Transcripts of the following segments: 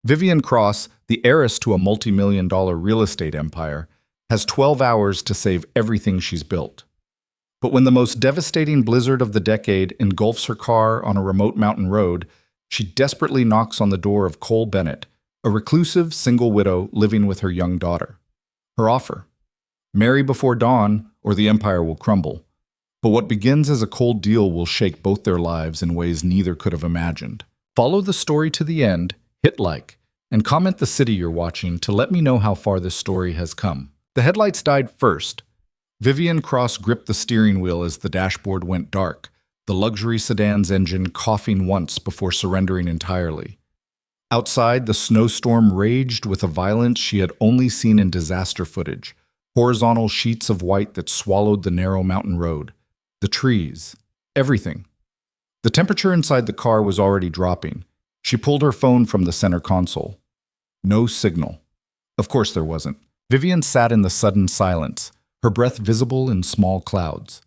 Vivian Cross, the heiress to a multi-million-dollar real estate empire, has 12 hours to save everything she's built. But when the most devastating blizzard of the decade engulfs her car on a remote mountain road, she desperately knocks on the door of Cole Bennett, a reclusive single widow living with her young daughter. Her offer: marry before dawn, or the empire will crumble. But what begins as a cold deal will shake both their lives in ways neither could have imagined. Follow the story to the end, hit like, and comment the city you're watching to let me know how far this story has come. The headlights died first. Vivian Cross gripped the steering wheel as the dashboard went dark, the luxury sedan's engine coughing once before surrendering entirely. Outside, the snowstorm raged with a violence she had only seen in disaster footage, horizontal sheets of white that swallowed the narrow mountain road, the trees, everything. The temperature inside the car was already dropping. She pulled her phone from the center console. No signal. Of course there wasn't. Vivian sat in the sudden silence, her breath visible in small clouds.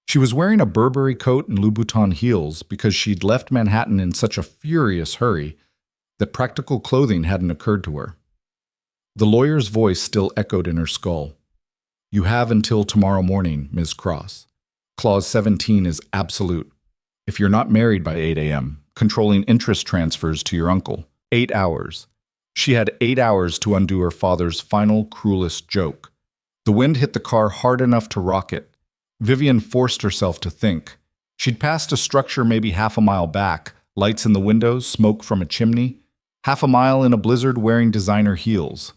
She was wearing a Burberry coat and Louboutin heels because she'd left Manhattan in such a furious hurry that practical clothing hadn't occurred to her. The lawyer's voice still echoed in her skull. You have until tomorrow morning, Ms. Cross. Clause 17 is absolute. If you're not married by 8 a.m., controlling interest transfers to your uncle. 8 hours. She had 8 hours to undo her father's final, cruelest joke. The wind hit the car hard enough to rock it. Vivian forced herself to think. She'd passed a structure maybe half a mile back, lights in the windows, smoke from a chimney, half a mile in a blizzard wearing designer heels.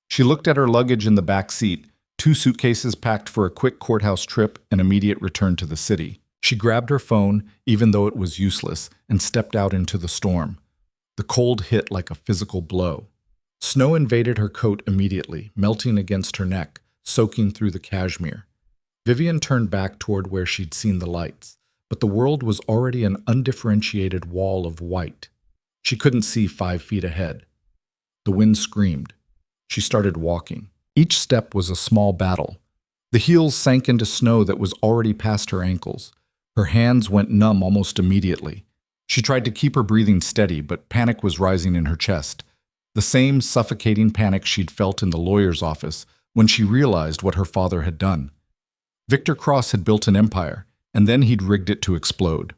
She looked at her luggage in the back seat, 2 suitcases packed for a quick courthouse trip and immediate return to the city. She grabbed her phone, even though it was useless, and stepped out into the storm. The cold hit like a physical blow. Snow invaded her coat immediately, melting against her neck, soaking through the cashmere. Vivian turned back toward where she'd seen the lights, but the world was already an undifferentiated wall of white. She couldn't see 5 feet ahead. The wind screamed. She started walking. Each step was a small battle. The heels sank into snow that was already past her ankles. Her hands went numb almost immediately. She tried to keep her breathing steady, but panic was rising in her chest. The same suffocating panic she'd felt in the lawyer's office when she realized what her father had done. Victor Cross had built an empire, and then he'd rigged it to explode.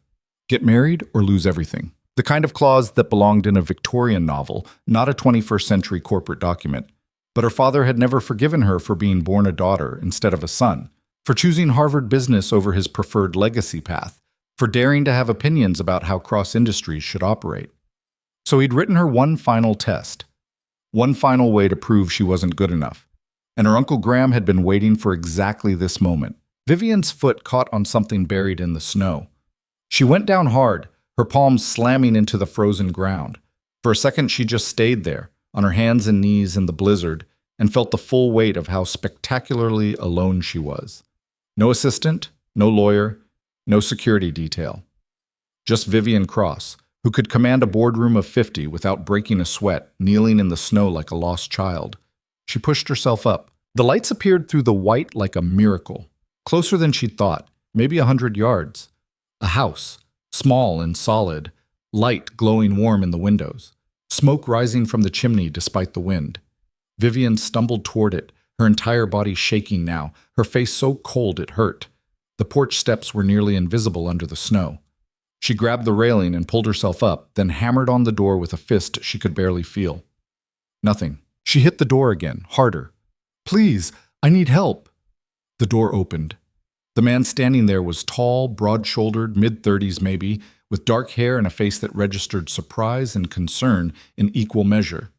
Get married or lose everything. The kind of clause that belonged in a Victorian novel, not a 21st century corporate document. But her father had never forgiven her for being born a daughter instead of a son, for choosing Harvard business over his preferred legacy path, for daring to have opinions about how Cross Industries should operate. So he'd written her one final test, one final way to prove she wasn't good enough. And her Uncle Graham had been waiting for exactly this moment. Vivian's foot caught on something buried in the snow. She went down hard, her palms slamming into the frozen ground. For a second she just stayed there, on her hands and knees in the blizzard, and felt the full weight of how spectacularly alone she was. No assistant, no lawyer, no security detail. Just Vivian Cross, who could command a boardroom of 50 without breaking a sweat, kneeling in the snow like a lost child. She pushed herself up. The lights appeared through the white like a miracle, closer than she'd thought, maybe 100 yards. A house, small and solid, light glowing warm in the windows. Smoke rising from the chimney despite the wind. Vivian stumbled toward it, her entire body shaking now, her face so cold it hurt. The porch steps were nearly invisible under the snow. She grabbed the railing and pulled herself up, then hammered on the door with a fist she could barely feel. Nothing. She hit the door again, harder. Please, I need help. The door opened. The man standing there was tall, broad-shouldered, mid-30s maybe, with dark hair and a face that registered surprise and concern in equal measure.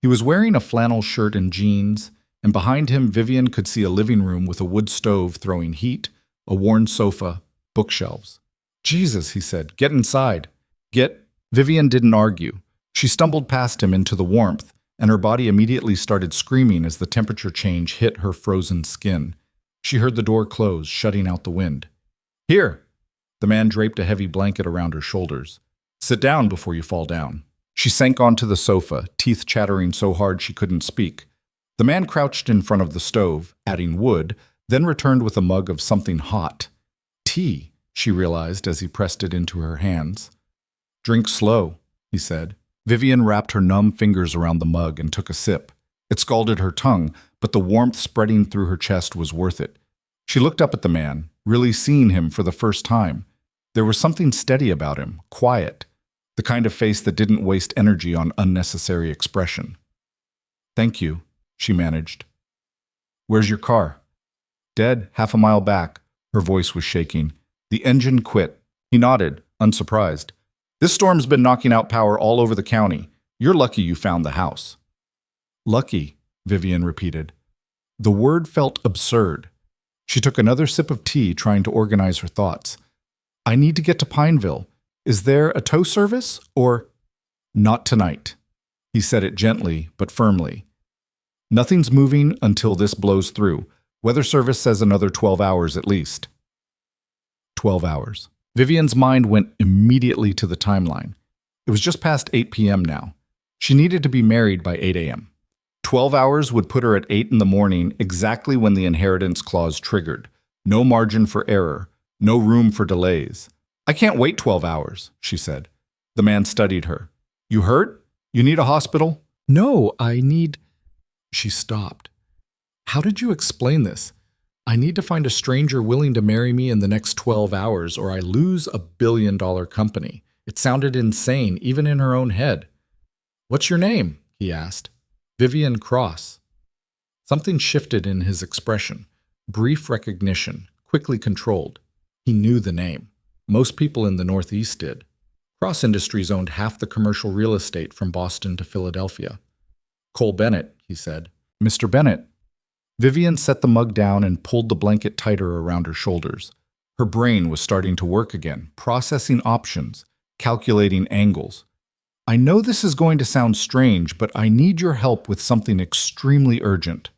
He was wearing a flannel shirt and jeans, and behind him Vivian could see a living room with a wood stove throwing heat, a worn sofa, bookshelves. Jesus, he said, get inside. Vivian didn't argue. She stumbled past him into the warmth, and her body immediately started screaming as the temperature change hit her frozen skin. She heard the door close, shutting out the wind. Here! The man draped a heavy blanket around her shoulders. Sit down before you fall down. She sank onto the sofa, teeth chattering so hard she couldn't speak. The man crouched in front of the stove, adding wood, then returned with a mug of something hot. Tea, she realized as he pressed it into her hands. Drink slow, he said. Vivian wrapped her numb fingers around the mug and took a sip. It scalded her tongue, but the warmth spreading through her chest was worth it. She looked up at the man, really seeing him for the first time. There was something steady about him, quiet, the kind of face that didn't waste energy on unnecessary expression. "Thank you," she managed. "Where's your car?" "Dead, half a mile back." Her voice was shaking. "The engine quit." He nodded, unsurprised. "This storm's been knocking out power all over the county. You're lucky you found the house." "Lucky," Vivian repeated. The word felt absurd. She took another sip of tea, trying to organize her thoughts. "I need to get to Pineville. Is there a tow service, or—" "Not tonight." He said it gently, but firmly. "Nothing's moving until this blows through. Weather service says another 12 hours at least." 12 hours. Vivian's mind went immediately to the timeline. It was just past 8 p.m. now. She needed to be married by 8 a.m. 12 hours would put her at 8 in the morning, exactly when the inheritance clause triggered. No margin for error, no room for delays. "I can't wait 12 hours, she said. The man studied her. "You hurt? You need a hospital?" "No, I need—" She stopped. "How did you explain this? I need to find a stranger willing to marry me in the next 12 hours or I lose a billion-dollar company." It sounded insane, even in her own head. "What's your name?" he asked. "Vivian Cross." Something shifted in his expression. Brief recognition, quickly controlled. He knew the name. Most people in the Northeast did. Cross Industries owned half the commercial real estate from Boston to Philadelphia. "Cole Bennett," he said. "Mr. Bennett." Vivian set the mug down and pulled the blanket tighter around her shoulders. Her brain was starting to work again, processing options, calculating angles. "I know this is going to sound strange, but I need your help with something extremely urgent."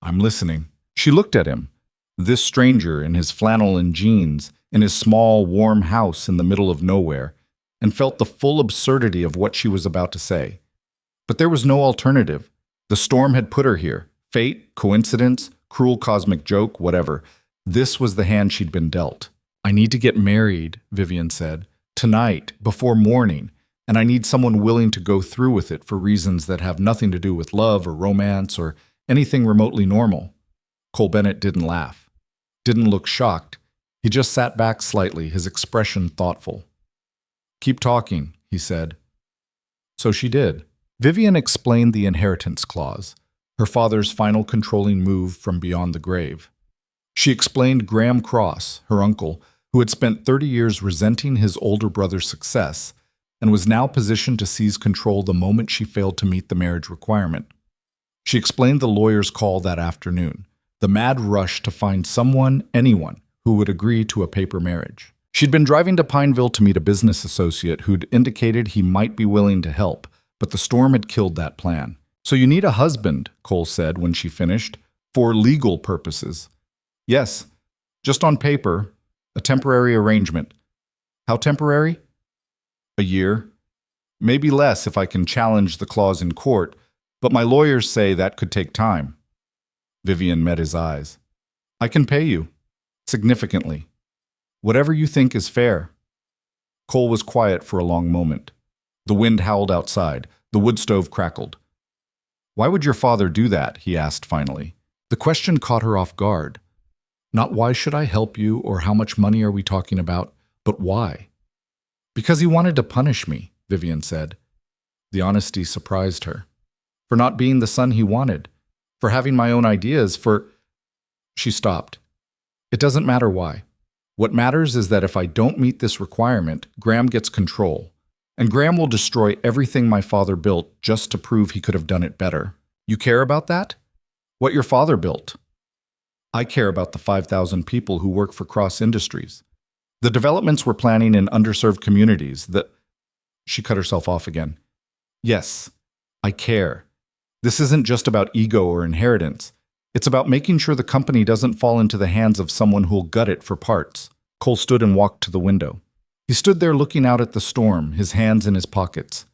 "I'm listening." She looked at him. This stranger in his flannel and jeans, in his small, warm house in the middle of nowhere, and felt the full absurdity of what she was about to say. But there was no alternative. The storm had put her here. Fate, coincidence, cruel cosmic joke, whatever. This was the hand she'd been dealt. "I need to get married," Vivian said. "Tonight, before morning. And I need someone willing to go through with it for reasons that have nothing to do with love or romance or anything remotely normal." Cole Bennett didn't laugh. Didn't look shocked. He just sat back slightly, his expression thoughtful. "Keep talking," he said. So she did. Vivian explained the inheritance clause, her father's final controlling move from beyond the grave. She explained Graham Cross, her uncle, who had spent 30 years resenting his older brother's success and was now positioned to seize control the moment she failed to meet the marriage requirement. She explained the lawyer's call that afternoon, the mad rush to find someone, anyone, who would agree to a paper marriage. She'd been driving to Pineville to meet a business associate who'd indicated he might be willing to help, but the storm had killed that plan. "So you need a husband," Cole said when she finished, "for legal purposes." "Yes, just on paper, a temporary arrangement." "How temporary?" "A year. Maybe less if I can challenge the clause in court, but my lawyers say that could take time." Vivian met his eyes. "I can pay you. Significantly. Whatever you think is fair." Cole was quiet for a long moment. The wind howled outside. The wood stove crackled. "Why would your father do that?" he asked finally. The question caught her off guard. Not why should I help you or how much money are we talking about, but why? "Because he wanted to punish me," Vivian said. The honesty surprised her. "For not being the son he wanted. For having my own ideas, for—" She stopped. "It doesn't matter why. What matters is that if I don't meet this requirement, Graham gets control. And Graham will destroy everything my father built just to prove he could have done it better. You care about that? What your father built?" "I care about the 5,000 people who work for Cross Industries. The developments we're planning in underserved communities, She cut herself off again. "Yes, I care. This isn't just about ego or inheritance. It's about making sure the company doesn't fall into the hands of someone who'll gut it for parts." Cole stood and walked to the window. He stood there looking out at the storm, his hands in his pockets.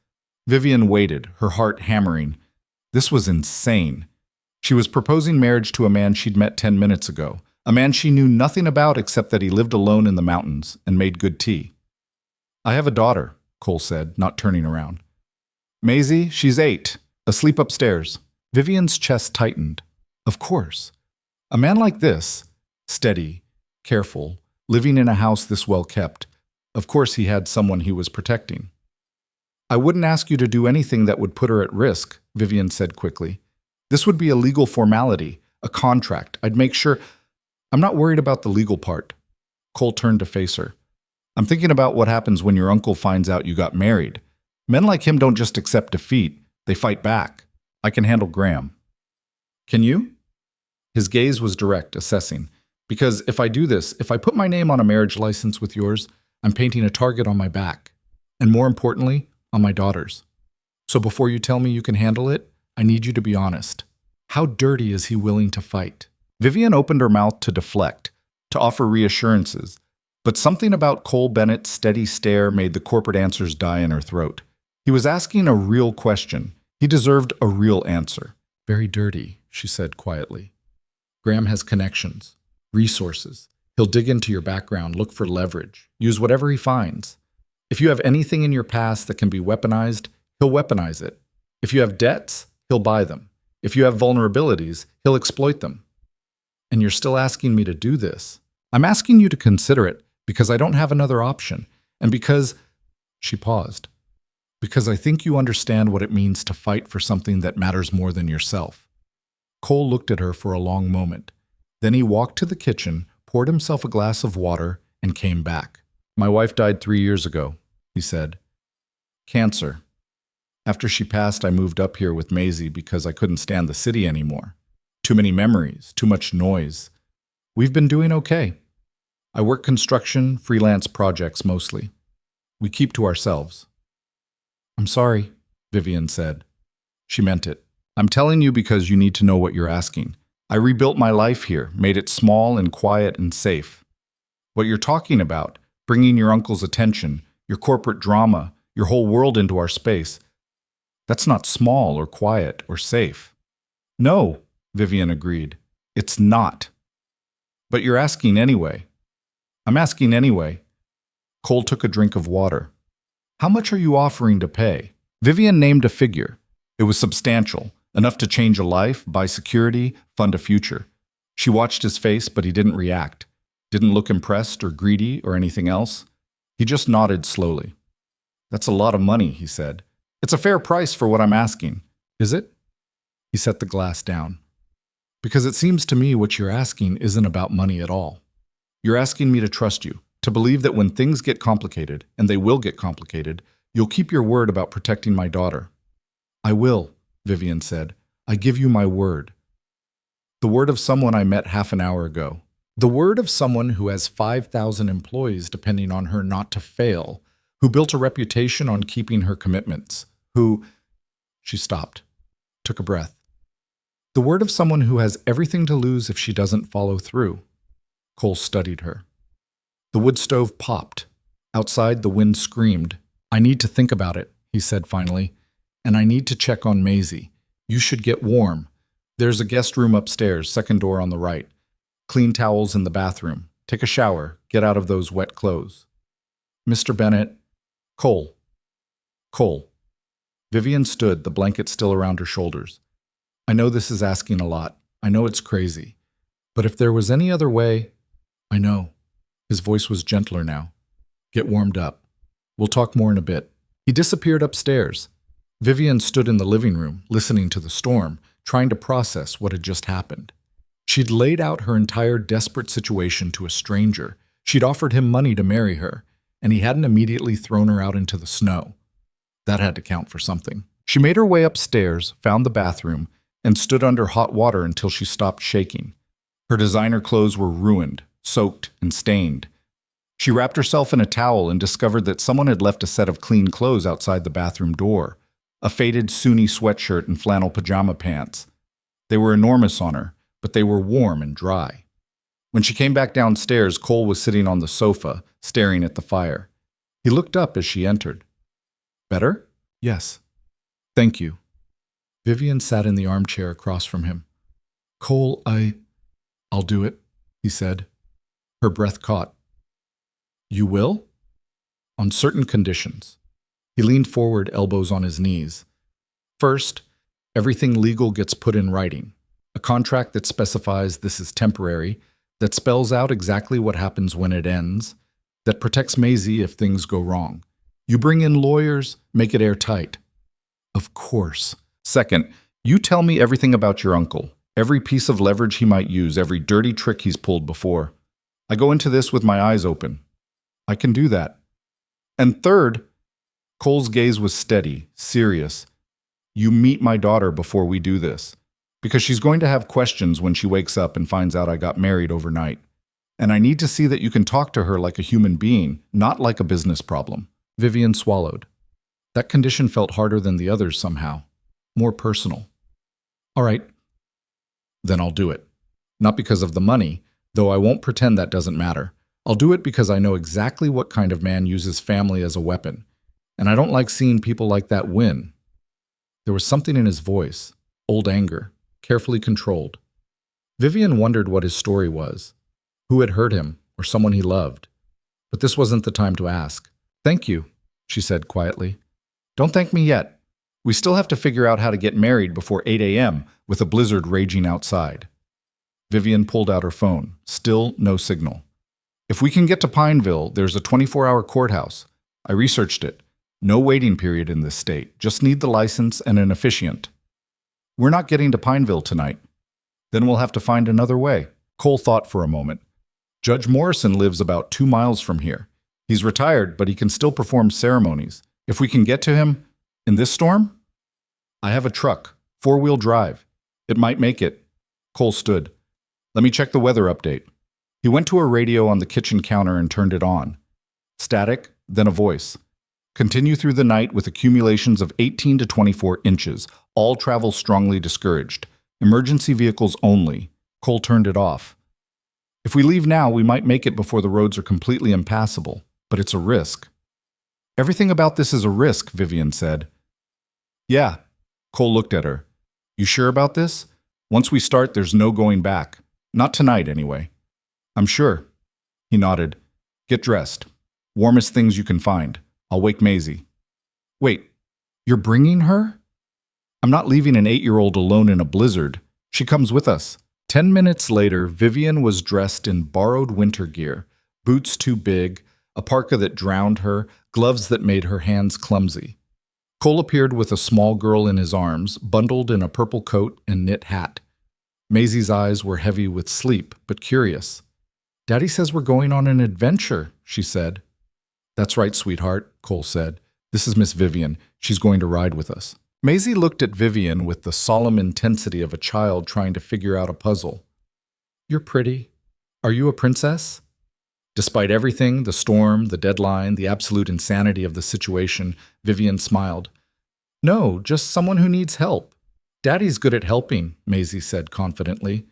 Vivian waited, her heart hammering. This was insane. She was proposing marriage to a man she'd met 10 minutes ago, a man she knew nothing about except that he lived alone in the mountains and made good tea. "I have a daughter," Cole said, not turning around. Maisie, she's 8, asleep upstairs. Vivian's chest tightened. Of course. A man like this, steady, careful, living in a house this well kept, of course he had someone he was protecting. I wouldn't ask you to do anything that would put her at risk, Vivian said quickly. This would be a legal formality, a contract. I'd make sure. I'm not worried about the legal part. Cole turned to face her. I'm thinking about what happens when your uncle finds out you got married. Men like him don't just accept defeat, they fight back. I can handle Graham. Can you? His gaze was direct, assessing. Because if I do this, if I put my name on a marriage license with yours, I'm painting a target on my back. And more importantly, on my daughter's. So before you tell me you can handle it, I need you to be honest. How dirty is he willing to fight? Vivian opened her mouth to deflect, to offer reassurances, but something about Cole Bennett's steady stare made the corporate answers die in her throat. He was asking a real question. He deserved a real answer. Very dirty, she said quietly. Graham has connections, resources. He'll dig into your background, look for leverage, use whatever he finds. If you have anything in your past that can be weaponized, he'll weaponize it. If you have debts, he'll buy them. If you have vulnerabilities, he'll exploit them. And you're still asking me to do this. I'm asking you to consider it because I don't have another option. And because, she paused, because I think you understand what it means to fight for something that matters more than yourself. Cole looked at her for a long moment. Then he walked to the kitchen, poured himself a glass of water, and came back. My wife died 3 years ago, he said. Cancer. After she passed, I moved up here with Maisie because I couldn't stand the city anymore. Too many memories, too much noise. We've been doing okay. I work construction, freelance projects mostly. We keep to ourselves. I'm sorry, Vivian said. She meant it. I'm telling you because you need to know what you're asking. I rebuilt my life here, made it small and quiet and safe. What you're talking about, bringing your uncle's attention, your corporate drama, your whole world into our space, that's not small or quiet or safe. No, Vivian agreed. It's not. But you're asking anyway. I'm asking anyway. Cole took a drink of water. How much are you offering to pay? Vivian named a figure. It was substantial, enough to change a life, buy security, fund a future. She watched his face, but he didn't react. Didn't look impressed or greedy or anything else. He just nodded slowly. That's a lot of money, he said. It's a fair price for what I'm asking. Is it? He set the glass down. Because it seems to me what you're asking isn't about money at all. You're asking me to trust you, to believe that when things get complicated, and they will get complicated, you'll keep your word about protecting my daughter. I will, Vivian said. I give you my word. The word of someone I met half an hour ago. The word of someone who has 5,000 employees depending on her not to fail, who built a reputation on keeping her commitments, who... She stopped, took a breath. The word of someone who has everything to lose if she doesn't follow through. Cole studied her. The wood stove popped. Outside, the wind screamed. I need to think about it, he said finally, and I need to check on Maisie. You should get warm. There's a guest room upstairs, second door on the right. Clean towels in the bathroom. Take a shower. Get out of those wet clothes. Mr. Bennett. Cole. Cole. Vivian stood, the blanket still around her shoulders. I know this is asking a lot. I know it's crazy. But if there was any other way... I know. His voice was gentler now. Get warmed up. We'll talk more in a bit. He disappeared upstairs. Vivian stood in the living room, listening to the storm, trying to process what had just happened. She'd laid out her entire desperate situation to a stranger. She'd offered him money to marry her, and he hadn't immediately thrown her out into the snow. That had to count for something. She made her way upstairs, found the bathroom, and stood under hot water until she stopped shaking. Her designer clothes were ruined, soaked, and stained. She wrapped herself in a towel and discovered that someone had left a set of clean clothes outside the bathroom door, a faded Sunni sweatshirt and flannel pajama pants. They were enormous on her, but they were warm and dry. When she came back downstairs, Cole was sitting on the sofa, staring at the fire. He looked up as she entered. Better? Yes. Thank you. Vivian sat in the armchair across from him. Cole, I'll do it, he said. Her breath caught. You will? On certain conditions. He leaned forward, elbows on his knees. First, everything legal gets put in writing. A contract that specifies this is temporary, that spells out exactly what happens when it ends, that protects Maisie if things go wrong. You bring in lawyers, make it airtight. Of course. Second, you tell me everything about your uncle, every piece of leverage he might use, every dirty trick he's pulled before. I go into this with my eyes open. I can do that. And third, Cole's gaze was steady, serious. You meet my daughter before we do this, because she's going to have questions when she wakes up and finds out I got married overnight. And I need to see that you can talk to her like a human being, not like a business problem. Vivian swallowed. That condition felt harder than the others somehow, more personal. All right, then I'll do it. Not because of the money, though I won't pretend that doesn't matter. I'll do it because I know exactly what kind of man uses family as a weapon, and I don't like seeing people like that win. There was something in his voice, old anger, carefully controlled. Vivian wondered what his story was, who had hurt him, or someone he loved. But this wasn't the time to ask. Thank you, she said quietly. Don't thank me yet. We still have to figure out how to get married before 8 a.m. with a blizzard raging outside. Vivian pulled out her phone. Still no signal. If we can get to Pineville, there's a 24-hour courthouse. I researched it. No waiting period in this state. Just need the license and an officiant. We're not getting to Pineville tonight. Then we'll have to find another way. Cole thought for a moment. Judge Morrison lives about 2 miles from here. He's retired, but he can still perform ceremonies. If we can get to him in this storm? I have a truck, 4-wheel drive. It might make it. Cole stood. Let me check the weather update. He went to a radio on the kitchen counter and turned it on. Static, then a voice. Continue through the night with accumulations of 18 to 24 inches. All travel strongly discouraged. Emergency vehicles only. Cole turned it off. If we leave now, we might make it before the roads are completely impassable, but it's a risk. Everything about this is a risk, Vivian said. Yeah. Cole looked at her. You sure about this? Once we start, there's no going back. Not tonight, anyway. I'm sure. He nodded. Get dressed. Warmest things you can find. I'll wake Maisie. Wait, you're bringing her? I'm not leaving an 8-year-old alone in a blizzard. She comes with us. 10 minutes later, Vivian was dressed in borrowed winter gear, boots too big, a parka that drowned her, gloves that made her hands clumsy. Cole appeared with a small girl in his arms, bundled in a purple coat and knit hat. Maisie's eyes were heavy with sleep, but curious. Daddy says we're going on an adventure, she said. That's right, sweetheart, Cole said. This is Miss Vivian. She's going to ride with us. Maisie looked at Vivian with the solemn intensity of a child trying to figure out a puzzle. You're pretty. Are you a princess? Despite everything, the storm, the deadline, the absolute insanity of the situation, Vivian smiled. No, just someone who needs help. Daddy's good at helping, Maisie said confidently.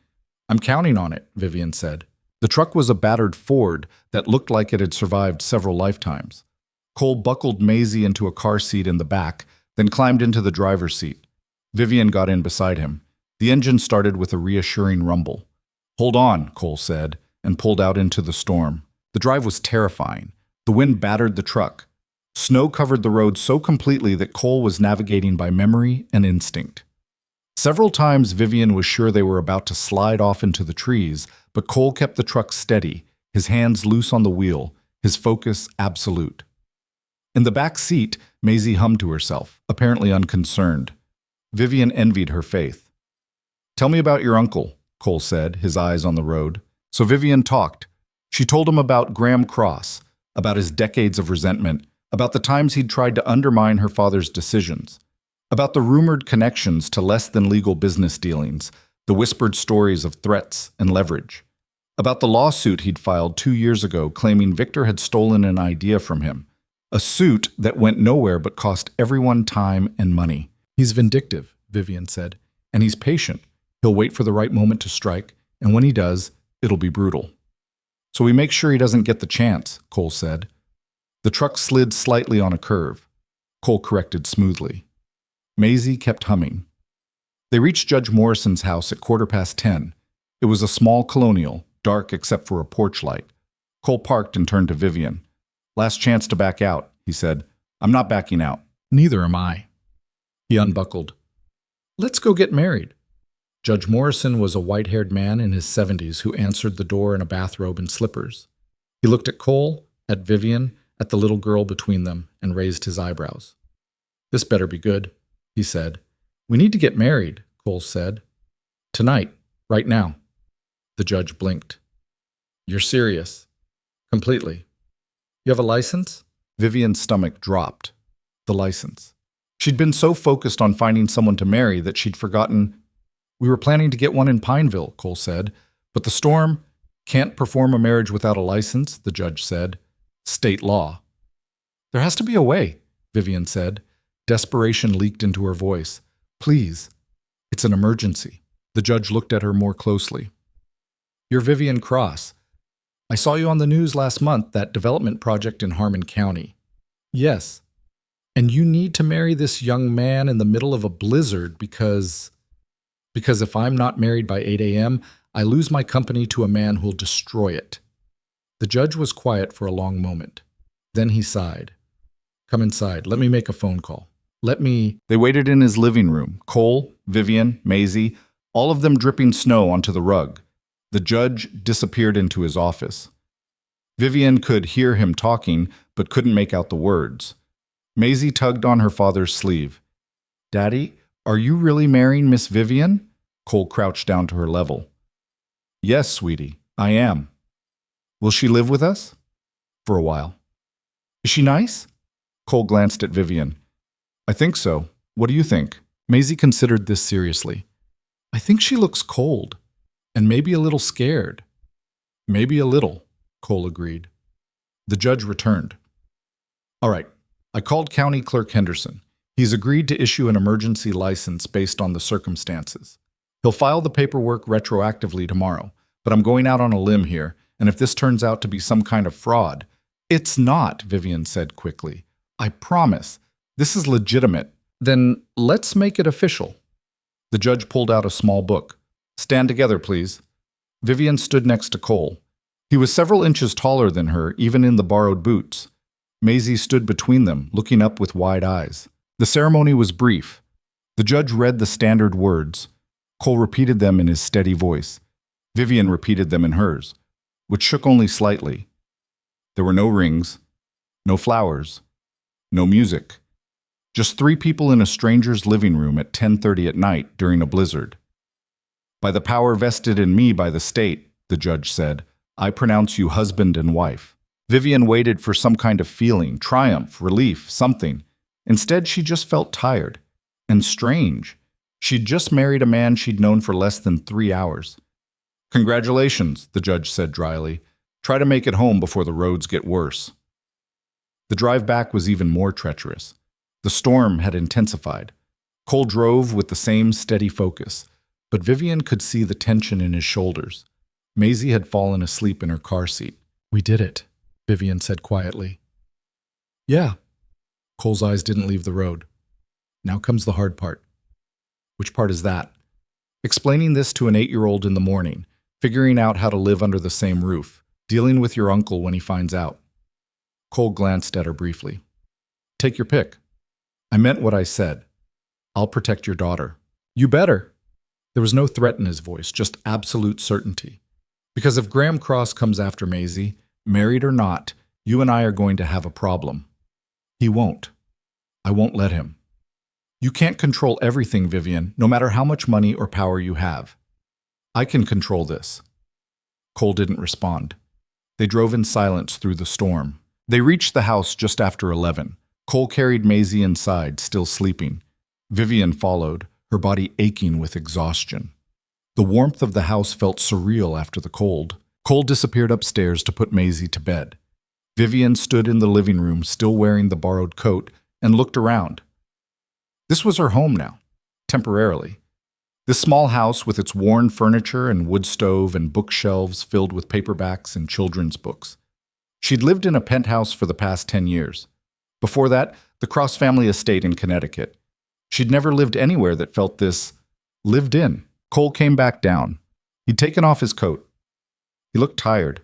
I'm counting on it, Vivian said. The truck was a battered Ford that looked like it had survived several lifetimes. Cole buckled Maisie into a car seat in the back, then climbed into the driver's seat. Vivian got in beside him. The engine started with a reassuring rumble. Hold on, Cole said, and pulled out into the storm. The drive was terrifying. The wind battered the truck. Snow covered the road so completely that Cole was navigating by memory and instinct. Several times Vivian was sure they were about to slide off into the trees, but Cole kept the truck steady, his hands loose on the wheel, his focus absolute. In the back seat, Maisie hummed to herself, apparently unconcerned. Vivian envied her faith. Tell me about your uncle, Cole said, his eyes on the road. So Vivian talked. She told him about Graham Cross, about his decades of resentment, about the times he'd tried to undermine her father's decisions, about the rumored connections to less-than-legal business dealings, the whispered stories of threats and leverage, about the lawsuit he'd filed 2 years ago claiming Victor had stolen an idea from him, a suit that went nowhere but cost everyone time and money. He's vindictive, Vivian said, and he's patient. He'll wait for the right moment to strike, and when he does, it'll be brutal. So we make sure he doesn't get the chance, Cole said. The truck slid slightly on a curve. Cole corrected smoothly. Maisie kept humming. They reached Judge Morrison's house at 10:15. It was a small colonial, dark except for a porch light. Cole parked and turned to Vivian. Last chance to back out, he said. I'm not backing out. Neither am I. He unbuckled. Let's go get married. Judge Morrison was a white-haired man in his 70s who answered the door in a bathrobe and slippers. He looked at Cole, at Vivian, at the little girl between them, and raised his eyebrows. This better be good, he said. We need to get married, Cole said. Tonight, right now. The judge blinked. You're serious? Completely. You have a license? Vivian's stomach dropped. The license. She'd been so focused on finding someone to marry that she'd forgotten. We were planning to get one in Pineville, Cole said. But the storm can't perform a marriage without a license, the judge said. State law. There has to be a way, Vivian said. Desperation leaked into her voice. Please. It's an emergency. The judge looked at her more closely. You're Vivian Cross. I saw you on the news last month, that development project in Harmon County. Yes. And you need to marry this young man in the middle of a blizzard because if I'm not married by 8 a.m., I lose my company to a man who'll destroy it. The judge was quiet for a long moment. Then he sighed. Come inside. Let me make a phone call. They waited in his living room. Cole, Vivian, Maisie, all of them dripping snow onto the rug. The judge disappeared into his office. Vivian could hear him talking, but couldn't make out the words. Maisie tugged on her father's sleeve. Daddy, are you really marrying Miss Vivian? Cole crouched down to her level. Yes, sweetie, I am. Will she live with us? For a while. Is she nice? Cole glanced at Vivian. I think so. What do you think? Maisie considered this seriously. I think she looks cold, and maybe a little scared. Maybe a little, Cole agreed. The judge returned. All right, I called County Clerk Henderson. He's agreed to issue an emergency license based on the circumstances. He'll file the paperwork retroactively tomorrow, but I'm going out on a limb here, and if this turns out to be some kind of fraud— It's not, Vivian said quickly. I promise. This is legitimate. Then let's make it official. The judge pulled out a small book. Stand together, please. Vivian stood next to Cole. He was several inches taller than her, even in the borrowed boots. Maisie stood between them, looking up with wide eyes. The ceremony was brief. The judge read the standard words. Cole repeated them in his steady voice. Vivian repeated them in hers, which shook only slightly. There were no rings, no flowers, no music. Just 3 people in a stranger's living room at 10:30 at night during a blizzard. By the power vested in me by the state, the judge said, I pronounce you husband and wife. Vivian waited for some kind of feeling, triumph, relief, something. Instead, she just felt tired and strange. She'd just married a man she'd known for less than 3 hours. Congratulations, the judge said dryly. Try to make it home before the roads get worse. The drive back was even more treacherous. The storm had intensified. Cole drove with the same steady focus, but Vivian could see the tension in his shoulders. Maisie had fallen asleep in her car seat. We did it, Vivian said quietly. Yeah. Cole's eyes didn't leave the road. Now comes the hard part. Which part is that? Explaining this to an 8-year-old in the morning, figuring out how to live under the same roof, dealing with your uncle when he finds out. Cole glanced at her briefly. Take your pick. I meant what I said. I'll protect your daughter. You better. There was no threat in his voice, just absolute certainty. Because if Graham Cross comes after Maisie, married or not, you and I are going to have a problem. He won't. I won't let him. You can't control everything, Vivian, no matter how much money or power you have. I can control this. Cole didn't respond. They drove in silence through the storm. They reached the house just after 11. Cole carried Maisie inside, still sleeping. Vivian followed, her body aching with exhaustion. The warmth of the house felt surreal after the cold. Cole disappeared upstairs to put Maisie to bed. Vivian stood in the living room, still wearing the borrowed coat, and looked around. This was her home now, temporarily. This small house with its worn furniture and wood stove and bookshelves filled with paperbacks and children's books. She'd lived in a penthouse for the past 10 years. Before that, the Cross family estate in Connecticut. She'd never lived anywhere that felt this lived in. Cole came back down. He'd taken off his coat. He looked tired.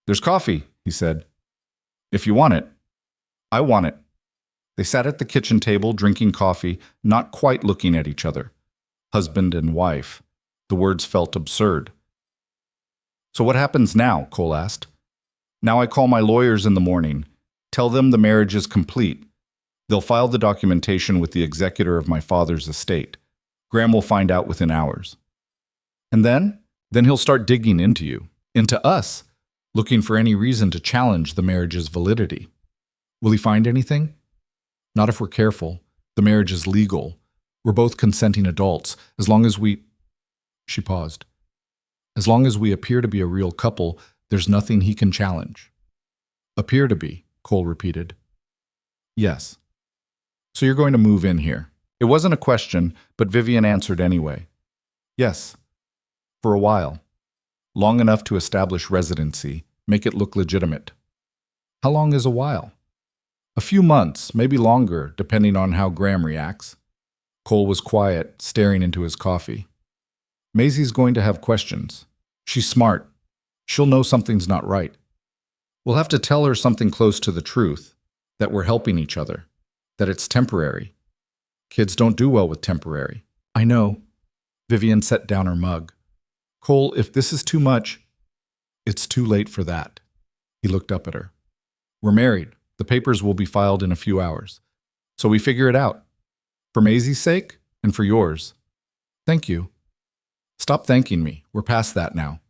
There's coffee, he said. If you want it. I want it. They sat at the kitchen table drinking coffee, not quite looking at each other. husband and wife. The words felt absurd. So what happens now? Cole asked. Now I call my lawyers in the morning, tell them the marriage is complete. They'll file the documentation with the executor of my father's estate. Graham will find out within hours. And then? Then he'll start digging into you, into us, looking for any reason to challenge the marriage's validity. Will he find anything? Not if we're careful. The marriage is legal. We're both consenting adults, as long as we... She paused. As long as we appear to be a real couple, there's nothing he can challenge. Appear to be, Cole repeated. Yes. So you're going to move in here. It wasn't a question, but Vivian answered anyway. Yes. For a while. Long enough to establish residency, make it look legitimate. How long is a while? A few months, maybe longer, depending on how Graham reacts. Cole was quiet, staring into his coffee. Maisie's going to have questions. She's smart. She'll know something's not right. We'll have to tell her something close to the truth, that we're helping each other, that it's temporary. Kids don't do well with temporary. I know. Vivian set down her mug. Cole, if this is too much, it's too late for that. He looked up at her. We're married. The papers will be filed in a few hours. So we figure it out. For Maisie's sake and for yours. Thank you. Stop thanking me. We're past that now.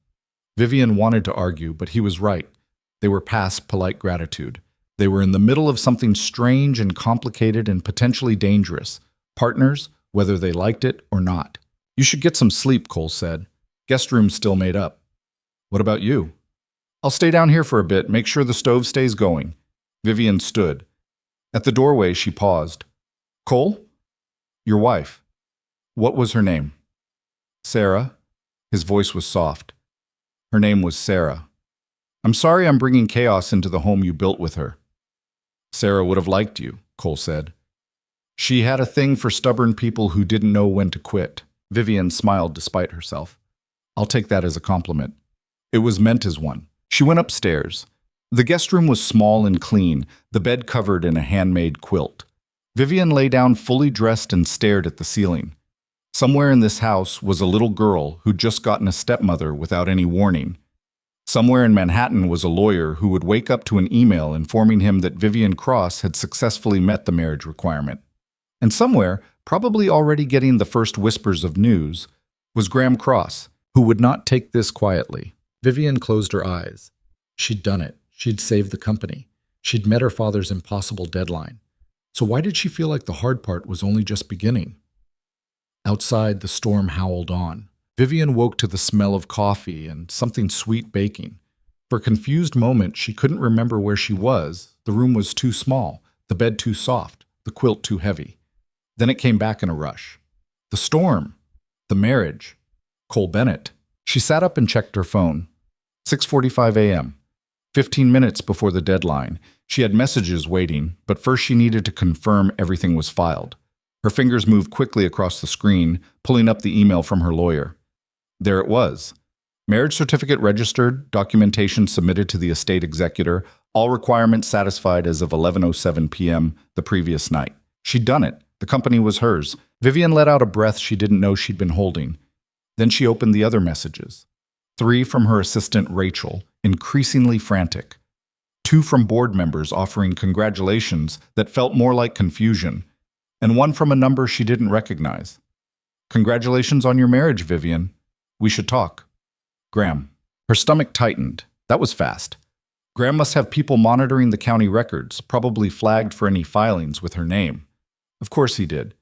Vivian wanted to argue, but he was right. They were past polite gratitude. They were in the middle of something strange and complicated and potentially dangerous. Partners, whether they liked it or not. You should get some sleep, Cole said. Guest room's still made up. What about you? I'll stay down here for a bit, make sure the stove stays going. Vivian stood. At the doorway, she paused. Cole? Your wife. What was her name? Sarah. His voice was soft. Her name was Sarah. I'm sorry I'm bringing chaos into the home you built with her. Sarah would have liked you, Cole said. She had a thing for stubborn people who didn't know when to quit. Vivian smiled despite herself. I'll take that as a compliment. It was meant as one. She went upstairs. The guest room was small and clean, the bed covered in a handmade quilt. Vivian lay down fully dressed and stared at the ceiling. Somewhere in this house was a little girl who'd just gotten a stepmother without any warning. Somewhere in Manhattan was a lawyer who would wake up to an email informing him that Vivian Cross had successfully met the marriage requirement. And somewhere, probably already getting the first whispers of news, was Graham Cross, who would not take this quietly. Vivian closed her eyes. She'd done it. She'd saved the company. She'd met her father's impossible deadline. So why did she feel like the hard part was only just beginning? Outside, the storm howled on. Vivian woke to the smell of coffee and something sweet baking. For a confused moment, she couldn't remember where she was. The room was too small, the bed too soft, the quilt too heavy. Then it came back in a rush. The storm. The marriage. Cole Bennett. She sat up and checked her phone. 6:45 a.m. 15 minutes before the deadline. She had messages waiting, but first she needed to confirm everything was filed. Her fingers moved quickly across the screen, pulling up the email from her lawyer. There it was. Marriage certificate registered, documentation submitted to the estate executor, all requirements satisfied as of 11:07 p.m. the previous night. She'd done it. The company was hers. Vivian let out a breath she didn't know she'd been holding. Then she opened the other messages. 3 from her assistant Rachel, increasingly frantic. 2 from board members offering congratulations that felt more like confusion. And 1 from a number she didn't recognize. Congratulations on your marriage, Vivian. We should talk. Graham. Her stomach tightened. That was fast. Graham must have people monitoring the county records, probably flagged for any filings with her name. Of course he did.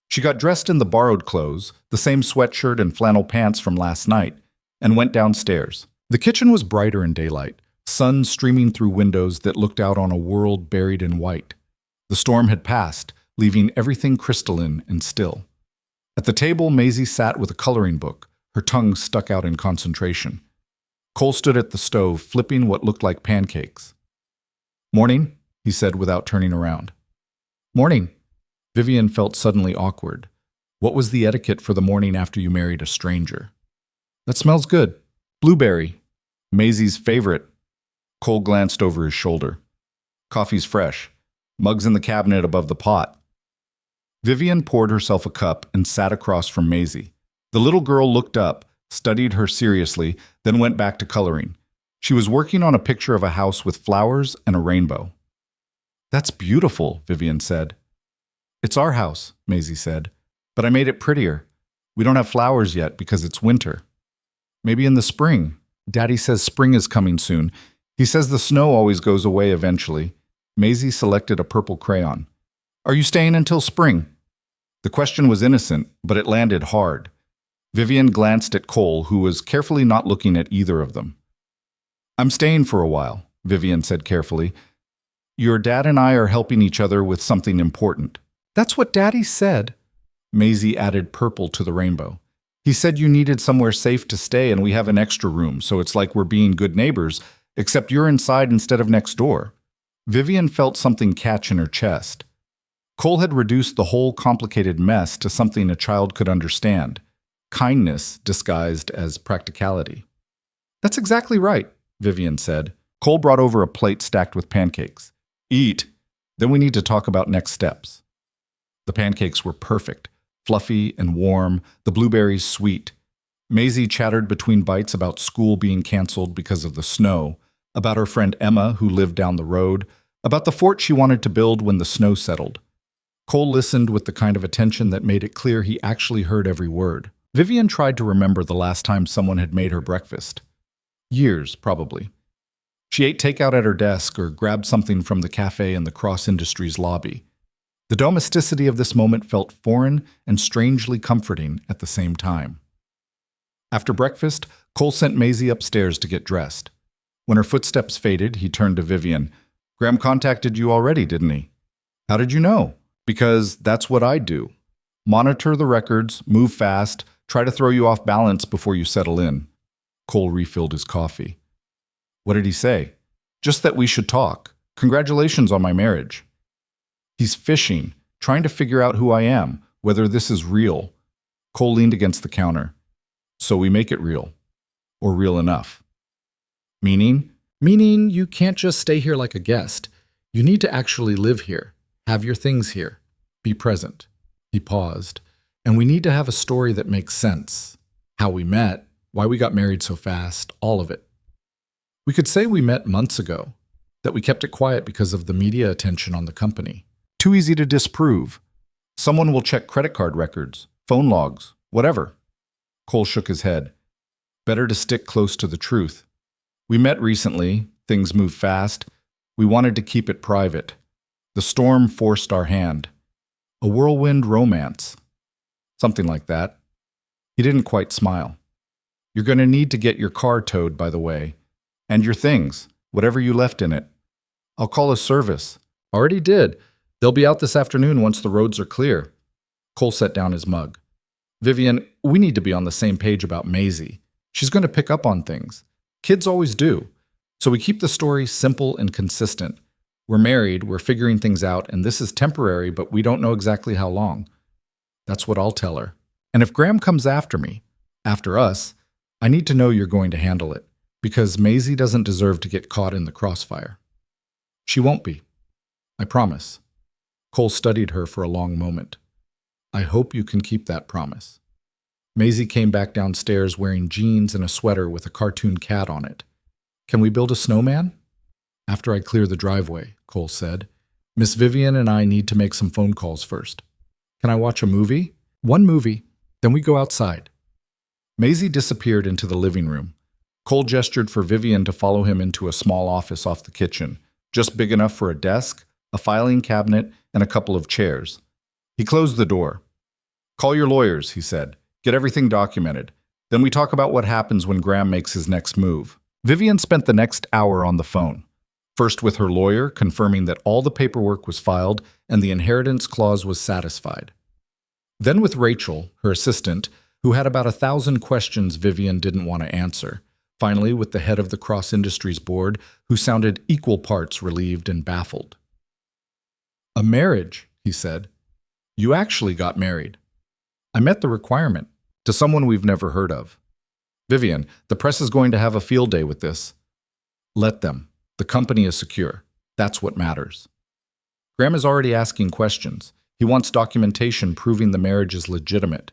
She got dressed in the borrowed clothes, the same sweatshirt and flannel pants from last night, and went downstairs. The kitchen was brighter in daylight, sun streaming through windows that looked out on a world buried in white. The storm had passed, leaving everything crystalline and still. At the table, Maisie sat with a coloring book, her tongue stuck out in concentration. Cole stood at the stove, flipping what looked like pancakes. Morning, he said without turning around. Morning. Vivian felt suddenly awkward. What was the etiquette for the morning after you married a stranger? That smells good. Blueberry. Maisie's favorite. Cole glanced over his shoulder. Coffee's fresh. Mug's in the cabinet above the pot. Vivian poured herself a cup and sat across from Maisie. The little girl looked up, studied her seriously, then went back to coloring. She was working on a picture of a house with flowers and a rainbow. "That's beautiful," Vivian said. "It's our house," Maisie said, "but I made it prettier. We don't have flowers yet because it's winter. Maybe in the spring. Daddy says spring is coming soon. He says the snow always goes away eventually." Maisie selected a purple crayon. "Are you staying until spring?" The question was innocent, but it landed hard. Vivian glanced at Cole, who was carefully not looking at either of them. "I'm staying for a while," Vivian said carefully. "Your dad and I are helping each other with something important." "That's what Daddy said." Maisie added purple to the rainbow. "He said you needed somewhere safe to stay and we have an extra room, so it's like we're being good neighbors, except you're inside instead of next door." Vivian felt something catch in her chest. Cole had reduced the whole complicated mess to something a child could understand. Kindness disguised as practicality. "That's exactly right," Vivian said. Cole brought over a plate stacked with pancakes. "Eat. Then we need to talk about next steps." The pancakes were perfect, fluffy and warm, the blueberries sweet. Maisie chattered between bites about school being canceled because of the snow, about her friend Emma who lived down the road, about the fort she wanted to build when the snow settled. Cole listened with the kind of attention that made it clear he actually heard every word. Vivian tried to remember the last time someone had made her breakfast. Years, probably. She ate takeout at her desk or grabbed something from the cafe in the Cross Industries lobby. The domesticity of this moment felt foreign and strangely comforting at the same time. After breakfast, Cole sent Maisie upstairs to get dressed. When her footsteps faded, he turned to Vivian. "Graham contacted you already, didn't he?" "How did you know?" "Because that's what I do. Monitor the records, move fast, try to throw you off balance before you settle in." Cole refilled his coffee. "What did he say?" "Just that we should talk. Congratulations on my marriage." "He's fishing, trying to figure out who I am, whether this is real." Cole leaned against the counter. "So we make it real. Or real enough." "Meaning?" "Meaning you can't just stay here like a guest. You need to actually live here, have your things here, be present." He paused. "And we need to have a story that makes sense. How we met, why we got married so fast, all of it. We could say we met months ago, that we kept it quiet because of the media attention on the company. Too easy to disprove. Someone will check credit card records, phone logs, whatever." Cole shook his head. "Better to stick close to the truth. We met recently, things moved fast. We wanted to keep it private. The storm forced our hand. A whirlwind romance. Something like that." He didn't quite smile. "You're going to need to get your car towed, by the way. And your things, whatever you left in it. I'll call a service." "Already did. They'll be out this afternoon once the roads are clear." Cole set down his mug. "Vivian, we need to be on the same page about Maisie. She's going to pick up on things. Kids always do. So we keep the story simple and consistent. We're married, we're figuring things out, and this is temporary, but we don't know exactly how long. That's what I'll tell her. And if Graham comes after me, after us, I need to know you're going to handle it, because Maisie doesn't deserve to get caught in the crossfire." "She won't be. I promise." Cole studied her for a long moment. "I hope you can keep that promise." Maisie came back downstairs wearing jeans and a sweater with a cartoon cat on it. "Can we build a snowman?" "After I clear the driveway," Cole said. "Miss Vivian and I need to make some phone calls first." "Can I watch a movie?" "One movie. Then we go outside." Maisie disappeared into the living room. Cole gestured for Vivian to follow him into a small office off the kitchen, just big enough for a desk, a filing cabinet, and a couple of chairs. He closed the door. "Call your lawyers," he said. "Get everything documented. Then we talk about what happens when Graham makes his next move." Vivian spent the next hour on the phone. First with her lawyer, confirming that all the paperwork was filed and the inheritance clause was satisfied. Then with Rachel, her assistant, who had about 1,000 questions Vivian didn't want to answer. Finally with the head of the Cross Industries board, who sounded equal parts relieved and baffled. "A marriage," he said. "You actually got married. I met the requirement, to someone we've never heard of. Vivian, the press is going to have a field day with this. Let them. The company is secure. That's what matters. Graham is already asking questions. He wants documentation proving the marriage is legitimate.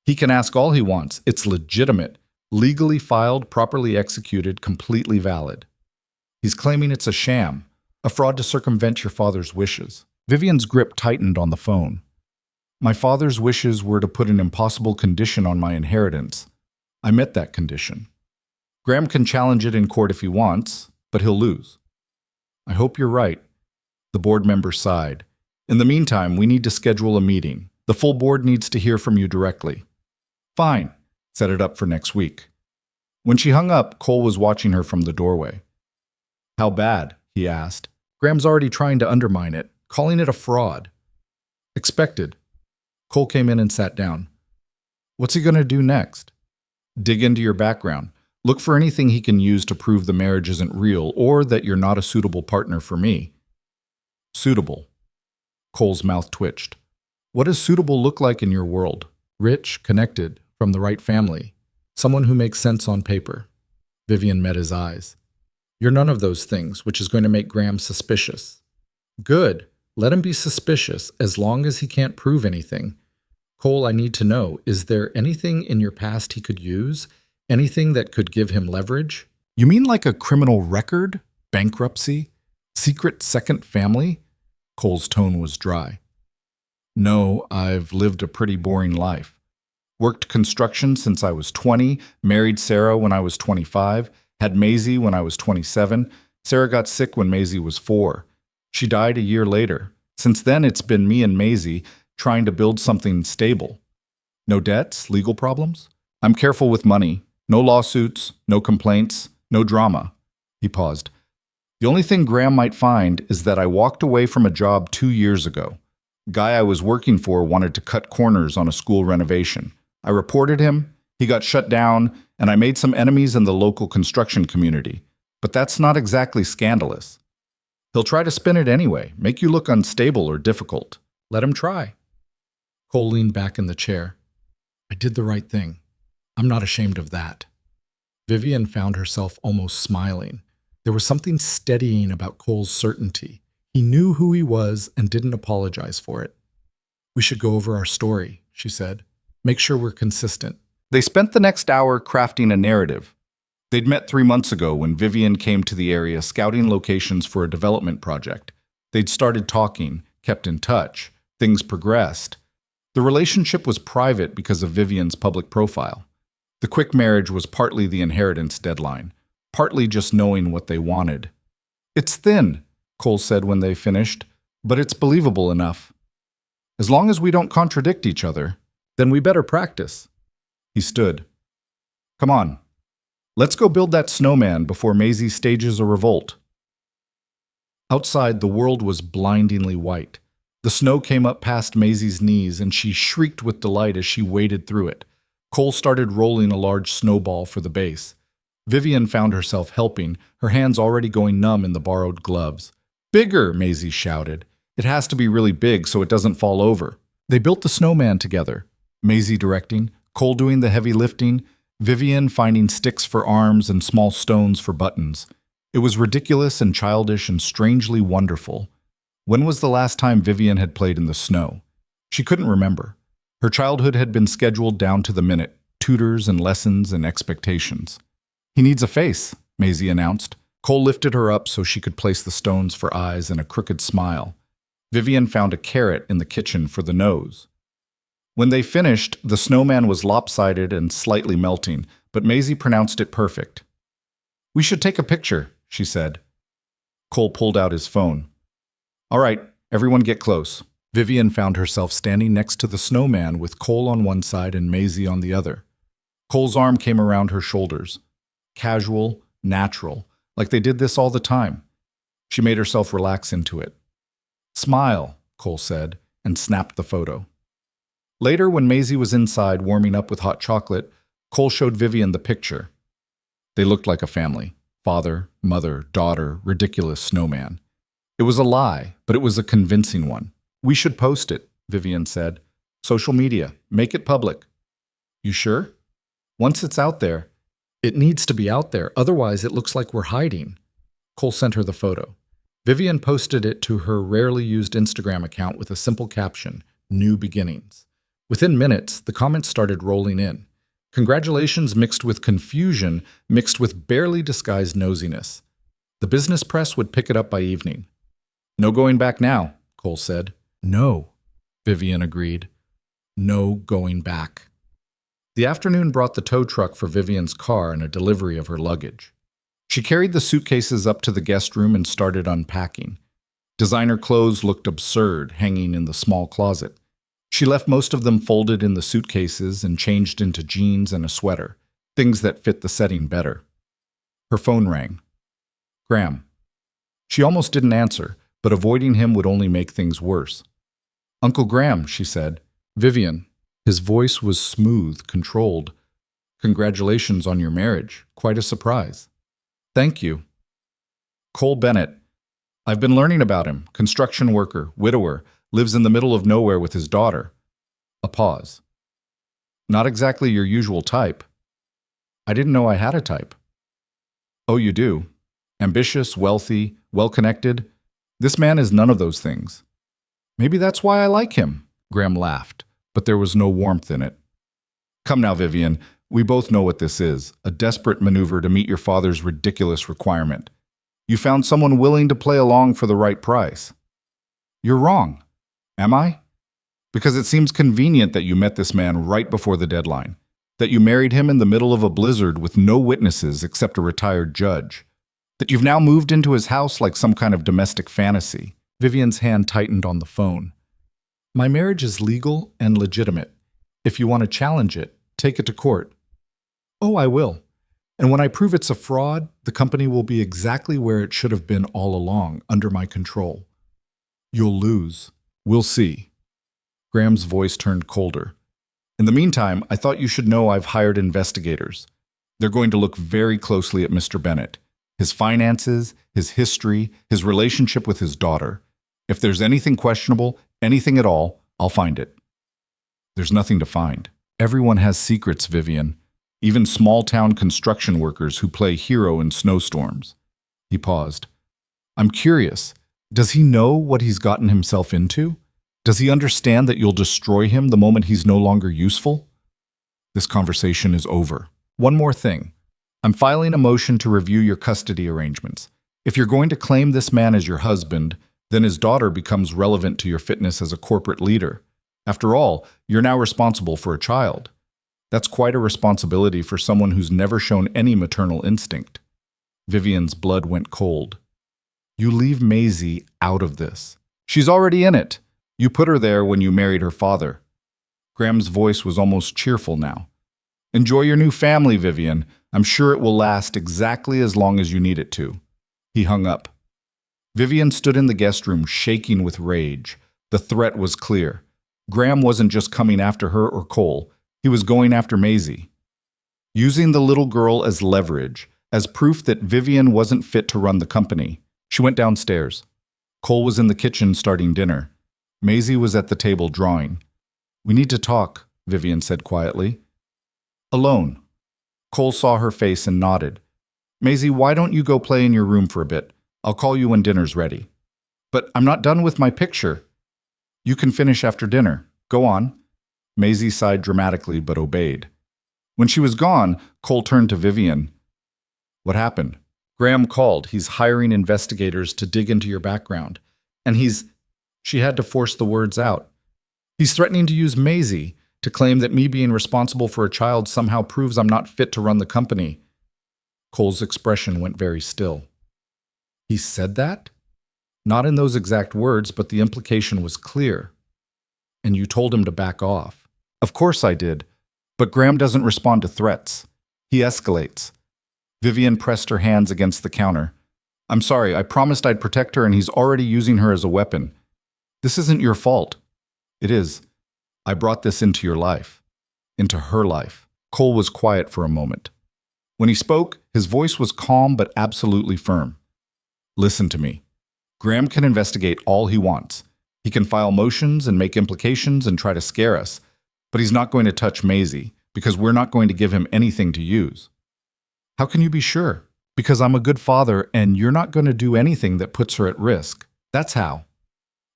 He can ask all he wants. It's legitimate, legally filed, properly executed, completely valid. He's claiming it's a sham, a fraud to circumvent your father's wishes. Vivian's grip tightened on the phone. My father's wishes were to put an impossible condition on my inheritance. I met that condition. Graham can challenge it in court if he wants, but he'll lose. I hope you're right. The board member sighed. In the meantime, we need to schedule a meeting. The full board needs to hear from you directly. Fine. Set it up for next week. When she hung up, Cole was watching her from the doorway. How bad? He asked. Graham's already trying to undermine it, calling it a fraud. Expected. Cole came in and sat down. What's he going to do next? Dig into your background. Look for anything he can use to prove the marriage isn't real or that you're not a suitable partner for me. Suitable. Cole's mouth twitched. What does suitable look like in your world? Rich, connected, from the right family. Someone who makes sense on paper. Vivian met his eyes. You're none of those things, which is going to make Graham suspicious. Good. Let him be suspicious as long as he can't prove anything. Cole, I need to know, is there anything in your past he could use? Anything that could give him leverage? You mean like a criminal record? Bankruptcy? Secret second family? Cole's tone was dry. No, I've lived a pretty boring life. Worked construction since I was 20, married Sarah when I was 25, had Maisie when I was 27. Sarah got sick when Maisie was 4. She died a year later. Since then, it's been me and Maisie trying to build something stable. No debts, legal problems? I'm careful with money. No lawsuits, no complaints, no drama. He paused. The only thing Graham might find is that I walked away from a job 2 years ago. The guy I was working for wanted to cut corners on a school renovation. I reported him, he got shut down, and I made some enemies in the local construction community. But that's not exactly scandalous. He'll try to spin it anyway, make you look unstable or difficult. Let him try. Cole leaned back in the chair. I did the right thing. I'm not ashamed of that. Vivian found herself almost smiling. There was something steadying about Cole's certainty. He knew who he was and didn't apologize for it. We should go over our story, she said. Make sure we're consistent. They spent the next hour crafting a narrative. They'd met 3 months ago when Vivian came to the area scouting locations for a development project. They'd started talking, kept in touch. Things progressed. The relationship was private because of Vivian's public profile. The quick marriage was partly the inheritance deadline, partly just knowing what they wanted. It's thin, Cole said when they finished, but it's believable enough. As long as we don't contradict each other, then we better practice. He stood. Come on. Let's go build that snowman before Maisie stages a revolt. Outside, the world was blindingly white. The snow came up past Maisie's knees, and she shrieked with delight as she waded through it. Cole started rolling a large snowball for the base. Vivian found herself helping, her hands already going numb in the borrowed gloves. Bigger, Maisie shouted. It has to be really big so it doesn't fall over. They built the snowman together. Maisie directing, Cole doing the heavy lifting, Vivian finding sticks for arms and small stones for buttons. It was ridiculous and childish and strangely wonderful. When was the last time Vivian had played in the snow? She couldn't remember. Her childhood had been scheduled down to the minute, tutors and lessons and expectations. He needs a face, Maisie announced. Cole lifted her up so she could place the stones for eyes and a crooked smile. Vivian found a carrot in the kitchen for the nose. When they finished, the snowman was lopsided and slightly melting, but Maisie pronounced it perfect. We should take a picture, she said. Cole pulled out his phone. All right, everyone get close. Vivian found herself standing next to the snowman with Cole on one side and Maisie on the other. Cole's arm came around her shoulders. Casual, natural, like they did this all the time. She made herself relax into it. Smile, Cole said, and snapped the photo. Later, when Maisie was inside warming up with hot chocolate, Cole showed Vivian the picture. They looked like a family. Father, mother, daughter, ridiculous snowman. It was a lie, but it was a convincing one. We should post it, Vivian said. Social media. Make it public. You sure? Once it's out there, it needs to be out there. Otherwise, it looks like we're hiding. Cole sent her the photo. Vivian posted it to her rarely used Instagram account with a simple caption, "New Beginnings." Within minutes, the comments started rolling in. Congratulations mixed with confusion, mixed with barely disguised nosiness. The business press would pick it up by evening. "No going back now," Cole said. "No," Vivian agreed. "No going back." The afternoon brought the tow truck for Vivian's car and a delivery of her luggage. She carried the suitcases up to the guest room and started unpacking. Designer clothes looked absurd, hanging in the small closet. She left most of them folded in the suitcases and changed into jeans and a sweater, things that fit the setting better. Her phone rang. Graham. She almost didn't answer, but avoiding him would only make things worse. "Uncle Graham," she said. "Vivian." His voice was smooth, controlled. "Congratulations on your marriage. Quite a surprise." "Thank you." "Cole Bennett. I've been learning about him. Construction worker, widower, lives in the middle of nowhere with his daughter." A pause. "Not exactly your usual type." "I didn't know I had a type." "Oh, you do. Ambitious, wealthy, well-connected. This man is none of those things." "Maybe that's why I like him," Graham laughed, but there was no warmth in it. "Come now, Vivian. We both know what this is, a desperate maneuver to meet your father's ridiculous requirement. You found someone willing to play along for the right price." "You're wrong." "Am I?" "Because it seems convenient that you met this man right before the deadline, that you married him in the middle of a blizzard with no witnesses except a retired judge, that you've now moved into his house like some kind of domestic fantasy." Vivian's hand tightened on the phone. "My marriage is legal and legitimate. If you want to challenge it, take it to court." "Oh, I will. And when I prove it's a fraud, the company will be exactly where it should have been all along, under my control." "You'll lose. We'll see." Graham's voice turned colder. "In the meantime, I thought you should know I've hired investigators. They're going to look very closely at Mr. Bennett, his finances, his history, his relationship with his daughter. If there's anything questionable, anything at all, I'll find it." "There's nothing to find. Everyone has secrets, Vivian. Even small-town construction workers who play hero in snowstorms." He paused. "I'm curious. Does he know what he's gotten himself into? Does he understand that you'll destroy him the moment he's no longer useful?" "This conversation is over. One more thing. I'm filing a motion to review your custody arrangements. If you're going to claim this man as your husband, then his daughter becomes relevant to your fitness as a corporate leader. After all, you're now responsible for a child. That's quite a responsibility for someone who's never shown any maternal instinct." Vivian's blood went cold. "You leave Maisie out of this. She's already in it. You put her there when you married her father." Graham's voice was almost cheerful now. "Enjoy your new family, Vivian. I'm sure it will last exactly as long as you need it to." He hung up. Vivian stood in the guest room, shaking with rage. The threat was clear. Graham wasn't just coming after her or Cole. He was going after Maisie. Using the little girl as leverage, as proof that Vivian wasn't fit to run the company, she went downstairs. Cole was in the kitchen starting dinner. Maisie was at the table drawing. "We need to talk," Vivian said quietly. "Alone." Cole saw her face and nodded. "Maisie, why don't you go play in your room for a bit? I'll call you when dinner's ready." "But I'm not done with my picture." "You can finish after dinner. Go on." Maisie sighed dramatically but obeyed. When she was gone, Cole turned to Vivian. "What happened?" "Graham called. He's hiring investigators to dig into your background. And he's—" She had to force the words out. "He's threatening to use Maisie, to claim that me being responsible for a child somehow proves I'm not fit to run the company." Cole's expression went very still. "He said that?" "Not in those exact words, but the implication was clear." "And you told him to back off." "Of course I did. But Graham doesn't respond to threats. He escalates." Vivian pressed her hands against the counter. "I'm sorry, I promised I'd protect her and he's already using her as a weapon. This isn't your fault." "It is. I brought this into your life. Into her life." Cole was quiet for a moment. When he spoke, his voice was calm but absolutely firm. "Listen to me. Graham can investigate all he wants. He can file motions and make implications and try to scare us. But he's not going to touch Maisie, because we're not going to give him anything to use." "How can you be sure?" Because I'm a good father and you're not going to do anything that puts her at risk. That's how.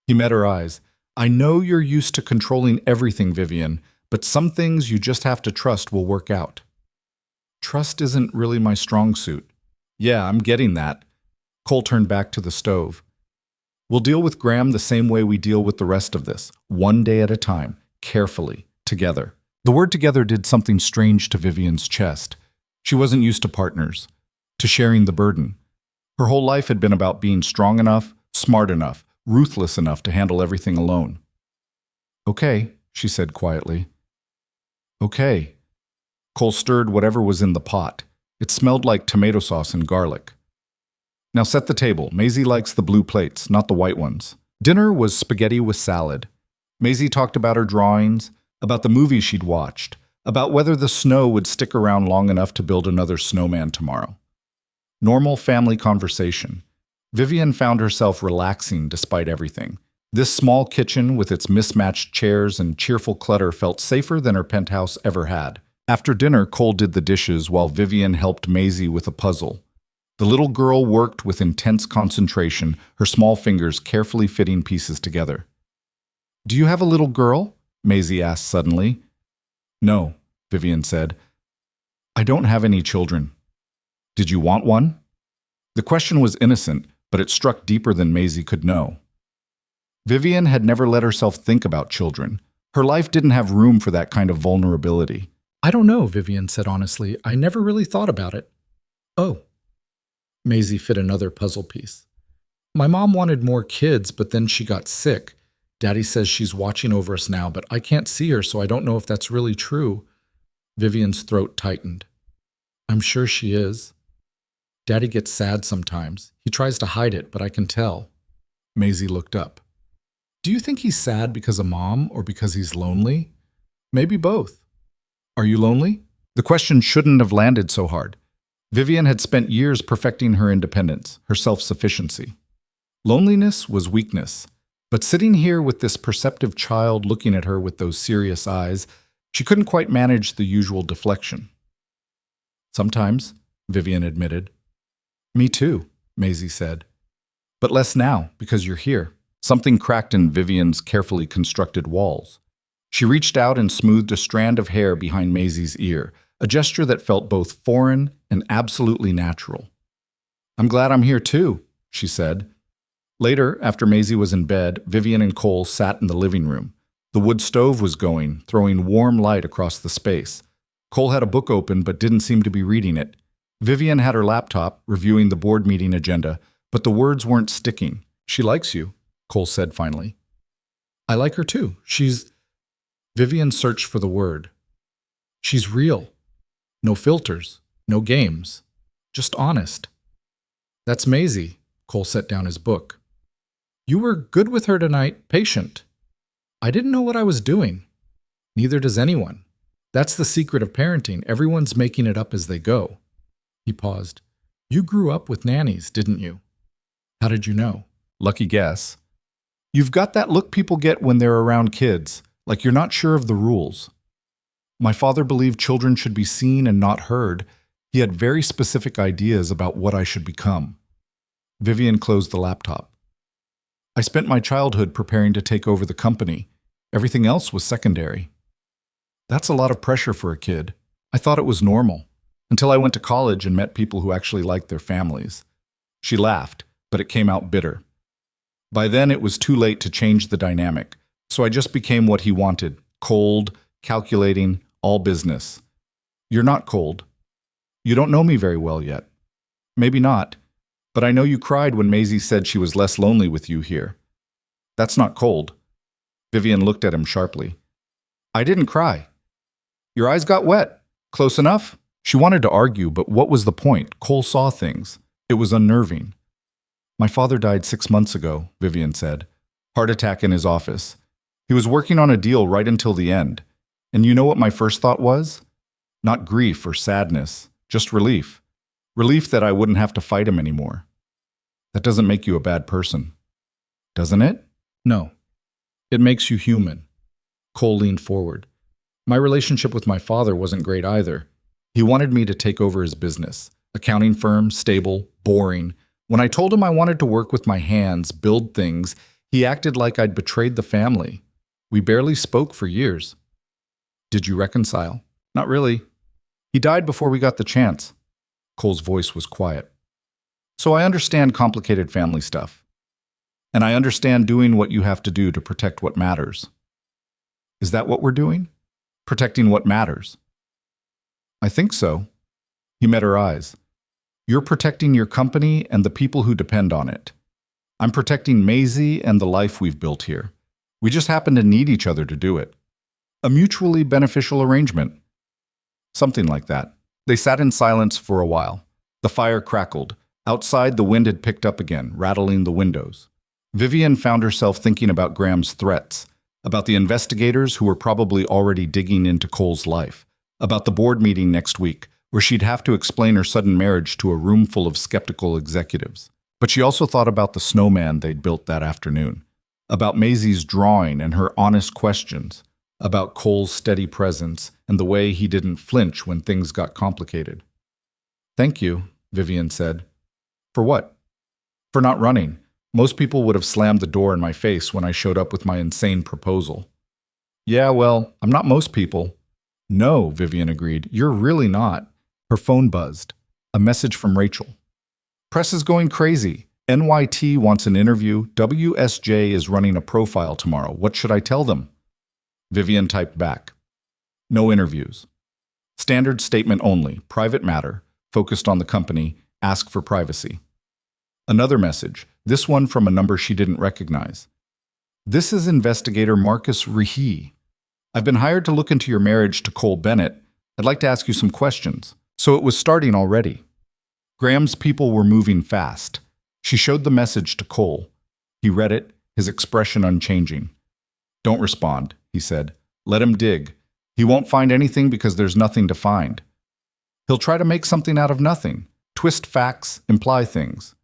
He met her eyes. I know you're used to controlling everything, Vivian, but some things you just have to trust will work out. Trust isn't really my strong suit. Yeah, I'm getting that. Cole turned back to the stove. We'll deal with Graham the same way we deal with the rest of this, one day at a time, carefully, together. The word together did something strange to Vivian's chest. She wasn't used to partners, to sharing the burden. Her whole life had been about being strong enough, smart enough, ruthless enough to handle everything alone. Okay, she said quietly. Okay. Cole stirred whatever was in the pot. It smelled like tomato sauce and garlic. Now set the table. Maisie likes the blue plates, not the white ones. Dinner was spaghetti with salad. Maisie talked about her drawings, about the movies she'd watched, about whether the snow would stick around long enough to build another snowman tomorrow. Normal family conversation. Vivian found herself relaxing despite everything. This small kitchen with its mismatched chairs and cheerful clutter felt safer than her penthouse ever had. After dinner, Cole did the dishes while Vivian helped Maisie with a puzzle. The little girl worked with intense concentration, her small fingers carefully fitting pieces together. Do you have a little girl? Maisie asked suddenly. No, Vivian said. I don't have any children. Did you want one? The question was innocent, but it struck deeper than Maisie could know. Vivian had never let herself think about children. Her life didn't have room for that kind of vulnerability. I don't know, Vivian said honestly. I never really thought about it. Oh. Maisie fit another puzzle piece. My mom wanted more kids, but then she got sick. Daddy says she's watching over us now, but I can't see her, so I don't know if that's really true. Vivian's throat tightened. I'm sure she is. Daddy gets sad sometimes. He tries to hide it, but I can tell. Maisie looked up. Do you think he's sad because of Mom or because he's lonely? Maybe both. Are you lonely? The question shouldn't have landed so hard. Vivian had spent years perfecting her independence, her self-sufficiency. Loneliness was weakness, but sitting here with this perceptive child looking at her with those serious eyes, she couldn't quite manage the usual deflection. Sometimes, Vivian admitted. Me too, Maisie said. But less now, because you're here. Something cracked in Vivian's carefully constructed walls. She reached out and smoothed a strand of hair behind Maisie's ear, a gesture that felt both foreign and absolutely natural. I'm glad I'm here too, she said. Later, after Maisie was in bed, Vivian and Cole sat in the living room. The wood stove was going, throwing warm light across the space. Cole had a book open but didn't seem to be reading it. Vivian had her laptop, reviewing the board meeting agenda, but the words weren't sticking. She likes you, Cole said finally. I like her too. Vivian searched for the word. She's real. No filters, no games, just honest. That's Maisie, Cole set down his book. You were good with her tonight, patient. I didn't know what I was doing. Neither does anyone. That's the secret of parenting. Everyone's making it up as they go. He paused. You grew up with nannies, didn't you? How did you know? Lucky guess. You've got that look people get when they're around kids, like you're not sure of the rules. My father believed children should be seen and not heard. He had very specific ideas about what I should become. Vivian closed the laptop. I spent my childhood preparing to take over the company. Everything else was secondary. That's a lot of pressure for a kid. I thought it was normal, until I went to college and met people who actually liked their families. She laughed, but it came out bitter. By then, it was too late to change the dynamic, so I just became what he wanted, cold, calculating, all business. You're not cold. You don't know me very well yet. Maybe not, but I know you cried when Maisie said she was less lonely with you here. That's not cold. Vivian looked at him sharply. I didn't cry. Your eyes got wet. Close enough? She wanted to argue, but what was the point? Cole saw things. It was unnerving. My father died 6 months ago, Vivian said. Heart attack in his office. He was working on a deal right until the end. And you know what my first thought was? Not grief or sadness, just relief. Relief that I wouldn't have to fight him anymore. That doesn't make you a bad person. Doesn't it? No. It makes you human. Cole leaned forward. My relationship with my father wasn't great either. He wanted me to take over his business. Accounting firm, stable, boring. When I told him I wanted to work with my hands, build things, he acted like I'd betrayed the family. We barely spoke for years. Did you reconcile? Not really. He died before we got the chance. Cole's voice was quiet. So I understand complicated family stuff. And I understand doing what you have to do to protect what matters. Is that what we're doing? Protecting what matters? I think so. He met her eyes. You're protecting your company and the people who depend on it. I'm protecting Maisie and the life we've built here. We just happen to need each other to do it. A mutually beneficial arrangement. Something like that. They sat in silence for a while. The fire crackled. Outside, the wind had picked up again, rattling the windows. Vivian found herself thinking about Graham's threats, about the investigators who were probably already digging into Cole's life, about the board meeting next week, where she'd have to explain her sudden marriage to a room full of skeptical executives. But she also thought about the snowman they'd built that afternoon, about Maisie's drawing and her honest questions, about Cole's steady presence and the way he didn't flinch when things got complicated. Thank you, Vivian said. For what? For not running. Most people would have slammed the door in my face when I showed up with my insane proposal. Yeah, well, I'm not most people. No, Vivian agreed. You're really not. Her phone buzzed. A message from Rachel. Press is going crazy. NYT wants an interview. WSJ is running a profile tomorrow. What should I tell them? Vivian typed back. No interviews. Standard statement only. Private matter. Focused on the company. Ask for privacy. Another message. This one from a number she didn't recognize. This is investigator Marcus Rehe. I've been hired to look into your marriage to Cole Bennett. I'd like to ask you some questions. So it was starting already. Graham's people were moving fast. She showed the message to Cole. He read it, his expression unchanging. Don't respond, he said. Let him dig. He won't find anything because there's nothing to find. He'll try to make something out of nothing, twist facts, imply things.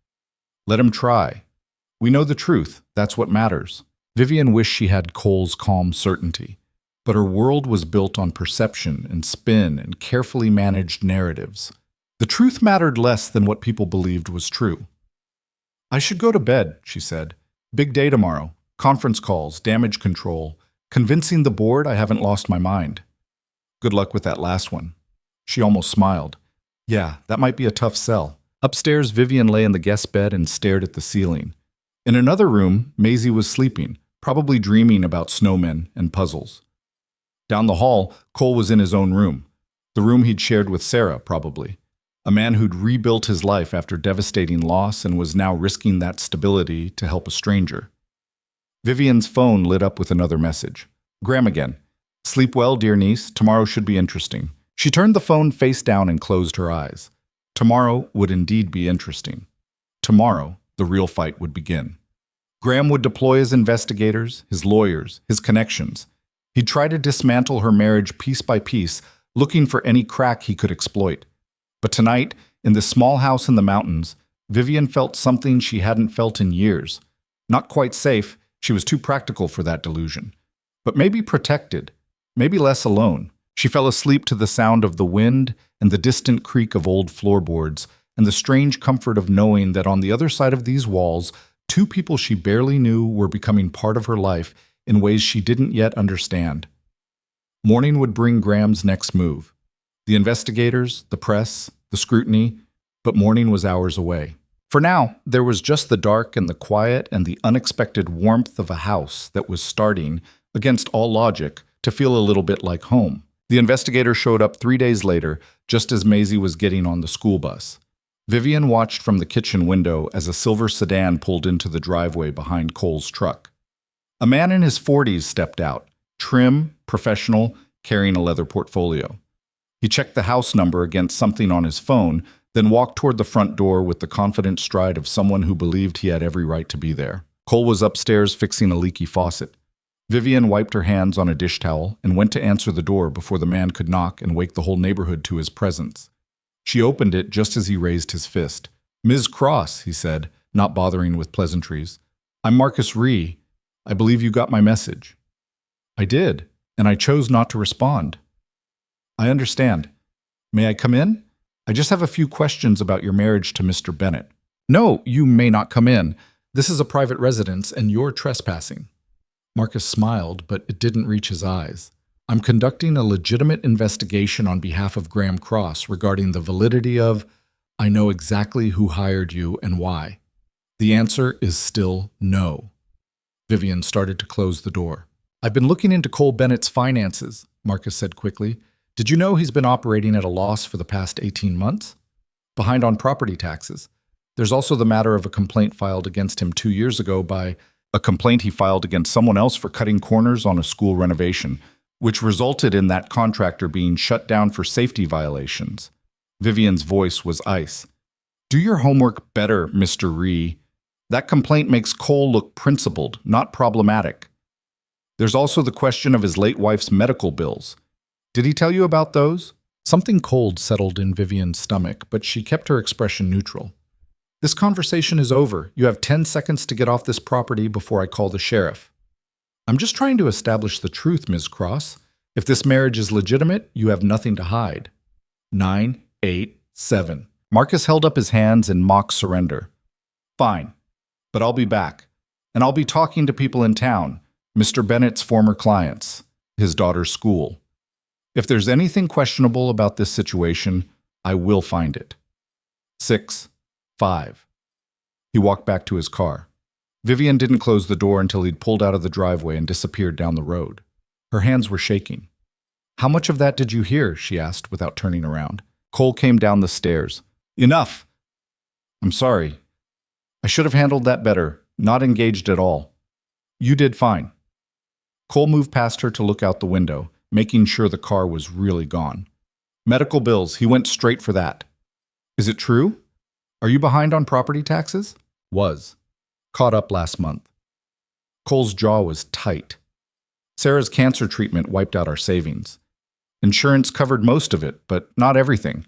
Let him try. We know the truth. That's what matters. Vivian wished she had Cole's calm certainty, but her world was built on perception and spin and carefully managed narratives. The truth mattered less than what people believed was true. I should go to bed, she said. Big day tomorrow. Conference calls, damage control. Convincing the board I haven't lost my mind. Good luck with that last one. She almost smiled. Yeah, that might be a tough sell. Upstairs, Vivian lay in the guest bed and stared at the ceiling. In another room, Maisie was sleeping, probably dreaming about snowmen and puzzles. Down the hall, Cole was in his own room. The room he'd shared with Sarah, probably. A man who'd rebuilt his life after devastating loss and was now risking that stability to help a stranger. Vivian's phone lit up with another message. Graham again. Sleep well, dear niece. Tomorrow should be interesting. She turned the phone face down and closed her eyes. Tomorrow would indeed be interesting. Tomorrow, the real fight would begin. Graham would deploy his investigators, his lawyers, his connections. He'd try to dismantle her marriage piece by piece, looking for any crack he could exploit. But tonight, in this small house in the mountains, Vivian felt something she hadn't felt in years. Not quite safe, she was too practical for that delusion. But maybe protected, maybe less alone. She fell asleep to the sound of the wind and the distant creak of old floorboards, and the strange comfort of knowing that on the other side of these walls, two people she barely knew were becoming part of her life in ways she didn't yet understand. Morning would bring Graham's next move. The investigators, the press, the scrutiny, but morning was hours away. For now, there was just the dark and the quiet and the unexpected warmth of a house that was starting, against all logic, to feel a little bit like home. The investigator showed up 3 days later, just as Maisie was getting on the school bus. Vivian watched from the kitchen window as a silver sedan pulled into the driveway behind Cole's truck. A man in his 40s stepped out, trim, professional, carrying a leather portfolio. He checked the house number against something on his phone, then walked toward the front door with the confident stride of someone who believed he had every right to be there. Cole was upstairs fixing a leaky faucet. Vivian wiped her hands on a dish towel and went to answer the door before the man could knock and wake the whole neighborhood to his presence. She opened it just as he raised his fist. Ms. Cross, he said, not bothering with pleasantries. I'm Marcus Rehe. I believe you got my message. I did, and I chose not to respond. I understand. May I come in? I just have a few questions about your marriage to Mr. Bennett. No, you may not come in. This is a private residence and you're trespassing. Marcus smiled, but it didn't reach his eyes. I'm conducting a legitimate investigation on behalf of Graham Cross regarding the validity of, I know exactly who hired you and why. The answer is still no. Vivian started to close the door. I've been looking into Cole Bennett's finances, Marcus said quickly. Did you know he's been operating at a loss for the past 18 months? Behind on property taxes. There's also the matter of a complaint filed against him 2 years ago by a complaint he filed against someone else for cutting corners on a school renovation, which resulted in that contractor being shut down for safety violations. Vivian's voice was ice. Do your homework better, Mr. Ree. That complaint makes Cole look principled, not problematic. There's also the question of his late wife's medical bills. Did he tell you about those? Something cold settled in Vivian's stomach, but she kept her expression neutral. This conversation is over. You have 10 seconds to get off this property before I call the sheriff. I'm just trying to establish the truth, Ms. Cross. If this marriage is legitimate, you have nothing to hide. 9, 8, 7. Marcus held up his hands in mock surrender. Fine, but I'll be back. And I'll be talking to people in town, Mr. Bennett's former clients, his daughter's school. If there's anything questionable about this situation, I will find it. 6, 5. He walked back to his car. Vivian didn't close the door until he'd pulled out of the driveway and disappeared down the road. Her hands were shaking. How much of that did you hear? She asked without turning around. Cole came down the stairs. Enough! I'm sorry. I should have handled that better. Not engaged at all. You did fine. Cole moved past her to look out the window, making sure the car was really gone. Medical bills, he went straight for that. Is it true? Are you behind on property taxes? Was. Caught up last month. Cole's jaw was tight. Sarah's cancer treatment wiped out our savings. Insurance covered most of it, but not everything.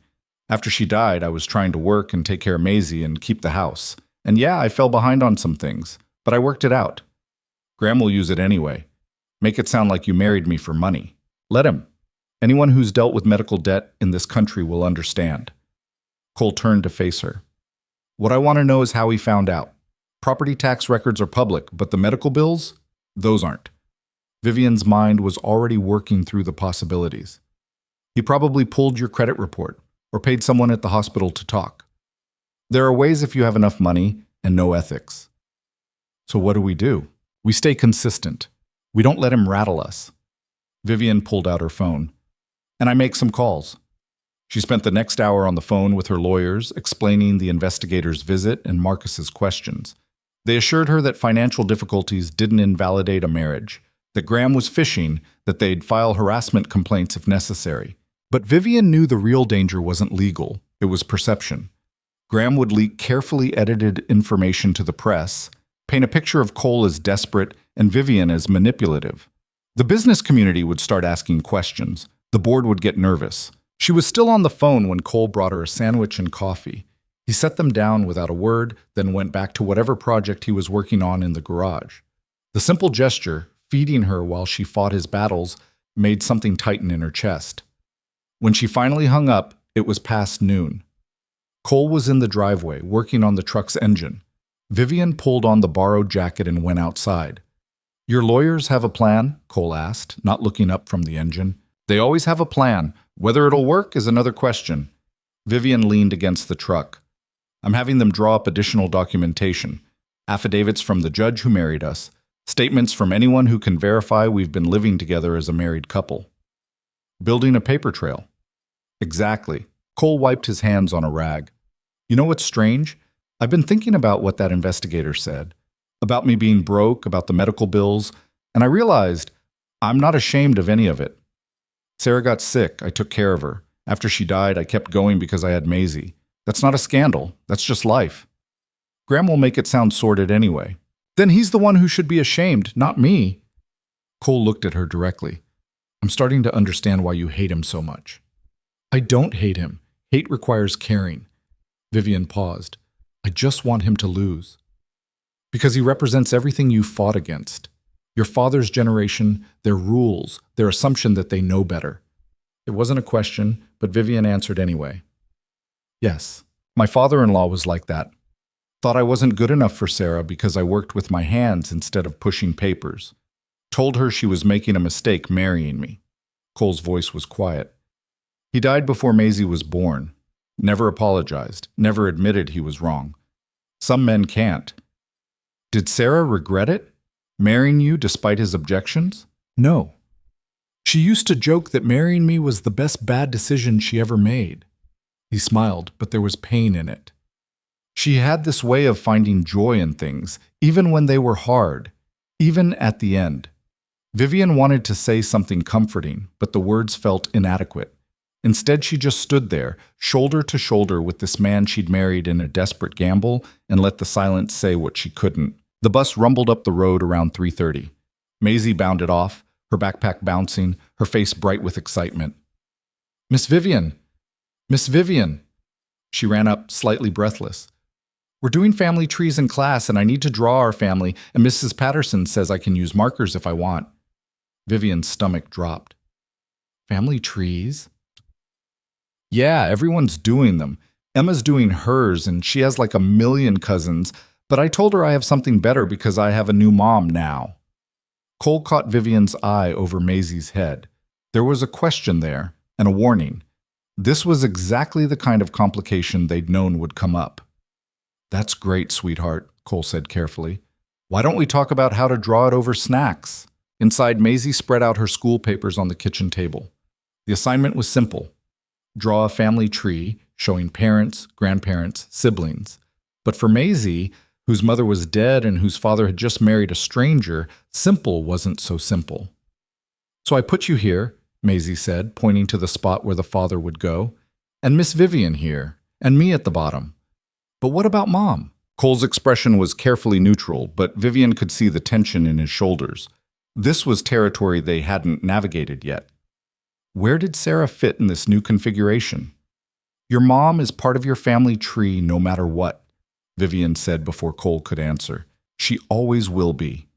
After she died, I was trying to work and take care of Maisie and keep the house. And yeah, I fell behind on some things, but I worked it out. Graham will use it anyway. Make it sound like you married me for money. Let him. Anyone who's dealt with medical debt in this country will understand. Cole turned to face her. What I want to know is how he found out. Property tax records are public, but the medical bills? Those aren't. Vivian's mind was already working through the possibilities. He probably pulled your credit report or paid someone at the hospital to talk. There are ways if you have enough money and no ethics. So what do? We stay consistent. We don't let him rattle us. Vivian pulled out her phone. And I make some calls. She spent the next hour on the phone with her lawyers, explaining the investigator's visit and Marcus's questions. They assured her that financial difficulties didn't invalidate a marriage, that Graham was fishing, that they'd file harassment complaints if necessary. But Vivian knew the real danger wasn't legal, it was perception. Graham would leak carefully edited information to the press, paint a picture of Cole as desperate and Vivian as manipulative. The business community would start asking questions. The board would get nervous. She was still on the phone when Cole brought her a sandwich and coffee. He set them down without a word, then went back to whatever project he was working on in the garage. The simple gesture, feeding her while she fought his battles, made something tighten in her chest. When she finally hung up, it was past noon. Cole was in the driveway, working on the truck's engine. Vivian pulled on the borrowed jacket and went outside. Your lawyers have a plan? Cole asked, not looking up from the engine. They always have a plan. Whether it'll work is another question. Vivian leaned against the truck. I'm having them draw up additional documentation. Affidavits from the judge who married us. Statements from anyone who can verify we've been living together as a married couple. Building a paper trail. Exactly. Cole wiped his hands on a rag. You know what's strange? I've been thinking about what that investigator said. About me being broke, about the medical bills, and I realized I'm not ashamed of any of it. Sarah got sick. I took care of her. After she died, I kept going because I had Maisie. That's not a scandal. That's just life. Graham will make it sound sordid anyway. Then he's the one who should be ashamed, not me. Cole looked at her directly. I'm starting to understand why you hate him so much. I don't hate him. Hate requires caring. Vivian paused. I just want him to lose. Because he represents everything you fought against. Your father's generation, their rules, their assumption that they know better. It wasn't a question, but Vivian answered anyway. Yes. My father-in-law was like that. Thought I wasn't good enough for Sarah because I worked with my hands instead of pushing papers. Told her she was making a mistake marrying me. Cole's voice was quiet. He died before Maisie was born. Never apologized, never admitted he was wrong. Some men can't. Did Sarah regret it? Marrying you despite his objections? No. She used to joke that marrying me was the best bad decision she ever made. He smiled, but there was pain in it. She had this way of finding joy in things, even when they were hard, even at the end. Vivian wanted to say something comforting, but the words felt inadequate. Instead, she just stood there, shoulder to shoulder with this man she'd married in a desperate gamble, and let the silence say what she couldn't. The bus rumbled up the road around 3:30. Maisie bounded off, her backpack bouncing, her face bright with excitement. "Miss Vivian! Miss Vivian!" She ran up, slightly breathless. "We're doing family trees in class, and I need to draw our family, and Mrs. Patterson says I can use markers if I want." Vivian's stomach dropped. "Family trees?" "Yeah, everyone's doing them. Emma's doing hers, and she has like a million cousins, but I told her I have something better because I have a new mom now." Cole caught Vivian's eye over Maisie's head. There was a question there, and a warning. This was exactly the kind of complication they'd known would come up. "That's great, sweetheart," Cole said carefully. "Why don't we talk about how to draw it over snacks?" Inside, Maisie spread out her school papers on the kitchen table. The assignment was simple. Draw a family tree showing parents, grandparents, siblings. But for Maisie, whose mother was dead and whose father had just married a stranger, simple wasn't so simple. "So I put you here," Maisie said, pointing to the spot where the father would go, "and Miss Vivian here, and me at the bottom. But what about Mom?" Cole's expression was carefully neutral, but Vivian could see the tension in his shoulders. This was territory they hadn't navigated yet. Where did Sarah fit in this new configuration? "Your mom is part of your family tree no matter what," Vivian said before Cole could answer. "She always will be."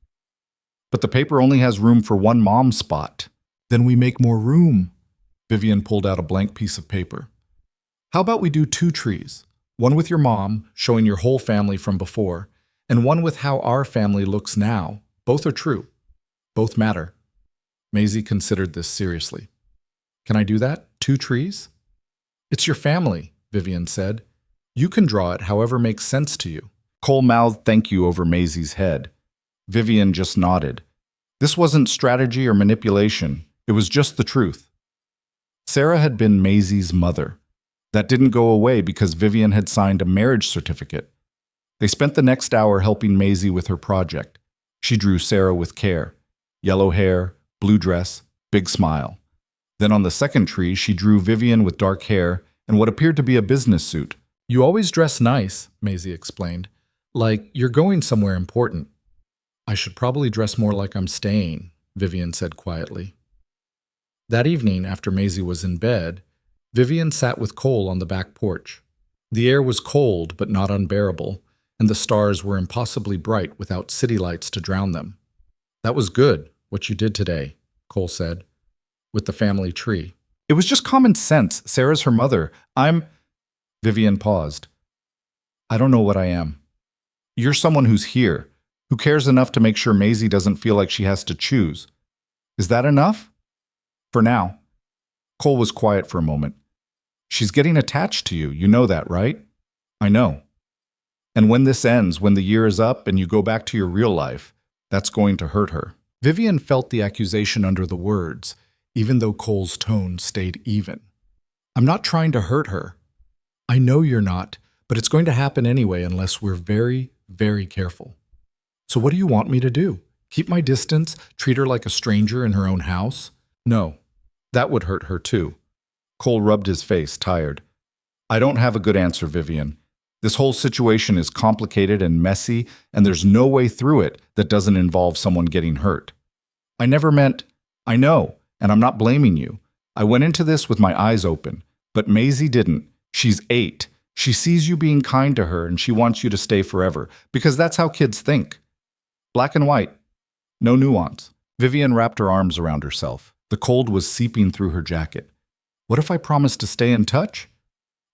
"But the paper only has room for one mom spot." "Then we make more room." Vivian pulled out a blank piece of paper. "How about we do 2 trees? One with your mom, showing your whole family from before, and one with how our family looks now. Both are true. Both matter." Maisie considered this seriously. "Can I do that? 2 trees?" "It's your family," Vivian said. "You can draw it however makes sense to you." Cole mouthed thank you over Maisie's head. Vivian just nodded. This wasn't strategy or manipulation. It was just the truth. Sarah had been Maisie's mother. That didn't go away because Vivian had signed a marriage certificate. They spent the next hour helping Maisie with her project. She drew Sarah with care. Yellow hair, blue dress, big smile. Then on the second tree, she drew Vivian with dark hair and what appeared to be a business suit. "You always dress nice," Maisie explained. "Like you're going somewhere important." "I should probably dress more like I'm staying," Vivian said quietly. That evening, after Maisie was in bed, Vivian sat with Cole on the back porch. The air was cold but not unbearable, and the stars were impossibly bright without city lights to drown them. "That was good, what you did today," Cole said, "with the family tree." "It was just common sense. Sarah's her mother. Vivian paused. "I don't know what I am. You're someone who's here, who cares enough to make sure Maisie doesn't feel like she has to choose. Is that enough?" "For now." Cole was quiet for a moment. "She's getting attached to you. You know that, right?" "I know. And when this ends, when the year is up and you go back to your real life, that's going to hurt her." Vivian felt the accusation under the words, even though Cole's tone stayed even. "I'm not trying to hurt her." "I know you're not, but it's going to happen anyway unless we're very, very careful." "So what do you want me to do? Keep my distance, treat her like a stranger in her own house?" "No. That would hurt her too." Cole rubbed his face, tired. "I don't have a good answer, Vivian. This whole situation is complicated and messy, and there's no way through it that doesn't involve someone getting hurt. I never meant— I know, and I'm not blaming you. I went into this with my eyes open, but Maisie didn't. She's 8. She sees you being kind to her, and she wants you to stay forever, because that's how kids think. Black and white. No nuance." Vivian wrapped her arms around herself. The cold was seeping through her jacket. "What if I promise to stay in touch?"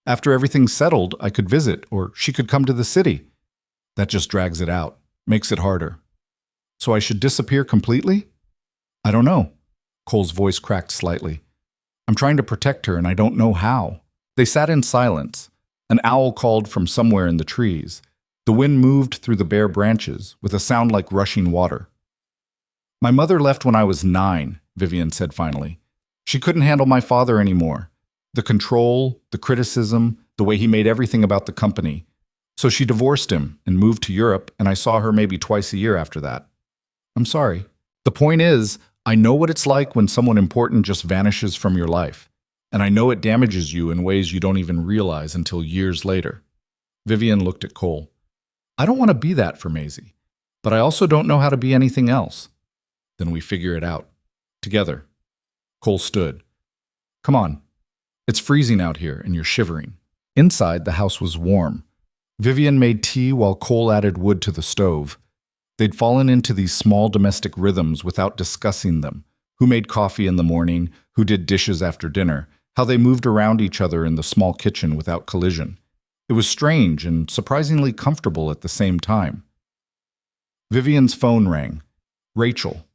After everything's settled, I could visit, or she could come to the city. That just drags it out, makes it harder. So I should disappear completely? I don't know. Cole's voice cracked slightly. I'm trying to protect her, and I don't know how. They sat in silence. An owl called from somewhere in the trees. The wind moved through the bare branches, with a sound like rushing water. My mother left when I was 9, Vivian said finally. She couldn't handle my father anymore. The control, the criticism, the way he made everything about the company. So she divorced him and moved to Europe, and I saw her maybe twice a year after that. I'm sorry. The point is, I know what it's like when someone important just vanishes from your life, and I know it damages you in ways you don't even realize until years later. Vivian looked at Cole. I don't want to be that for Maisie, but I also don't know how to be anything else. Then we figure it out. Together. Cole stood. Come on. It's freezing out here, and you're shivering. Inside, the house was warm. Vivian made tea while Cole added wood to the stove. They'd fallen into these small domestic rhythms without discussing them. Who made coffee in the morning, who did dishes after dinner, how they moved around each other in the small kitchen without collision. It was strange and surprisingly comfortable at the same time. Vivian's phone rang. Rachel.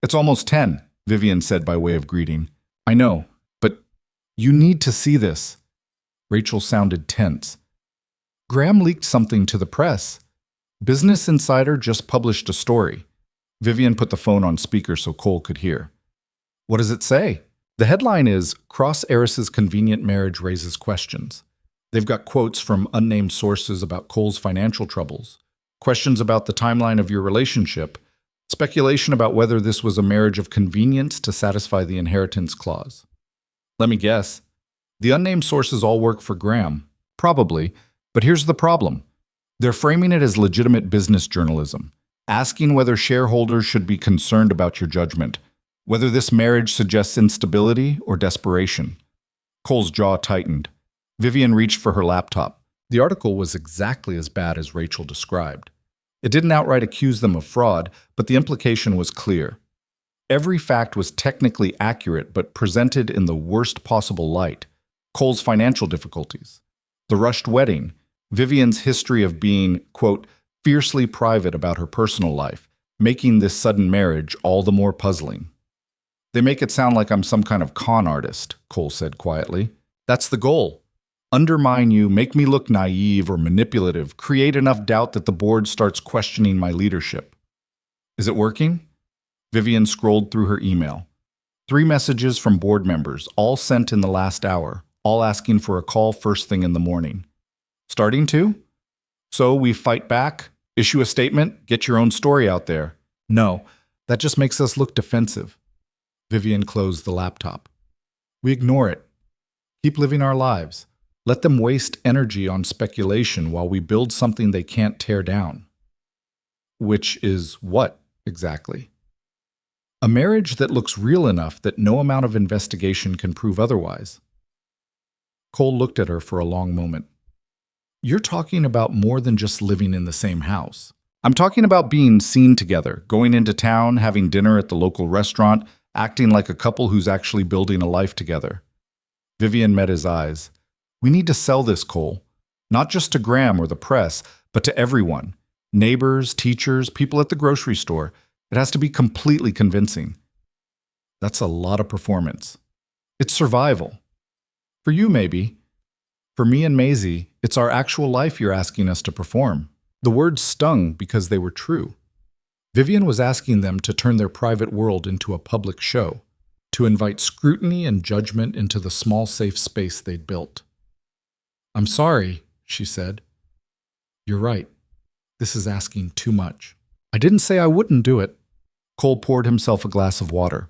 It's almost 10, Vivian said by way of greeting. I know, but you need to see this. Rachel sounded tense. Graham leaked something to the press. Business Insider just published a story. Vivian put the phone on speaker so Cole could hear. What does it say? The headline is, Cross Heiress's Convenient Marriage Raises Questions. They've got quotes from unnamed sources about Cole's financial troubles, questions about the timeline of your relationship, speculation about whether this was a marriage of convenience to satisfy the inheritance clause. Let me guess. The unnamed sources all work for Graham. Probably, but here's the problem. They're framing it as legitimate business journalism, asking whether shareholders should be concerned about your judgment, whether this marriage suggests instability or desperation. Cole's jaw tightened. Vivian reached for her laptop. The article was exactly as bad as Rachel described. It didn't outright accuse them of fraud, but the implication was clear. Every fact was technically accurate but presented in the worst possible light. Cole's financial difficulties, the rushed wedding, Vivian's history of being, quote, fiercely private about her personal life, making this sudden marriage all the more puzzling. They make it sound like I'm some kind of con artist, Cole said quietly. That's the goal. Undermine you, make me look naive or manipulative, create enough doubt that the board starts questioning my leadership. Is it working? Vivian scrolled through her email. 3 messages from board members, all sent in the last hour, all asking for a call first thing in the morning. Starting to? So we fight back, issue a statement, get your own story out there. No, that just makes us look defensive. Vivian closed the laptop. We ignore it. Keep living our lives. Let them waste energy on speculation while we build something they can't tear down. Which is what, exactly? A marriage that looks real enough that no amount of investigation can prove otherwise. Cole looked at her for a long moment. You're talking about more than just living in the same house. I'm talking about being seen together, going into town, having dinner at the local restaurant, acting like a couple who's actually building a life together. Vivian met his eyes. We need to sell this, Cole. Not just to Graham or the press, but to everyone. Neighbors, teachers, people at the grocery store. It has to be completely convincing. That's a lot of performance. It's survival. For you, maybe. For me and Maisie, it's our actual life you're asking us to perform. The words stung because they were true. Vivian was asking them to turn their private world into a public show, to invite scrutiny and judgment into the small, safe space they'd built. I'm sorry, she said. You're right. This is asking too much. I didn't say I wouldn't do it. Cole poured himself a glass of water.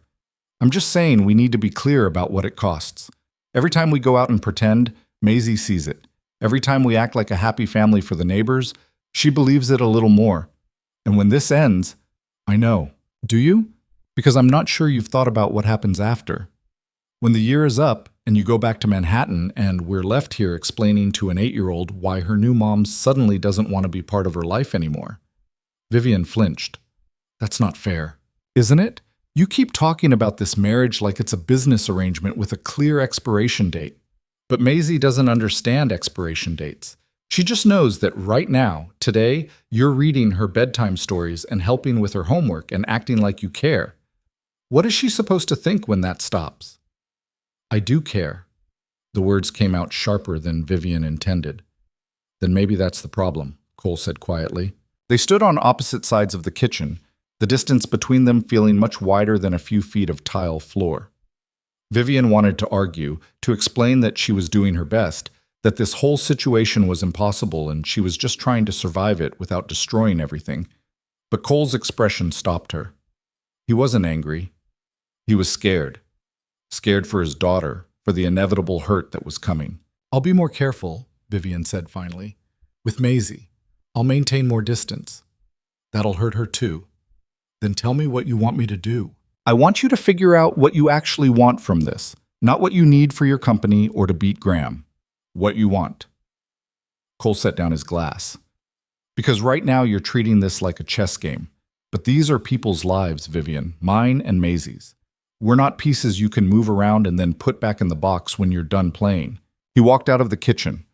I'm just saying we need to be clear about what it costs. Every time we go out and pretend, Maisie sees it. Every time we act like a happy family for the neighbors, she believes it a little more. And when this ends, I know. Do you? Because I'm not sure you've thought about what happens after. When the year is up and you go back to Manhattan and we're left here explaining to an 8-year-old why her new mom suddenly doesn't want to be part of her life anymore. Vivian flinched. That's not fair. Isn't it? You keep talking about this marriage like it's a business arrangement with a clear expiration date. But Maisie doesn't understand expiration dates. She just knows that right now, today, you're reading her bedtime stories and helping with her homework and acting like you care. What is she supposed to think when that stops? I do care. The words came out sharper than Vivian intended. Then maybe that's the problem, Cole said quietly. They stood on opposite sides of the kitchen, the distance between them feeling much wider than a few feet of tile floor. Vivian wanted to argue, to explain that she was doing her best, that this whole situation was impossible and she was just trying to survive it without destroying everything. But Cole's expression stopped her. He wasn't angry. He was scared. Scared for his daughter, for the inevitable hurt that was coming. I'll be more careful, Vivian said finally. With Maisie. I'll maintain more distance. That'll hurt her too. Then tell me what you want me to do. I want you to figure out what you actually want from this, not what you need for your company or to beat Graham. What you want. Cole set down his glass. Because right now you're treating this like a chess game. But these are people's lives, Vivian, mine and Maisie's. We're not pieces you can move around and then put back in the box when you're done playing. He walked out of the kitchen.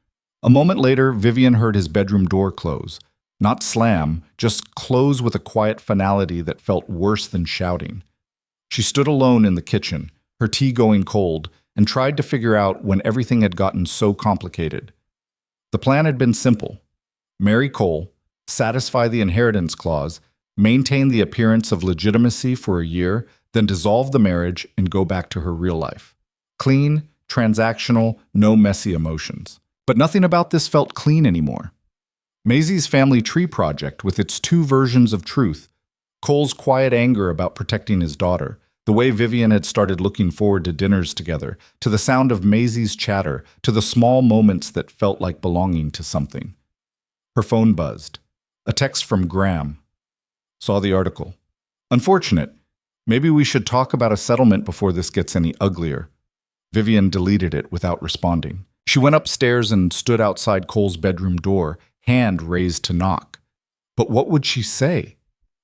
A moment later, Vivian heard his bedroom door close. Not slam, just close with a quiet finality that felt worse than shouting. She stood alone in the kitchen, her tea going cold, and tried to figure out when everything had gotten so complicated. The plan had been simple. Marry Cole, satisfy the inheritance clause, maintain the appearance of legitimacy for a year, then dissolve the marriage and go back to her real life. Clean, transactional, no messy emotions. But nothing about this felt clean anymore. Maisie's family tree project, with its two versions of truth, Cole's quiet anger about protecting his daughter, the way Vivian had started looking forward to dinners together, to the sound of Maisie's chatter, to the small moments that felt like belonging to something. Her phone buzzed. A text from Graham. Saw the article. Unfortunate. Maybe we should talk about a settlement before this gets any uglier. Vivian deleted it without responding. She went upstairs and stood outside Cole's bedroom door, hand raised to knock. But what would she say?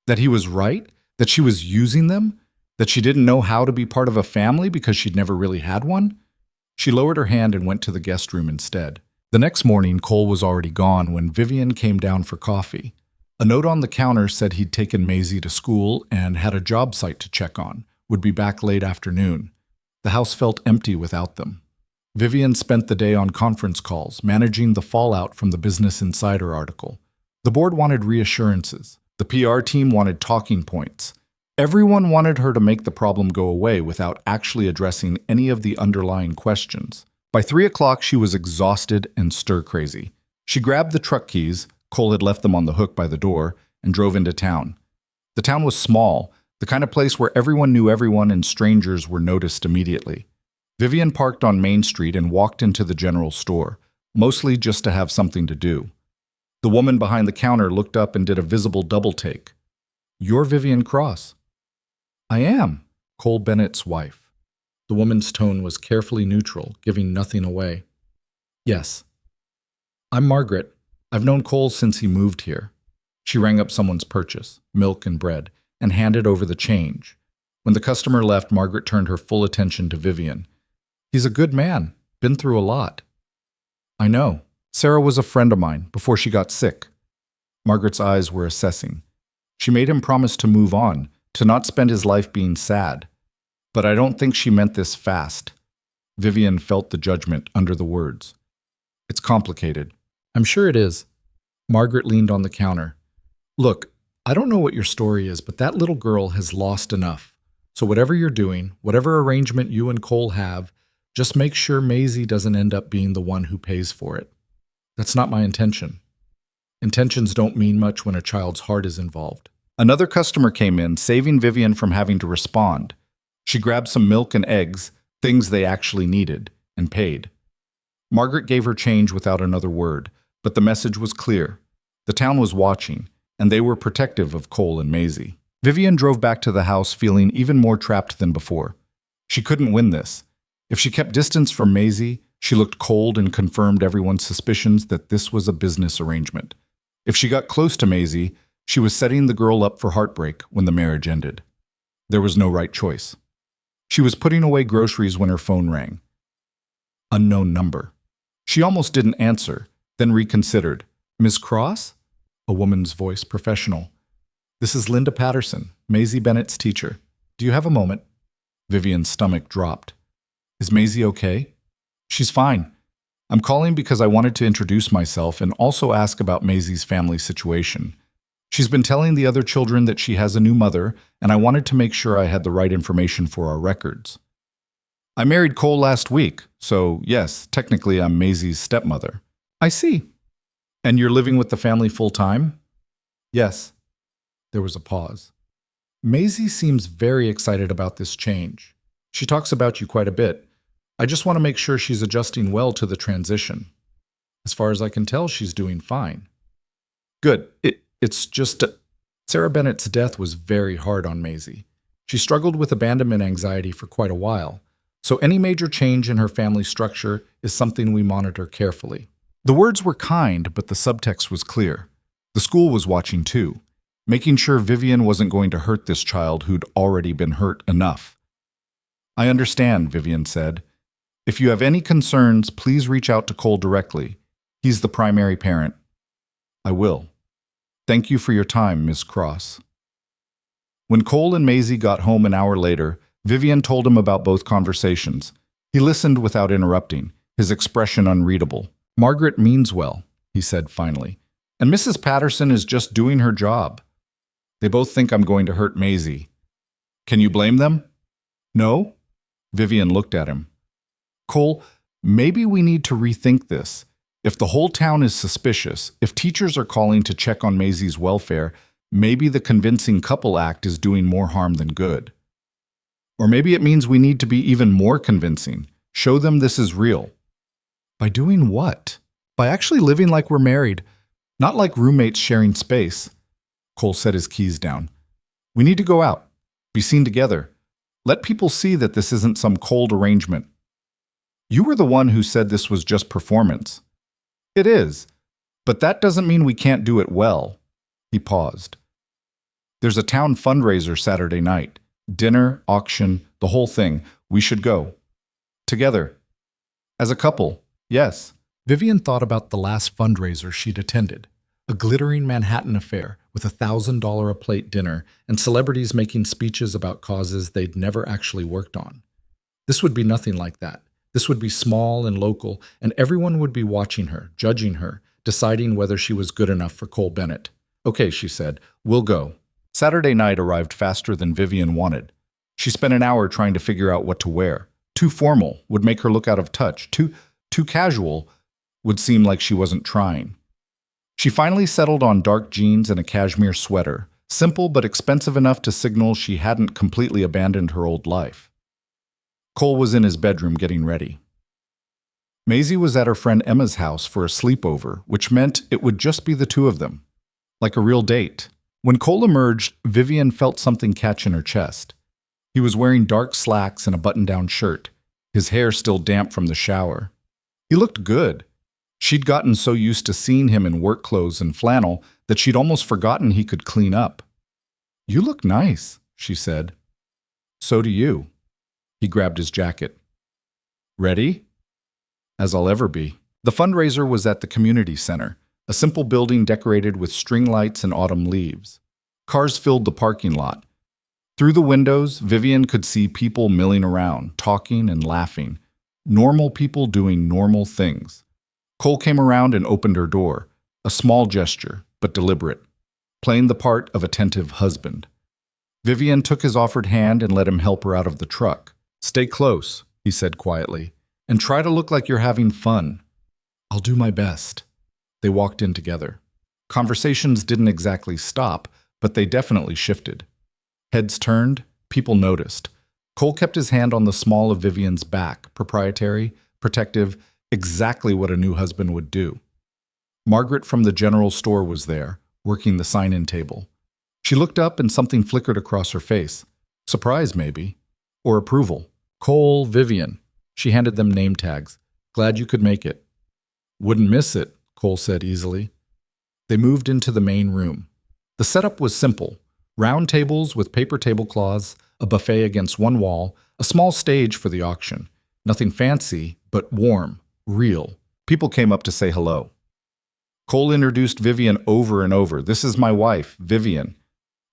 That he was right? That she was using them? That she didn't know how to be part of a family because she'd never really had one? She lowered her hand and went to the guest room instead. The next morning, Cole was already gone when Vivian came down for coffee. A note on the counter said he'd taken Maisie to school and had a job site to check on, would be back late afternoon. The house felt empty without them. Vivian spent the day on conference calls, managing the fallout from the Business Insider article. The board wanted reassurances. The PR team wanted talking points. Everyone wanted her to make the problem go away without actually addressing any of the underlying questions. By 3 o'clock, she was exhausted and stir-crazy. She grabbed the truck keys, Cole had left them on the hook by the door, and drove into town. The town was small, the kind of place where everyone knew everyone and strangers were noticed immediately. Vivian parked on Main Street and walked into the general store, mostly just to have something to do. The woman behind the counter looked up and did a visible double-take. "You're Vivian Cross." "I am," Cole Bennett's wife. The woman's tone was carefully neutral, giving nothing away. "Yes. I'm Margaret. I've known Cole since he moved here." She rang up someone's purchase, milk and bread, and handed over the change. When the customer left, Margaret turned her full attention to Vivian. "He's a good man. Been through a lot." "I know. Sarah was a friend of mine before she got sick." Margaret's eyes were assessing. She made him promise to move on, to not spend his life being sad. But I don't think she meant this fast. Vivian felt the judgment under the words. "It's complicated." "I'm sure it is." Margaret leaned on the counter. "Look, I don't know what your story is, but that little girl has lost enough. So whatever you're doing, whatever arrangement you and Cole have, just make sure Maisie doesn't end up being the one who pays for it. That's not my intention. Intentions don't mean much when a child's heart is involved." Another customer came in, saving Vivian from having to respond. She grabbed some milk and eggs, things they actually needed, and paid. Margaret gave her change without another word, but the message was clear. The town was watching, and they were protective of Cole and Maisie. Vivian drove back to the house feeling even more trapped than before. She couldn't win this. If she kept distance from Maisie, she looked cold and confirmed everyone's suspicions that this was a business arrangement. If she got close to Maisie, she was setting the girl up for heartbreak when the marriage ended. There was no right choice. She was putting away groceries when her phone rang. Unknown number. She almost didn't answer, then reconsidered. Ms. Cross? A woman's voice, professional. This is Linda Patterson, Maisie Bennett's teacher. Do you have a moment? Vivian's stomach dropped. Is Maisie okay? She's fine. I'm calling because I wanted to introduce myself and also ask about Maisie's family situation. She's been telling the other children that she has a new mother, and I wanted to make sure I had the right information for our records. I married Cole last week, so yes, technically I'm Maisie's stepmother. I see. And you're living with the family full-time? Yes. There was a pause. Maisie seems very excited about this change. She talks about you quite a bit. I just want to make sure she's adjusting well to the transition. As far as I can tell, she's doing fine. Good. It's just... Sarah Bennett's death was very hard on Maisie. She struggled with abandonment anxiety for quite a while, so any major change in her family structure is something we monitor carefully. The words were kind, but the subtext was clear. The school was watching too, making sure Vivian wasn't going to hurt this child who'd already been hurt enough. I understand, Vivian said. If you have any concerns, please reach out to Cole directly. He's the primary parent. I will. Thank you for your time, Ms. Cross. When Cole and Maisie got home an hour later, Vivian told him about both conversations. He listened without interrupting, his expression unreadable. Margaret means well, he said finally, and Mrs. Patterson is just doing her job. They both think I'm going to hurt Maisie. Can you blame them? No? Vivian looked at him. Cole, maybe we need to rethink this. If the whole town is suspicious, if teachers are calling to check on Maisie's welfare, maybe the convincing couple act is doing more harm than good. Or maybe it means we need to be even more convincing. Show them this is real. By doing what? By actually living like we're married, not like roommates sharing space. Cole set his keys down. We need to go out, be seen together. Let people see that this isn't some cold arrangement. You were the one who said this was just performance. It is, but that doesn't mean we can't do it well. He paused. There's a town fundraiser Saturday night. Dinner, auction, the whole thing. We should go. Together. As a couple, yes. Vivian thought about the last fundraiser she'd attended. A glittering Manhattan affair with $1,000 a plate dinner and celebrities making speeches about causes they'd never actually worked on. This would be nothing like that. This would be small and local, and everyone would be watching her, judging her, deciding whether she was good enough for Cole Bennett. Okay, she said, we'll go. Saturday night arrived faster than Vivian wanted. She spent an hour trying to figure out what to wear. Too formal would make her look out of touch. Too casual would seem like she wasn't trying. She finally settled on dark jeans and a cashmere sweater, simple but expensive enough to signal she hadn't completely abandoned her old life. Cole was in his bedroom getting ready. Maisie was at her friend Emma's house for a sleepover, which meant it would just be the two of them. Like a real date. When Cole emerged, Vivian felt something catch in her chest. He was wearing dark slacks and a button-down shirt, his hair still damp from the shower. He looked good. She'd gotten so used to seeing him in work clothes and flannel that she'd almost forgotten he could clean up. You look nice, she said. So do you. He grabbed his jacket. Ready? As I'll ever be. The fundraiser was at the community center, a simple building decorated with string lights and autumn leaves. Cars filled the parking lot. Through the windows, Vivian could see people milling around, talking and laughing. Normal people doing normal things. Cole came around and opened her door, a small gesture, but deliberate, playing the part of attentive husband. Vivian took his offered hand and let him help her out of the truck. Stay close, he said quietly, and try to look like you're having fun. I'll do my best. They walked in together. Conversations didn't exactly stop, but they definitely shifted. Heads turned, people noticed. Cole kept his hand on the small of Vivian's back, proprietary, protective, exactly what a new husband would do. Margaret from the general store was there, working the sign-in table. She looked up and something flickered across her face. Surprise, maybe. Or approval. Cole, Vivian. She handed them name tags. Glad you could make it. Wouldn't miss it, Cole said easily. They moved into the main room. The setup was simple. Round tables with paper tablecloths, a buffet against one wall, a small stage for the auction. Nothing fancy, but warm, real. People came up to say hello. Cole introduced Vivian over and over. "This is my wife, Vivian."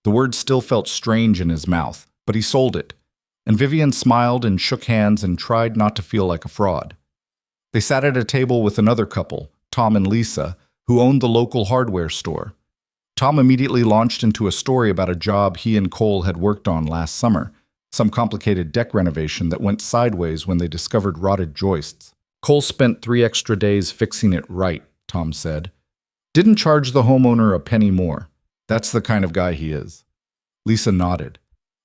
The word still felt strange in his mouth, but he sold it. And Vivian smiled and shook hands and tried not to feel like a fraud. They sat at a table with another couple, Tom and Lisa, who owned the local hardware store. Tom immediately launched into a story about a job he and Cole had worked on last summer, some complicated deck renovation that went sideways when they discovered rotted joists. "Cole spent 3 extra days fixing it right," Tom said. "Didn't charge the homeowner a penny more. That's the kind of guy he is." Lisa nodded.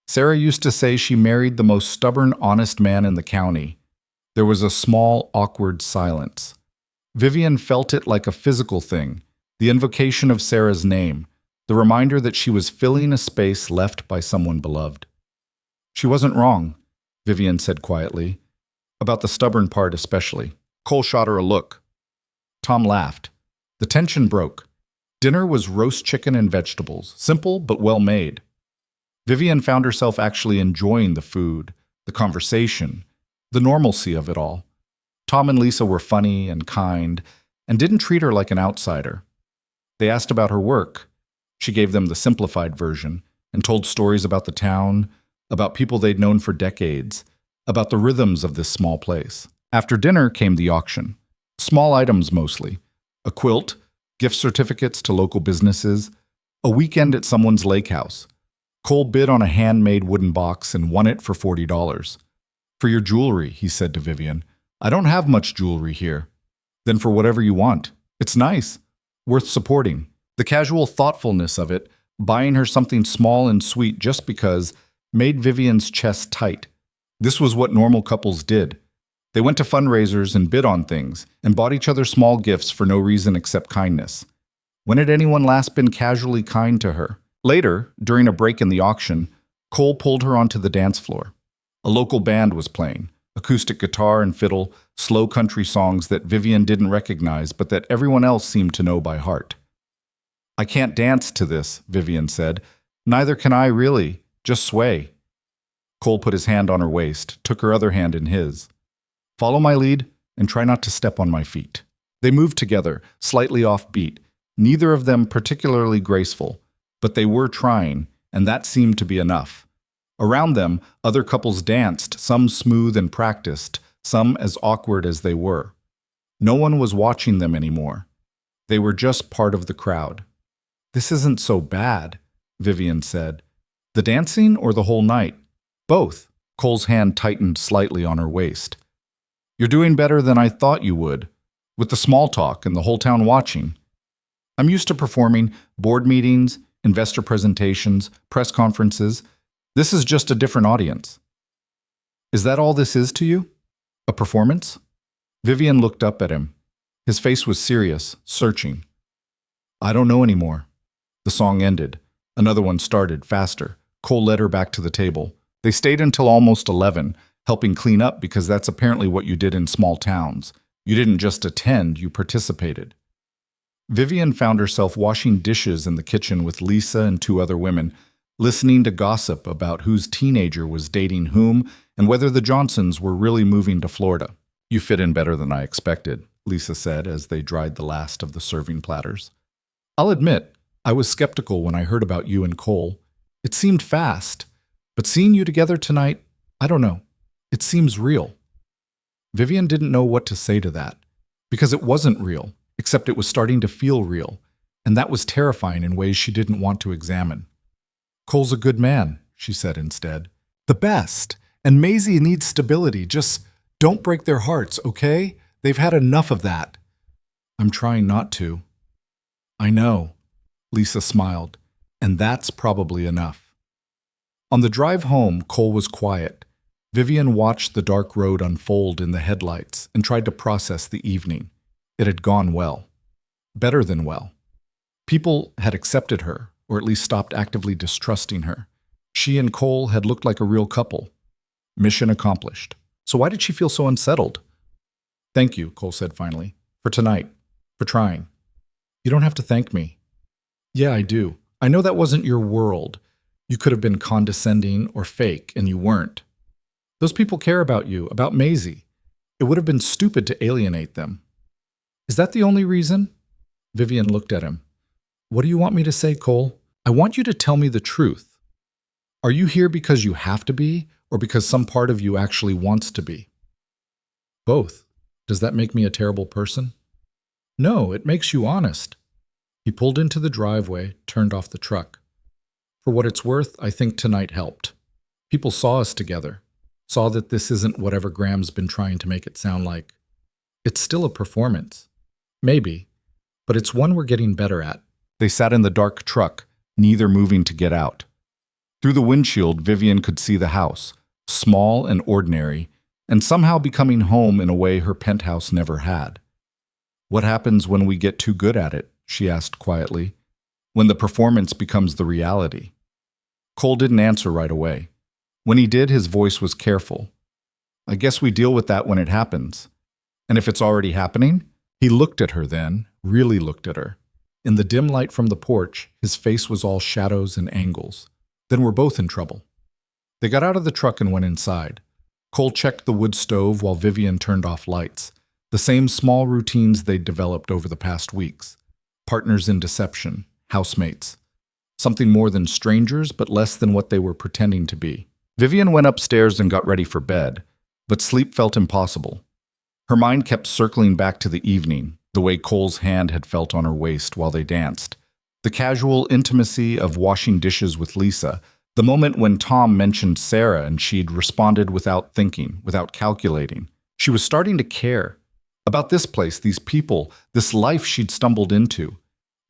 "Sarah used to say she married the most stubborn, honest man in the county." There was a small, awkward silence. Vivian felt it like a physical thing, the invocation of Sarah's name, the reminder that she was filling a space left by someone beloved. "She wasn't wrong," Vivian said quietly, "about the stubborn part especially." Cole shot her a look. Tom laughed. The tension broke. Dinner was roast chicken and vegetables, simple but well made. Vivian found herself actually enjoying the food, the conversation, the normalcy of it all. Tom and Lisa were funny and kind, and didn't treat her like an outsider. They asked about her work. She gave them the simplified version, and told stories about the town, about people they'd known for decades, about the rhythms of this small place. After dinner came the auction. Small items mostly. A quilt, gift certificates to local businesses, a weekend at someone's lake house. Cole bid on a handmade wooden box and won it for $40. "For your jewelry," he said to Vivian. "I don't have much jewelry here." "Then for whatever you want. It's nice. Worth supporting." The casual thoughtfulness of it, buying her something small and sweet just because, made Vivian's chest tight. This was what normal couples did. They went to fundraisers and bid on things, and bought each other small gifts for no reason except kindness. When had anyone last been casually kind to her? Later, during a break in the auction, Cole pulled her onto the dance floor. A local band was playing, acoustic guitar and fiddle, slow country songs that Vivian didn't recognize but that everyone else seemed to know by heart. "I can't dance to this," Vivian said. "Neither can I really. Just sway." Cole put his hand on her waist, took her other hand in his. "Follow my lead and try not to step on my feet." They moved together, slightly offbeat, neither of them particularly graceful, but they were trying, and that seemed to be enough. Around them, other couples danced, some smooth and practiced, some as awkward as they were. No one was watching them anymore. They were just part of the crowd. "This isn't so bad," Vivian said. "The dancing or the whole night?" "Both." Cole's hand tightened slightly on her waist. "You're doing better than I thought you would, with the small talk and the whole town watching. I'm used to performing board meetings, investor presentations, press conferences. This is just a different audience." "Is that all this is to you? A performance?" Vivian looked up at him. His face was serious, searching. "I don't know anymore." The song ended. Another one started, faster. Cole led her back to the table. They stayed until almost 11, helping clean up because that's apparently what you did in small towns. You didn't just attend, you participated. Vivian found herself washing dishes in the kitchen with Lisa and 2 other women, listening to gossip about whose teenager was dating whom and whether the Johnsons were really moving to Florida. "You fit in better than I expected," Lisa said as they dried the last of the serving platters. "I'll admit, I was skeptical when I heard about you and Cole. It seemed fast, but seeing you together tonight, I don't know. It seems real." Vivian didn't know what to say to that, because it wasn't real, except it was starting to feel real, and that was terrifying in ways she didn't want to examine. "Cole's a good man," she said instead. "The best. And Maisie needs stability. Just don't break their hearts, okay? They've had enough of that." "I'm trying not to." "I know," Lisa smiled, "and that's probably enough." On the drive home, Cole was quiet. Vivian watched the dark road unfold in the headlights and tried to process the evening. It had gone well. Better than well. People had accepted her, or at least stopped actively distrusting her. She and Cole had looked like a real couple. Mission accomplished. So why did she feel so unsettled? "Thank you," Cole said finally, "for tonight, for trying." "You don't have to thank me." "Yeah, I do. I know that wasn't your world. You could have been condescending or fake, and you weren't. Those people care about you, about Maisie. It It would have been stupid to alienate them. Is that the only reason? Vivian looked at him. What do you want me to say, Cole? I want you to tell me the truth. Are you here because you have to be, or because some part of you actually wants to be? Both. Does that make me a terrible person? No, it makes you honest. He pulled into the driveway, turned off the truck. For what it's worth, I think tonight helped. People saw us together, saw that this isn't whatever Graham's been trying to make it sound like. It's still a performance. Maybe, but it's one we're getting better at. They sat in the dark truck, neither moving to get out. Through the windshield, Vivian could see the house, small and ordinary, and somehow becoming home in a way her penthouse never had. What happens when we get too good at it? She asked quietly. When the performance becomes the reality. Cole didn't answer right away. When he did, his voice was careful. I guess we deal with that when it happens. And if it's already happening? He looked at her then, really looked at her. In the dim light from the porch, his face was all shadows and angles. Then we're both in trouble. They got out of the truck and went inside. Cole checked the wood stove while Vivian turned off lights. The same small routines they'd developed over the past weeks. Partners in deception, housemates. Something more than strangers, but less than what they were pretending to be. Vivian went upstairs and got ready for bed, but sleep felt impossible. Her mind kept circling back to the evening, the way Cole's hand had felt on her waist while they danced. The casual intimacy of washing dishes with Lisa, the moment when Tom mentioned Sarah and she'd responded without thinking, without calculating. She was starting to care about this place, these people, this life she'd stumbled into.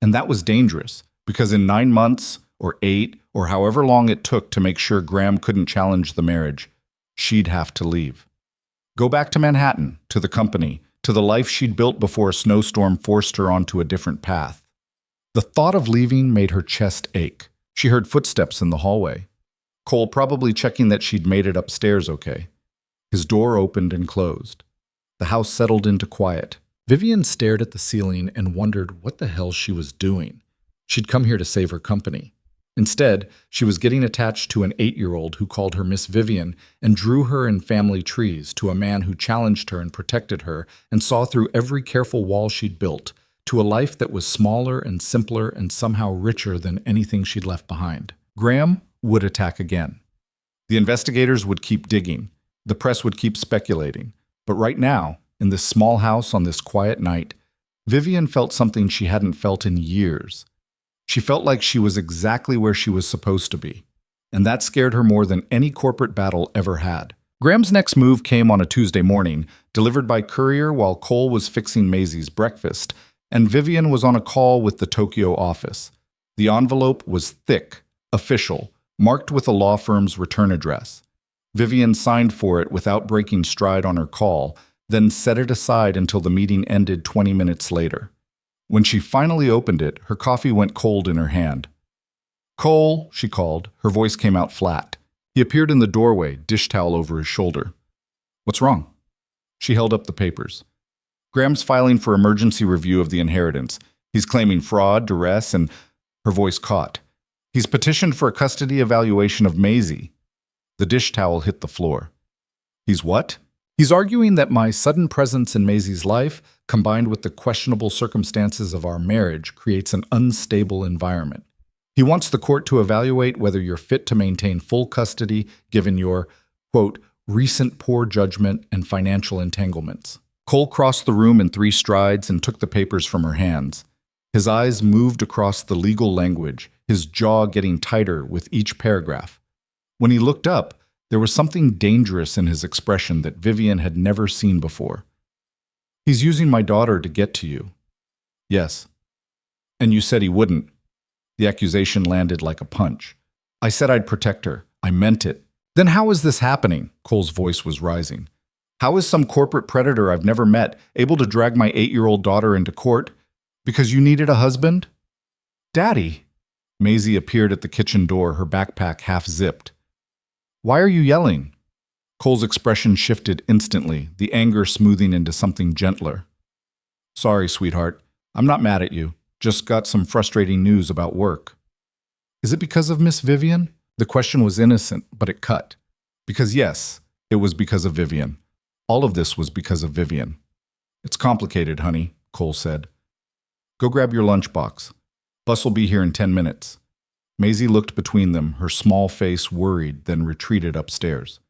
And that was dangerous, because in 9 months, or 8, or however long it took to make sure Graham couldn't challenge the marriage, she'd have to leave. Go back to Manhattan, to the company, to the life she'd built before a snowstorm forced her onto a different path. The thought of leaving made her chest ache. She heard footsteps in the hallway. Cole probably checking that she'd made it upstairs okay. His door opened and closed. The house settled into quiet. Vivian stared at the ceiling and wondered what the hell she was doing. She'd come here to save her company. Instead, she was getting attached to an 8-year-old who called her Miss Vivian and drew her in family trees, to a man who challenged her and protected her and saw through every careful wall she'd built, to a life that was smaller and simpler and somehow richer than anything she'd left behind. Graham would attack again. The investigators would keep digging. The press would keep speculating. But right now, in this small house on this quiet night, Vivian felt something she hadn't felt in years. She felt like she was exactly where she was supposed to be, and that scared her more than any corporate battle ever had. Graham's next move came on a Tuesday morning, delivered by courier while Cole was fixing Maisie's breakfast, and Vivian was on a call with the Tokyo office. The envelope was thick, official, marked with a law firm's return address. Vivian signed for it without breaking stride on her call, then set it aside until the meeting ended 20 minutes later. When she finally opened it, her coffee went cold in her hand. "Cole," she called. Her voice came out flat. He appeared in the doorway, dish towel over his shoulder. "What's wrong?" She held up the papers. "Graham's filing for emergency review of the inheritance. He's claiming fraud, duress, and..." Her voice caught. "He's petitioned for a custody evaluation of Maisie." The dish towel hit the floor. "He's what?" "He's arguing that my sudden presence in Maisie's life, combined with the questionable circumstances of our marriage, creates an unstable environment. He wants the court to evaluate whether you're fit to maintain full custody given your, quote, recent poor judgment and financial entanglements." Cole crossed the room in 3 strides and took the papers from her hands. His eyes moved across the legal language, his jaw getting tighter with each paragraph. When he looked up, there was something dangerous in his expression that Vivian had never seen before. "He's using my daughter to get to you." "Yes." "And you said he wouldn't." The accusation landed like a punch. "I said I'd protect her. I meant it." "Then how is this happening?" Cole's voice was rising. "How is some corporate predator I've never met able to drag my 8-year-old daughter into court? Because you needed a husband?" "Daddy!" Maisie appeared at the kitchen door, her backpack half zipped. "Why are you yelling?" Cole's expression shifted instantly, the anger smoothing into something gentler. "Sorry, sweetheart. I'm not mad at you. Just got some frustrating news about work." "Is it because of Miss Vivian?" The question was innocent, but it cut. Because yes, it was because of Vivian. All of this was because of Vivian. It's complicated, honey, Cole said. Go grab your lunchbox. Bus will be here in 10 minutes. Maisie looked between them, her small face worried, then retreated upstairs.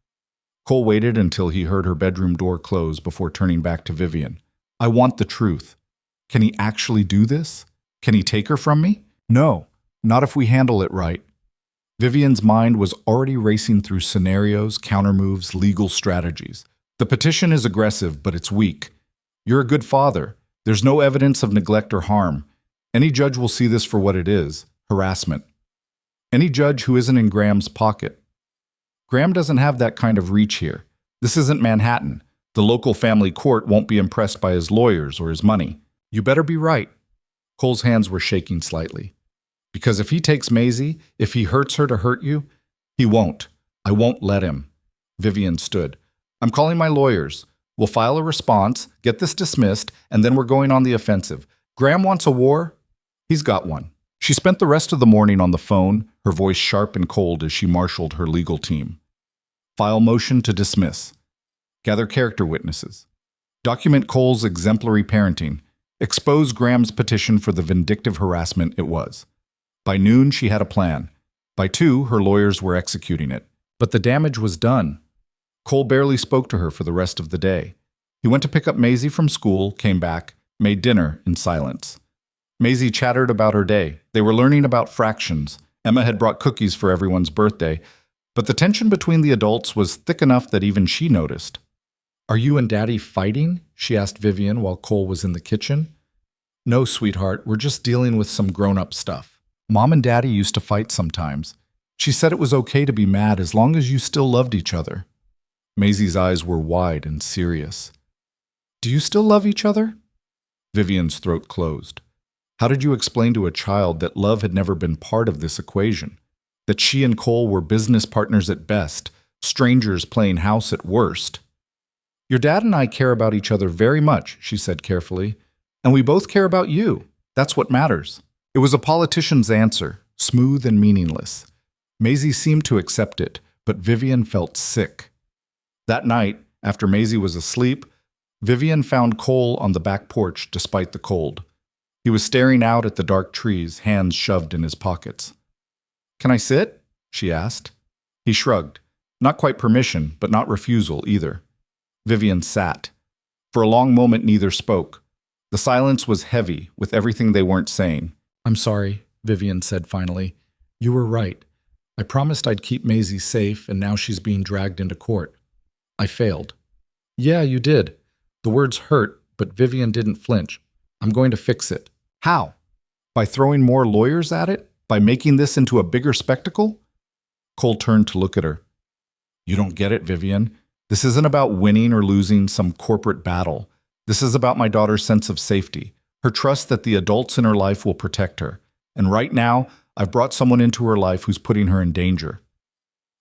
Cole waited until he heard her bedroom door close before turning back to Vivian. I want the truth. Can he actually do this? Can he take her from me? No, not if we handle it right. Vivian's mind was already racing through scenarios, countermoves, legal strategies. The petition is aggressive, but it's weak. You're a good father. There's no evidence of neglect or harm. Any judge will see this for what it is, harassment. Any judge who isn't in Graham's pocket. Graham doesn't have that kind of reach here. This isn't Manhattan. The local family court won't be impressed by his lawyers or his money. You better be right. Cole's hands were shaking slightly. Because if he takes Maisie, if he hurts her to hurt you, he won't. I won't let him. Vivian stood. I'm calling my lawyers. We'll file a response, get this dismissed, and then we're going on the offensive. Graham wants a war? He's got one. She spent the rest of the morning on the phone, her voice sharp and cold as she marshaled her legal team. File motion to dismiss. Gather character witnesses. Document Cole's exemplary parenting. Expose Graham's petition for the vindictive harassment it was. By noon, she had a plan. By 2, her lawyers were executing it. But the damage was done. Cole barely spoke to her for the rest of the day. He went to pick up Maisie from school, came back, made dinner in silence. Maisie chattered about her day. They were learning about fractions. Emma had brought cookies for everyone's birthday, but the tension between the adults was thick enough that even she noticed. Are you and Daddy fighting? She asked Vivian while Cole was in the kitchen. No, sweetheart, we're just dealing with some grown-up stuff. Mom and Daddy used to fight sometimes. She said it was okay to be mad as long as you still loved each other. Maisie's eyes were wide and serious. Do you still love each other? Vivian's throat closed. How did you explain to a child that love had never been part of this equation? That she and Cole were business partners at best, strangers playing house at worst? Your dad and I care about each other very much, she said carefully, and we both care about you. That's what matters. It was a politician's answer, smooth and meaningless. Maisie seemed to accept it, but Vivian felt sick. That night, after Maisie was asleep, Vivian found Cole on the back porch despite the cold. He was staring out at the dark trees, hands shoved in his pockets. Can I sit? She asked. He shrugged. Not quite permission, but not refusal either. Vivian sat. For a long moment, neither spoke. The silence was heavy with everything they weren't saying. I'm sorry, Vivian said finally. You were right. I promised I'd keep Maisie safe, and now she's being dragged into court. I failed. Yeah, you did. The words hurt, but Vivian didn't flinch. I'm going to fix it. How? By throwing more lawyers at it? By making this into a bigger spectacle? Cole turned to look at her. You don't get it, Vivian. This isn't about winning or losing some corporate battle. This is about my daughter's sense of safety, her trust that the adults in her life will protect her. And right now, I've brought someone into her life who's putting her in danger.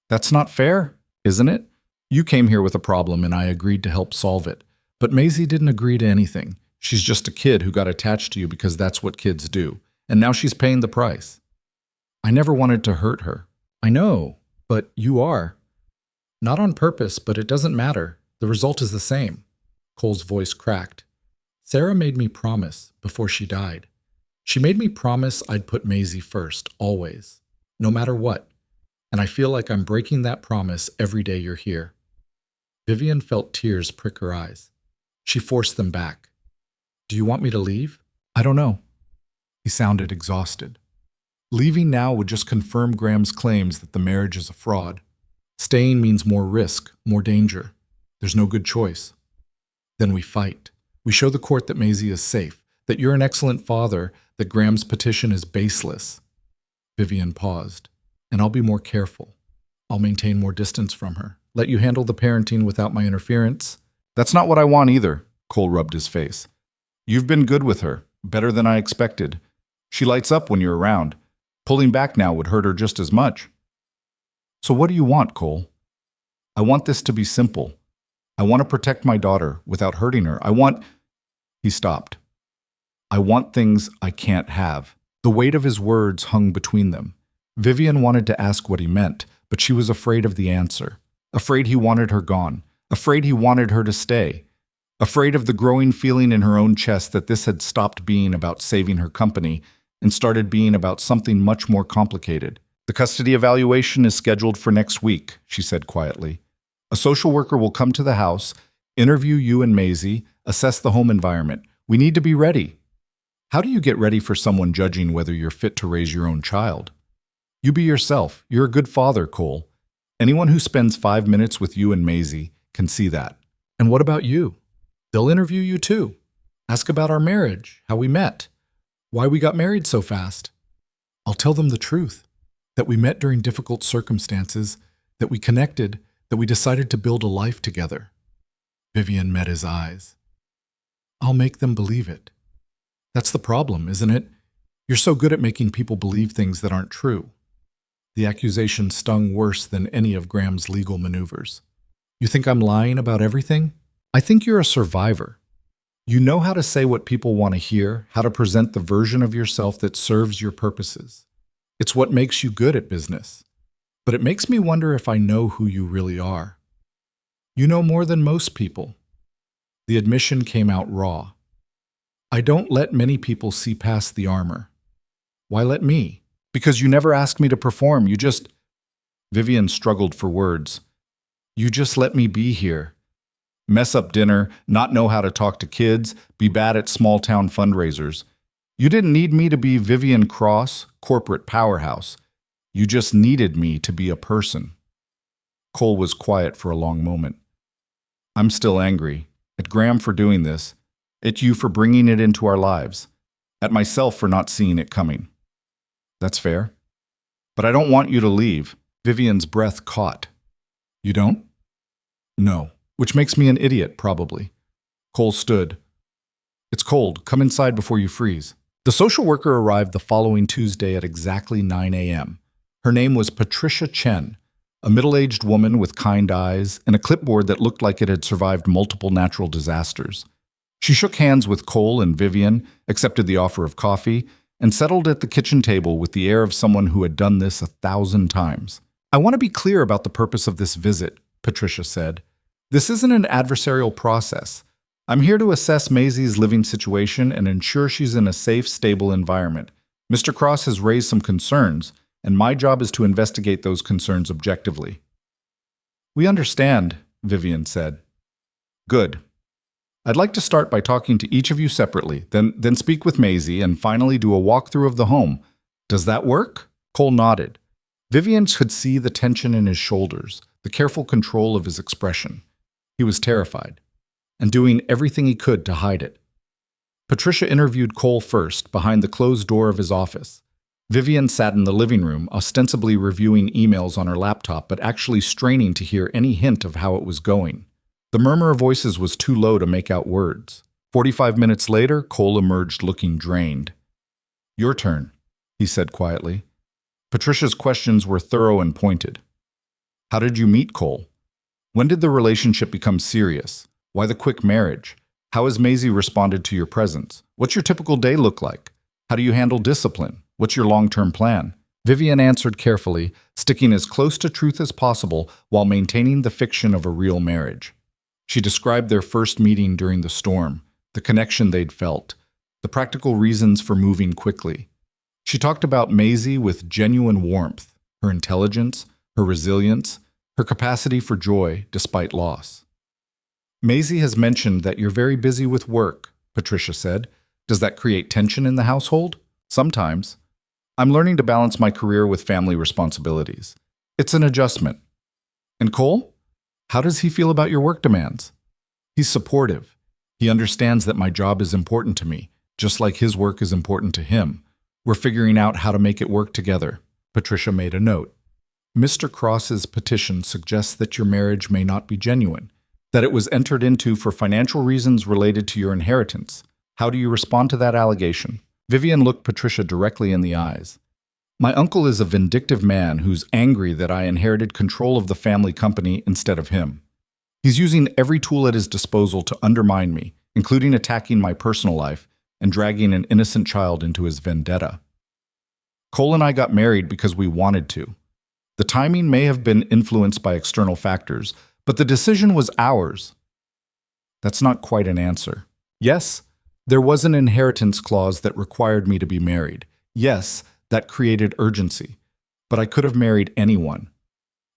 That's not fair, isn't it? You came here with a problem and I agreed to help solve it. But Maisie didn't agree to anything. She's just a kid who got attached to you because that's what kids do. And now she's paying the price. I never wanted to hurt her. I know, but you are. Not on purpose, but it doesn't matter. The result is the same. Cole's voice cracked. Sarah made me promise before she died. She made me promise I'd put Maisie first, always, no matter what. And I feel like I'm breaking that promise every day you're here. Vivian felt tears prick her eyes. She forced them back. Do you want me to leave? I don't know. He sounded exhausted. Leaving now would just confirm Graham's claims that the marriage is a fraud. Staying means more risk, more danger. There's no good choice. Then we fight. We show the court that Maisie is safe, that you're an excellent father, that Graham's petition is baseless. Vivian paused. And I'll be more careful. I'll maintain more distance from her. Let you handle the parenting without my interference. That's not what I want either, Cole rubbed his face. You've been good with her, better than I expected. She lights up when you're around. Pulling back now would hurt her just as much. So what do you want, Cole? I want this to be simple. I want to protect my daughter without hurting her. He stopped. I want things I can't have. The weight of his words hung between them. Vivian wanted to ask what he meant, but she was afraid of the answer. Afraid he wanted her gone. afraid he wanted her to stay, afraid of the growing feeling in her own chest that this had stopped being about saving her company and started being about something much more complicated. "The custody evaluation is scheduled for next week," she said quietly. "A social worker will come to the house, interview you and Maisie, assess the home environment. We need to be ready." How do you get ready for someone judging whether you're fit to raise your own child? You be yourself. You're a good father, Cole. Anyone who spends 5 minutes with you and Maisie can see that. And what about you? They'll interview you too. Ask about our marriage, how we met, why we got married so fast. I'll tell them the truth, that we met during difficult circumstances, that we connected, that we decided to build a life together. Vivian met his eyes. I'll make them believe it. That's the problem, isn't it? You're so good at making people believe things that aren't true. The accusation stung worse than any of Graham's legal maneuvers. You think I'm lying about everything? I think you're a survivor. You know how to say what people want to hear, how to present the version of yourself that serves your purposes. It's what makes you good at business. But it makes me wonder if I know who you really are. You know more than most people. The admission came out raw. I don't let many people see past the armor. Why let me? Because you never asked me to perform. You just... Vivian struggled for words. You just let me be here. Mess up dinner, not know how to talk to kids, be bad at small-town fundraisers. You didn't need me to be Vivian Cross, corporate powerhouse. You just needed me to be a person. Cole was quiet for a long moment. I'm still angry. At Graham for doing this. At you for bringing it into our lives. At myself for not seeing it coming. That's fair. But I don't want you to leave. Vivian's breath caught. You don't? No. Which makes me an idiot, probably. Cole stood. It's cold. Come inside before you freeze. The social worker arrived the following Tuesday at exactly 9 a.m. Her name was Patricia Chen, a middle-aged woman with kind eyes and a clipboard that looked like it had survived multiple natural disasters. She shook hands with Cole and Vivian, accepted the offer of coffee, and settled at the kitchen table with the air of someone who had done this 1,000 times. I want to be clear about the purpose of this visit, Patricia said. This isn't an adversarial process. I'm here to assess Maisie's living situation and ensure she's in a safe, stable environment. Mr. Cross has raised some concerns, and my job is to investigate those concerns objectively. We understand, Vivian said. Good. I'd like to start by talking to each of you separately, then speak with Maisie, and finally do a walkthrough of the home. Does that work? Cole nodded. Vivian could see the tension in his shoulders, the careful control of his expression. He was terrified, and doing everything he could to hide it. Patricia interviewed Cole first, behind the closed door of his office. Vivian sat in the living room, ostensibly reviewing emails on her laptop, but actually straining to hear any hint of how it was going. The murmur of voices was too low to make out words. 45 minutes later, Cole emerged looking drained. Your turn, he said quietly. Patricia's questions were thorough and pointed. How did you meet Cole? When did the relationship become serious? Why the quick marriage? How has Maisie responded to your presence? What's your typical day look like? How do you handle discipline? What's your long-term plan? Vivian answered carefully, sticking as close to truth as possible while maintaining the fiction of a real marriage. She described their first meeting during the storm, the connection they'd felt, the practical reasons for moving quickly. She talked about Maisie with genuine warmth, her intelligence, her resilience, her capacity for joy despite loss. Maisie has mentioned that you're very busy with work, Patricia said. Does that create tension in the household? Sometimes. I'm learning to balance my career with family responsibilities. It's an adjustment. And Cole? How does he feel about your work demands? He's supportive. He understands that my job is important to me, just like his work is important to him. We're figuring out how to make it work together. Patricia made a note. Mr. Cross's petition suggests that your marriage may not be genuine, that it was entered into for financial reasons related to your inheritance. How do you respond to that allegation? Vivian looked Patricia directly in the eyes. My uncle is a vindictive man who's angry that I inherited control of the family company instead of him. He's using every tool at his disposal to undermine me, including attacking my personal life and dragging an innocent child into his vendetta. Cole and I got married because we wanted to. The timing may have been influenced by external factors, But the decision was ours. That's not quite an answer. Yes, there was an inheritance clause that required me to be married. Yes, that created urgency. But I could have married anyone.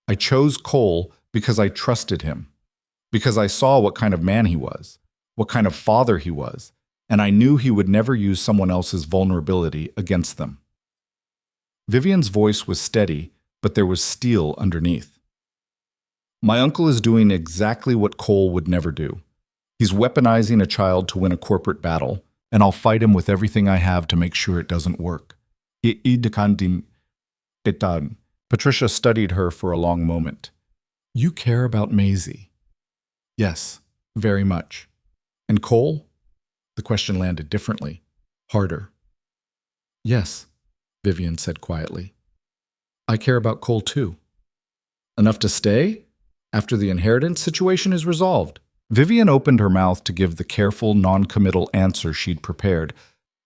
I chose Cole because I trusted him, because I saw what kind of man he was, what kind of father he was, and I knew he would never use someone else's vulnerability against them. Vivian's voice was steady, but there was steel underneath. My uncle is doing exactly what Cole would never do. He's weaponizing a child to win a corporate battle, and I'll fight him with everything I have to make sure it doesn't work. Patricia studied her for a long moment. You care about Maisie? Yes, very much. And Cole? The question landed differently, harder. Yes, Vivian said quietly. I care about Cole too. Enough to stay? After the inheritance situation is resolved. Vivian opened her mouth to give the careful, non-committal answer she'd prepared,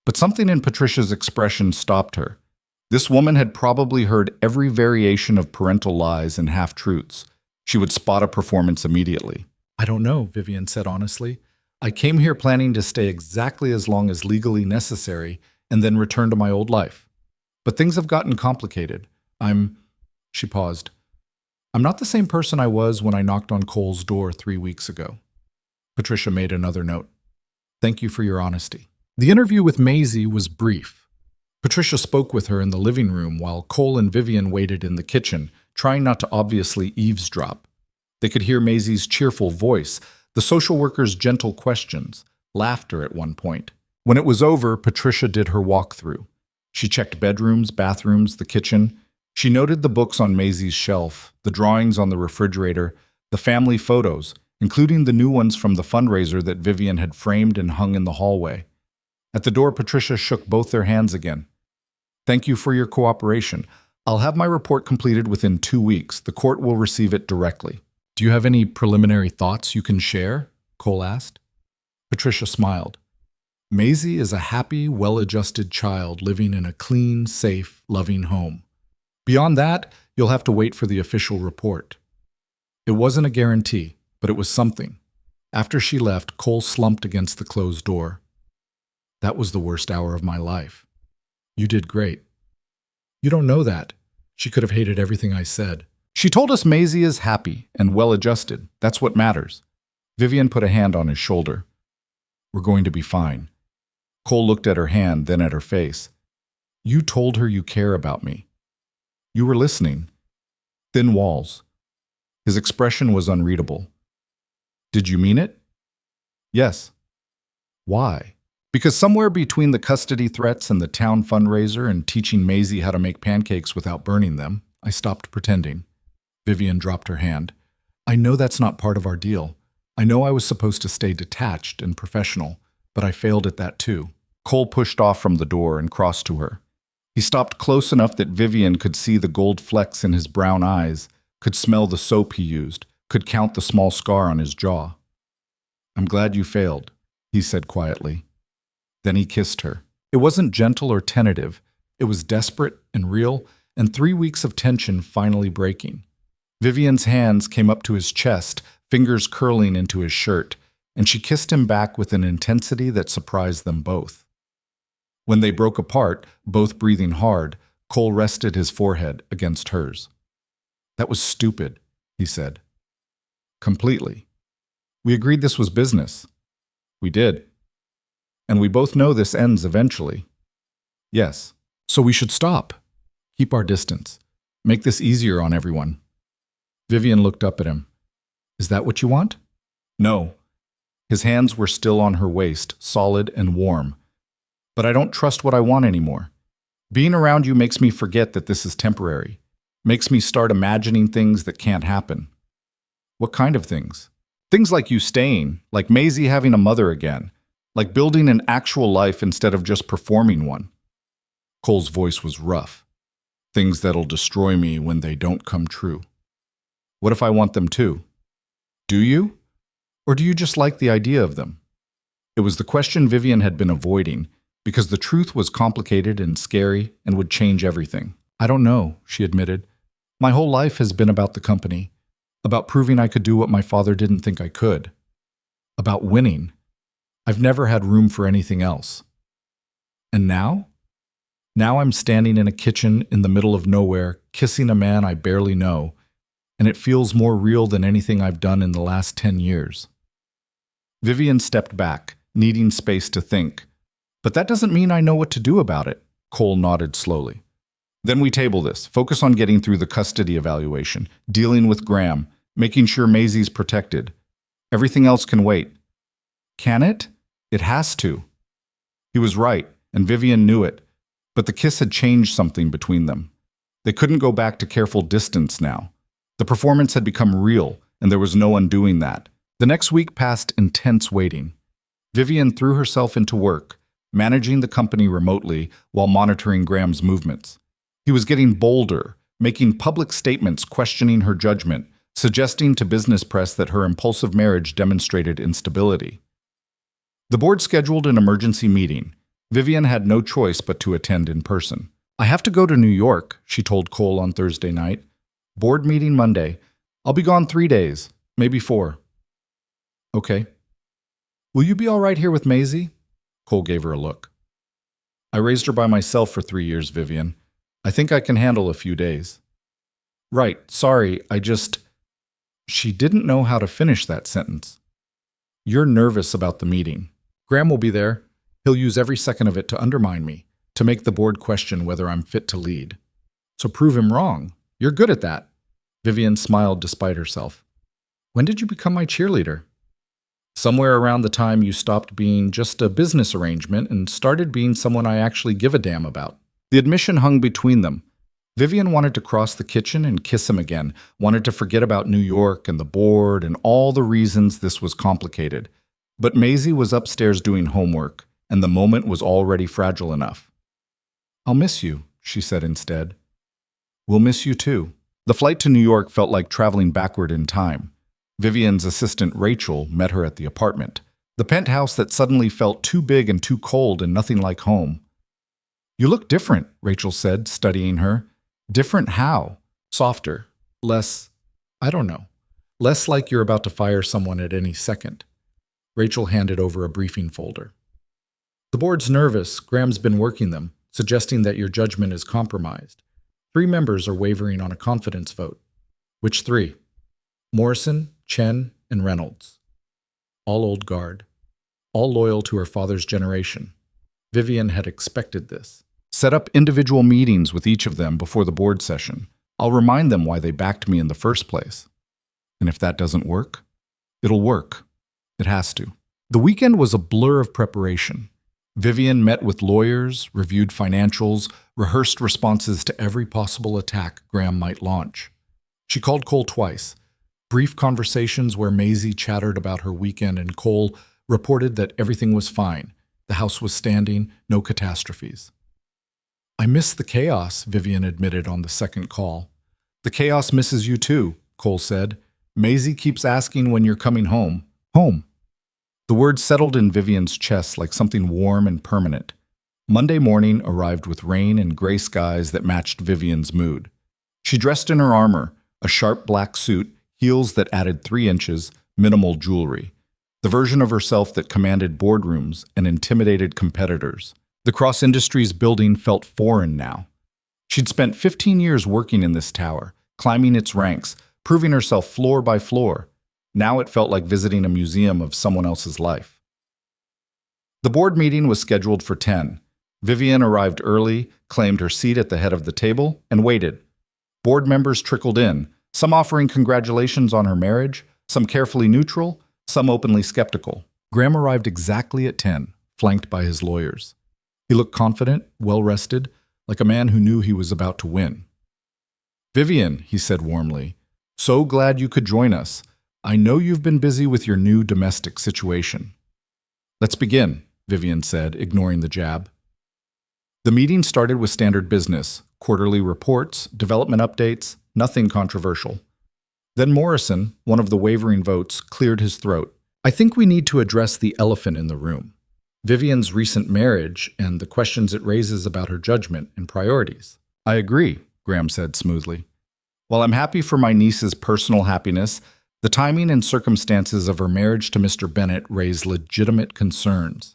but something in Patricia's expression stopped her. This woman had probably heard every variation of parental lies and half-truths. She would spot a performance immediately. I don't know, Vivian said honestly. I came here planning to stay exactly as long as legally necessary and then return to my old life. But things have gotten complicated. She paused. I'm not the same person I was when I knocked on Cole's door 3 weeks ago. Patricia made another note. Thank you for your honesty. The interview with Maisie was brief. Patricia spoke with her in the living room while Cole and Vivian waited in the kitchen, trying not to obviously eavesdrop. They could hear Maisie's cheerful voice, the social worker's gentle questions, laughter at one point. When it was over, Patricia did her walkthrough. She checked bedrooms, bathrooms, the kitchen. She noted the books on Maisie's shelf, the drawings on the refrigerator, the family photos, including the new ones from the fundraiser that Vivian had framed and hung in the hallway. At the door, Patricia shook both their hands again. Thank you for your cooperation. I'll have my report completed within 2 weeks. The court will receive it directly. Do you have any preliminary thoughts you can share? Cole asked. Patricia smiled. Maisie is a happy, well-adjusted child living in a clean, safe, loving home. Beyond that, you'll have to wait for the official report. It wasn't a guarantee, but it was something. After she left, Cole slumped against the closed door. That was the worst hour of my life. You did great. You don't know that. She could have hated everything I said. She told us Maisie is happy and well-adjusted. That's what matters. Vivian put a hand on his shoulder. We're going to be fine. Cole looked at her hand, then at her face. You told her you care about me. You were listening. Thin walls. His expression was unreadable. Did you mean it? Yes. Why? Because somewhere between the custody threats and the town fundraiser and teaching Maisie how to make pancakes without burning them, I stopped pretending. Vivian dropped her hand. I know that's not part of our deal. I know I was supposed to stay detached and professional, but I failed at that too. Cole pushed off from the door and crossed to her. He stopped close enough that Vivian could see the gold flecks in his brown eyes, could smell the soap he used, could count the small scar on his jaw. I'm glad you failed, he said quietly. Then he kissed her. It wasn't gentle or tentative. It was desperate and real, and 3 weeks of tension finally breaking. Vivian's hands came up to his chest, fingers curling into his shirt, and she kissed him back with an intensity that surprised them both. When they broke apart, both breathing hard, Cole rested his forehead against hers. That was stupid, he said. Completely. We agreed this was business. We did. And we both know this ends eventually. Yes. So we should stop. Keep our distance. Make this easier on everyone. Vivian looked up at him. Is that what you want? No. His hands were still on her waist, solid and warm. But I don't trust what I want anymore. Being around you makes me forget that this is temporary. Makes me start imagining things that can't happen. What kind of things? Things like you staying, like Maisie having a mother again, like building an actual life instead of just performing one. Cole's voice was rough. Things that'll destroy me when they don't come true. What if I want them too? Do you? Or do you just like the idea of them? It was the question Vivian had been avoiding, because the truth was complicated and scary and would change everything. I don't know, she admitted. My whole life has been about the company. About proving I could do what my father didn't think I could. About winning. I've never had room for anything else. And now? Now I'm standing in a kitchen in the middle of nowhere, kissing a man I barely know, and it feels more real than anything I've done in the last 10 years. Vivian stepped back, needing space to think. But that doesn't mean I know what to do about it, Cole nodded slowly. Then we table this, focus on getting through the custody evaluation, dealing with Graham, making sure Maisie's protected. Everything else can wait. Can it? It has to. He was right, and Vivian knew it, but the kiss had changed something between them. They couldn't go back to careful distance now. The performance had become real, and there was no undoing that. The next week passed intense waiting. Vivian threw herself into work, managing the company remotely while monitoring Graham's movements. He was getting bolder, making public statements questioning her judgment, suggesting to business press that her impulsive marriage demonstrated instability. The board scheduled an emergency meeting. Vivian had no choice but to attend in person. I have to go to New York, she told Cole on Thursday night. Board meeting Monday. I'll be gone 3 days, maybe 4. Okay. Will you be all right here with Maisie? Cole gave her a look. I raised her by myself for 3 years, Vivian. I think I can handle a few days. Right, sorry, She didn't know how to finish that sentence. You're nervous about the meeting. Graham will be there. He'll use every second of it to undermine me, to make the board question whether I'm fit to lead. So prove him wrong. You're good at that. Vivian smiled despite herself. When did you become my cheerleader? Somewhere around the time you stopped being just a business arrangement and started being someone I actually give a damn about. The admission hung between them. Vivian wanted to cross the kitchen and kiss him again, wanted to forget about New York and the board and all the reasons this was complicated. But Maisie was upstairs doing homework, and the moment was already fragile enough. I'll miss you, she said instead. We'll miss you too. The flight to New York felt like traveling backward in time. Vivian's assistant Rachel met her at the apartment, the penthouse that suddenly felt too big and too cold and nothing like home. You look different, Rachel said, studying her. Different how? Softer. Less, I don't know. Less like you're about to fire someone at any second. Rachel handed over a briefing folder. The board's nervous. Graham's been working them, suggesting that your judgment is compromised. 3 members are wavering on a confidence vote. Which 3? Morrison, Chen, and Reynolds. All old guard. All loyal to her father's generation. Vivian had expected this. Set up individual meetings with each of them before the board session. I'll remind them why they backed me in the first place. And if that doesn't work, it'll work. It has to. The weekend was a blur of preparation. Vivian met with lawyers, reviewed financials, rehearsed responses to every possible attack Graham might launch. She called Cole twice. Brief conversations where Maisie chattered about her weekend and Cole reported that everything was fine. The house was standing, no catastrophes. I miss the chaos, Vivian admitted on the second call. The chaos misses you too, Cole said. Maisie keeps asking when you're coming home. Home. The word settled in Vivian's chest like something warm and permanent. Monday morning arrived with rain and gray skies that matched Vivian's mood. She dressed in her armor, a sharp black suit, heels that added 3 inches, minimal jewelry. The version of herself that commanded boardrooms and intimidated competitors. The Cross Industries building felt foreign now. She'd spent 15 years working in this tower, climbing its ranks, proving herself floor by floor. Now it felt like visiting a museum of someone else's life. The board meeting was scheduled for 10. Vivian arrived early, claimed her seat at the head of the table, and waited. Board members trickled in, some offering congratulations on her marriage, some carefully neutral, some openly skeptical. Graham arrived exactly at 10, flanked by his lawyers. He looked confident, well-rested, like a man who knew he was about to win. Vivian, he said warmly, so glad you could join us. I know you've been busy with your new domestic situation. Let's begin, Vivian said, ignoring the jab. The meeting started with standard business, quarterly reports, development updates, nothing controversial. Then Morrison, one of the wavering votes, cleared his throat. I think we need to address the elephant in the room. Vivian's recent marriage and the questions it raises about her judgment and priorities. I agree, Graham said smoothly. While I'm happy for my niece's personal happiness, the timing and circumstances of her marriage to Mr. Bennett raise legitimate concerns.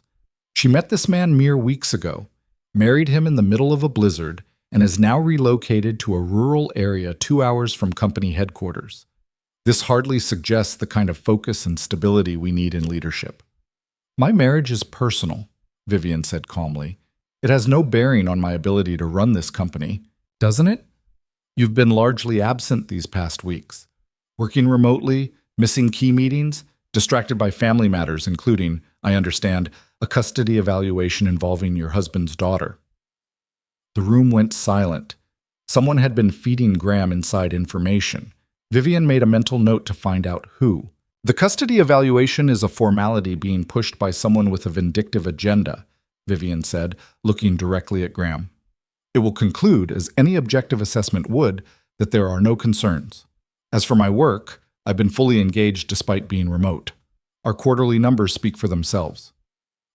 She met this man mere weeks ago, married him in the middle of a blizzard, and is now relocated to a rural area 2 hours from company headquarters. This hardly suggests the kind of focus and stability we need in leadership. My marriage is personal, Vivian said calmly. It has no bearing on my ability to run this company, doesn't it? You've been largely absent these past weeks, working remotely, missing key meetings, distracted by family matters, including, I understand, a custody evaluation involving your husband's daughter. The room went silent. Someone had been feeding Graham inside information. Vivian made a mental note to find out who. The custody evaluation is a formality being pushed by someone with a vindictive agenda, Vivian said, looking directly at Graham. It will conclude, as any objective assessment would, that there are no concerns. As for my work, I've been fully engaged despite being remote. Our quarterly numbers speak for themselves.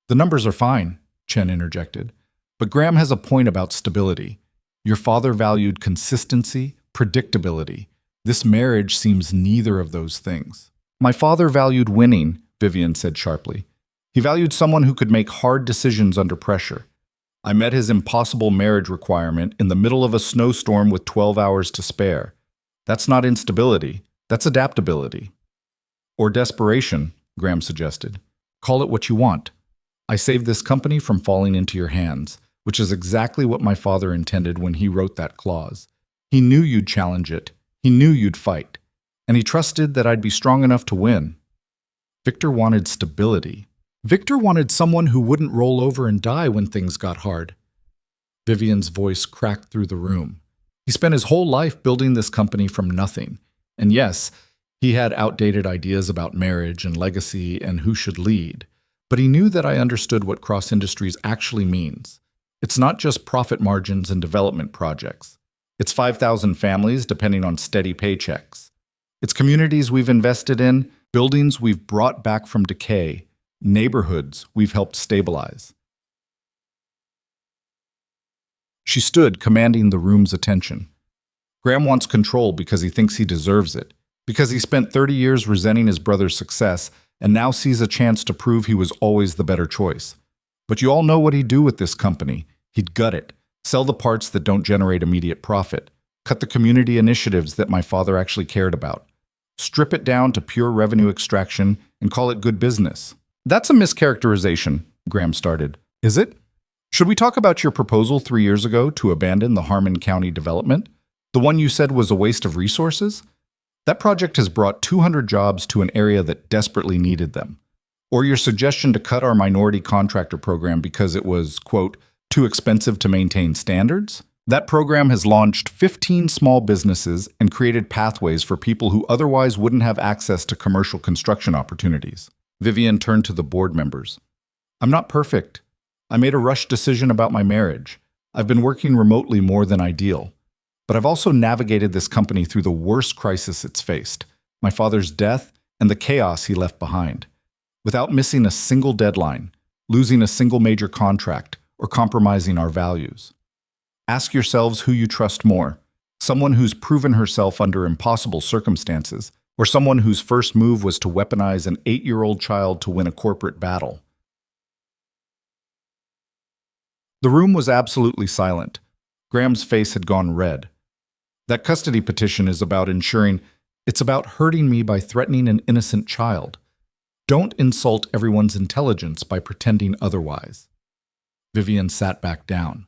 The numbers are fine, Chen interjected. But Graham has a point about stability. Your father valued consistency, predictability. This marriage seems neither of those things. My father valued winning, Vivian said sharply. He valued someone who could make hard decisions under pressure. I met his impossible marriage requirement in the middle of a snowstorm with 12 hours to spare. That's not instability, that's adaptability. Or desperation, Graham suggested. Call it what you want. I saved this company from falling into your hands, which is exactly what my father intended when he wrote that clause. He knew you'd challenge it. He knew you'd fight. And he trusted that I'd be strong enough to win. Victor wanted stability. Victor wanted someone who wouldn't roll over and die when things got hard. Vivian's voice cracked through the room. He spent his whole life building this company from nothing. And yes, he had outdated ideas about marriage and legacy and who should lead. But he knew that I understood what cross-industries actually means. It's not just profit margins and development projects. It's 5,000 families depending on steady paychecks. It's communities we've invested in, buildings we've brought back from decay, neighborhoods we've helped stabilize. She stood, commanding the room's attention. Graham wants control because he thinks he deserves it, because he spent 30 years resenting his brother's success and now sees a chance to prove he was always the better choice. But you all know what he'd do with this company. He'd gut it, sell the parts that don't generate immediate profit, cut the community initiatives that my father actually cared about, strip it down to pure revenue extraction, and call it good business. That's a mischaracterization, Graham started. Is it? Should we talk about your proposal 3 years ago to abandon the Harmon County development? The one you said was a waste of resources? That project has brought 200 jobs to an area that desperately needed them. Or your suggestion to cut our minority contractor program because it was, quote, too expensive to maintain standards? That program has launched 15 small businesses and created pathways for people who otherwise wouldn't have access to commercial construction opportunities. Vivian turned to the board members. I'm not perfect. I made a rushed decision about my marriage. I've been working remotely more than ideal. But I've also navigated this company through the worst crisis it's faced, my father's death and the chaos he left behind, without missing a single deadline, losing a single major contract, or compromising our values. Ask yourselves who you trust more, someone who's proven herself under impossible circumstances, or someone whose first move was to weaponize an 8-year-old child to win a corporate battle. The room was absolutely silent. Graham's face had gone red. That custody petition is about ensuring it's about hurting me by threatening an innocent child. Don't insult everyone's intelligence by pretending otherwise. Vivian sat back down.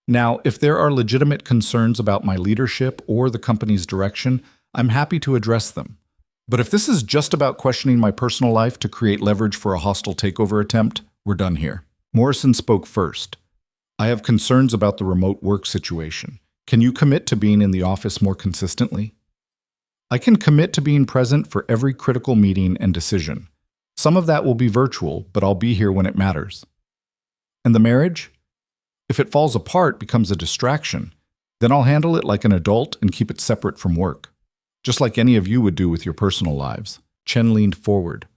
Now, if there are legitimate concerns about my leadership or the company's direction, I'm happy to address them. But if this is just about questioning my personal life to create leverage for a hostile takeover attempt, we're done here. Morrison spoke first. I have concerns about the remote work situation. Can you commit to being in the office more consistently? I can commit to being present for every critical meeting and decision. Some of that will be virtual, but I'll be here when it matters. And the marriage? If it falls apart, becomes a distraction, then I'll handle it like an adult and keep it separate from work. Just like any of you would do with your personal lives. Chen leaned forward.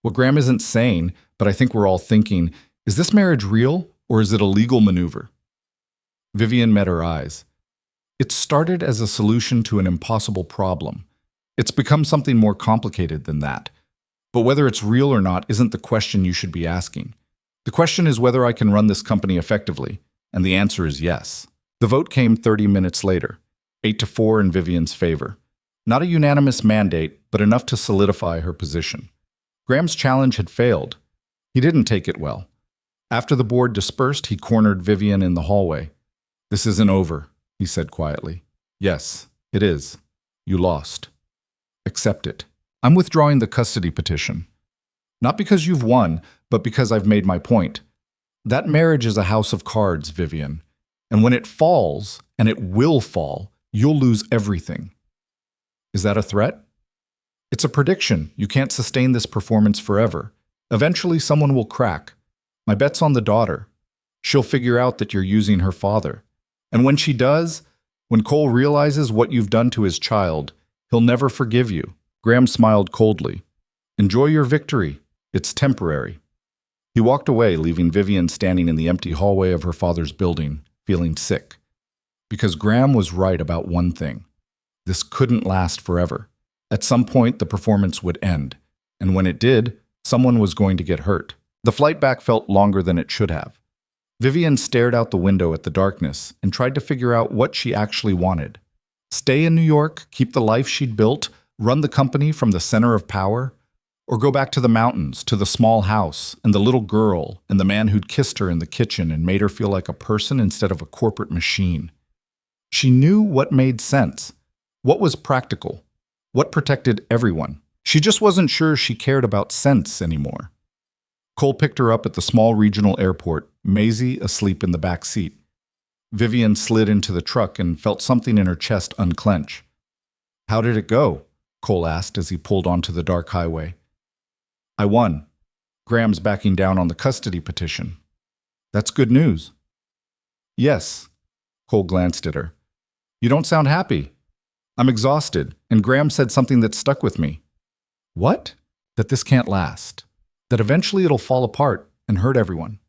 What Graham isn't saying, but I think we're all thinking, is this marriage real or is it a legal maneuver? Vivian met her eyes. It started as a solution to an impossible problem. It's become something more complicated than that. But whether it's real or not isn't the question you should be asking. The question is whether I can run this company effectively, and the answer is yes. The vote came 30 minutes later, 8-4 in Vivian's favor. Not a unanimous mandate, but enough to solidify her position. Graham's challenge had failed. He didn't take it well. After the board dispersed, he cornered Vivian in the hallway. "This isn't over," he said quietly. "Yes, it is. You lost. Accept it. I'm withdrawing the custody petition. Not because you've won, but because I've made my point. That marriage is a house of cards, Vivian. And when it falls, and it will fall, you'll lose everything." Is that a threat? It's a prediction. You can't sustain this performance forever. Eventually, someone will crack. My bet's on the daughter. She'll figure out that you're using her father. And when she does, when Cole realizes what you've done to his child, he'll never forgive you. Graham smiled coldly. "Enjoy your victory. It's temporary." He walked away, leaving Vivian standing in the empty hallway of her father's building, feeling sick. Because Graham was right about one thing. This couldn't last forever. At some point, the performance would end. And when it did, someone was going to get hurt. The flight back felt longer than it should have. Vivian stared out the window at the darkness and tried to figure out what she actually wanted. Stay in New York, keep the life she'd built, run the company from the center of power, or go back to the mountains, to the small house, and the little girl, and the man who'd kissed her in the kitchen and made her feel like a person instead of a corporate machine. She knew what made sense, what was practical, what protected everyone. She just wasn't sure she cared about sense anymore. Cole picked her up at the small regional airport, Maisie asleep in the back seat. Vivian slid into the truck and felt something in her chest unclench. "How did it go?" Cole asked as he pulled onto the dark highway. "I won. Graham's backing down on the custody petition." "That's good news." "Yes." Cole glanced at her. "You don't sound happy." "I'm exhausted, and Graham said something that stuck with me." "What?" "That this can't last. That eventually it'll fall apart and hurt everyone."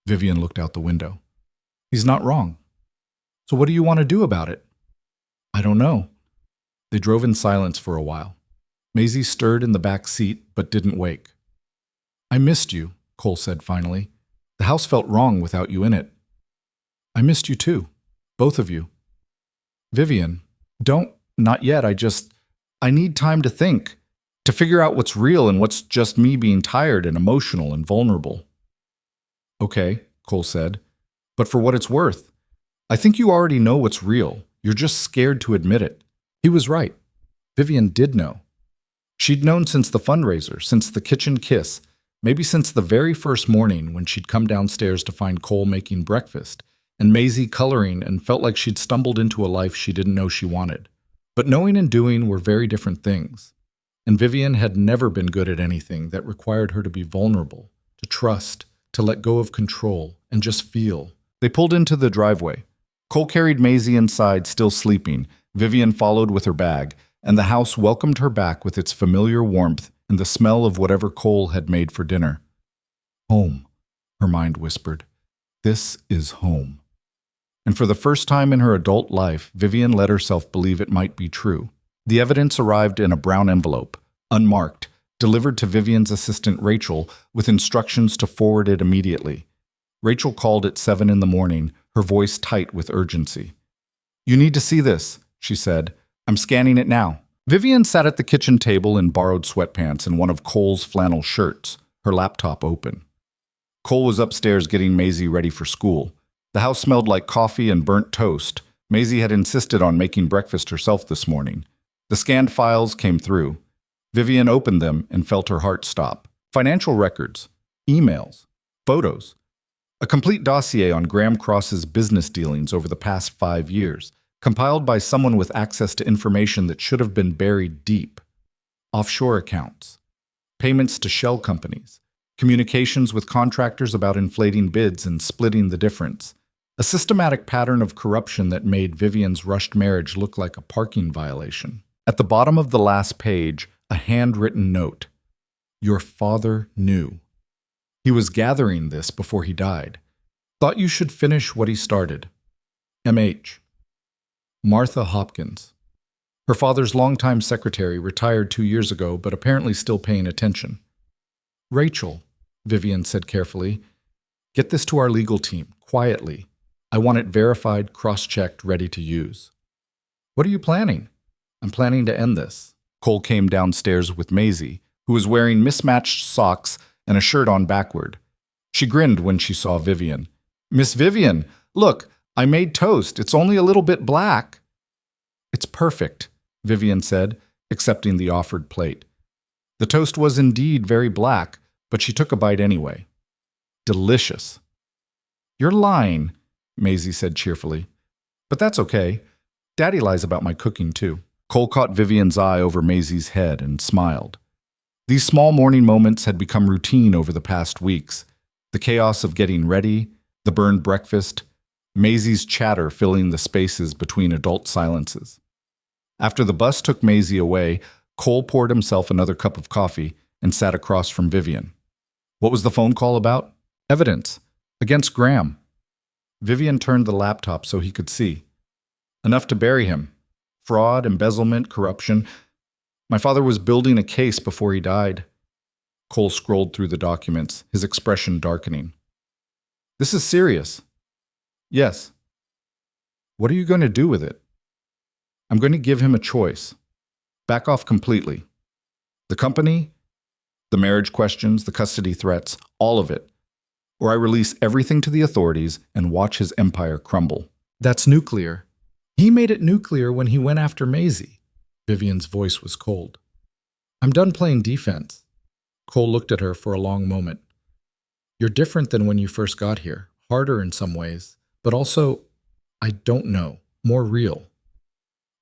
Vivian looked out the window. "He's not wrong. So what do you want to do about it?" "I don't know." They drove in silence for a while. Maisie stirred in the back seat, but didn't wake. "I missed you," Cole said finally. "The house felt wrong without you in it." "I missed you too. Both of you." "Vivian, not yet. I need time to think, to figure out what's real and what's just me being tired and emotional and vulnerable." "Okay," Cole said, "but for what it's worth, I think you already know what's real. You're just scared to admit it." He was right. Vivian did know. She'd known since the fundraiser, since the kitchen kiss, maybe since the very first morning when she'd come downstairs to find Cole making breakfast, and Maisie coloring and felt like she'd stumbled into a life she didn't know she wanted. But knowing and doing were very different things. And Vivian had never been good at anything that required her to be vulnerable, to trust, to let go of control, and just feel. They pulled into the driveway. Cole carried Maisie inside, still sleeping. Vivian followed with her bag, and the house welcomed her back with its familiar warmth and the smell of whatever Cole had made for dinner. "Home," her mind whispered. "This is home." And for the first time in her adult life, Vivian let herself believe it might be true. The evidence arrived in a brown envelope, unmarked, delivered to Vivian's assistant Rachel with instructions to forward it immediately. Rachel called at 7 in the morning, her voice tight with urgency. "You need to see this," she said. "I'm scanning it now." Vivian sat at the kitchen table in borrowed sweatpants and one of Cole's flannel shirts, her laptop open. Cole was upstairs getting Maisie ready for school. The house smelled like coffee and burnt toast. Maisie had insisted on making breakfast herself this morning. The scanned files came through. Vivian opened them and felt her heart stop. Financial records, emails, photos. A complete dossier on Graham Cross's business dealings over the past 5 years, compiled by someone with access to information that should have been buried deep. Offshore accounts, payments to shell companies, communications with contractors about inflating bids and splitting the difference. A systematic pattern of corruption that made Vivian's rushed marriage look like a parking violation. At the bottom of the last page, a handwritten note. "Your father knew. He was gathering this before he died. Thought you should finish what he started. MH." Martha Hopkins. Her father's longtime secretary, retired 2 years ago, but apparently still paying attention. Rachel, Vivian said carefully, get this to our legal team, quietly. I want it verified, cross-checked, ready to use. What are you planning? I'm planning to end this. Cole came downstairs with Maisie, who was wearing mismatched socks and a shirt on backward. She grinned when she saw Vivian. Miss Vivian, look, I made toast. It's only a little bit black. It's perfect, Vivian said, accepting the offered plate. The toast was indeed very black, but she took a bite anyway. Delicious. You're lying, Maisie said cheerfully. But that's okay. Daddy lies about my cooking, too. Cole caught Vivian's eye over Maisie's head and smiled. These small morning moments had become routine over the past weeks. The chaos of getting ready, the burned breakfast, Maisie's chatter filling the spaces between adult silences. After the bus took Maisie away, Cole poured himself another cup of coffee and sat across from Vivian. What was the phone call about? Evidence. Against Graham. Vivian turned the laptop so he could see. Enough to bury him. Fraud, embezzlement, corruption. My father was building a case before he died. Cole scrolled through the documents, his expression darkening. This is serious. Yes. What are you going to do with it? I'm going to give him a choice. Back off completely. The company, the marriage questions, the custody threats, all of it. Or I release everything to the authorities and watch his empire crumble. That's nuclear. He made it nuclear when he went after Maisie. Vivian's voice was cold. I'm done playing defense. Cole looked at her for a long moment. You're different than when you first got here. Harder in some ways, but also, I don't know, more real.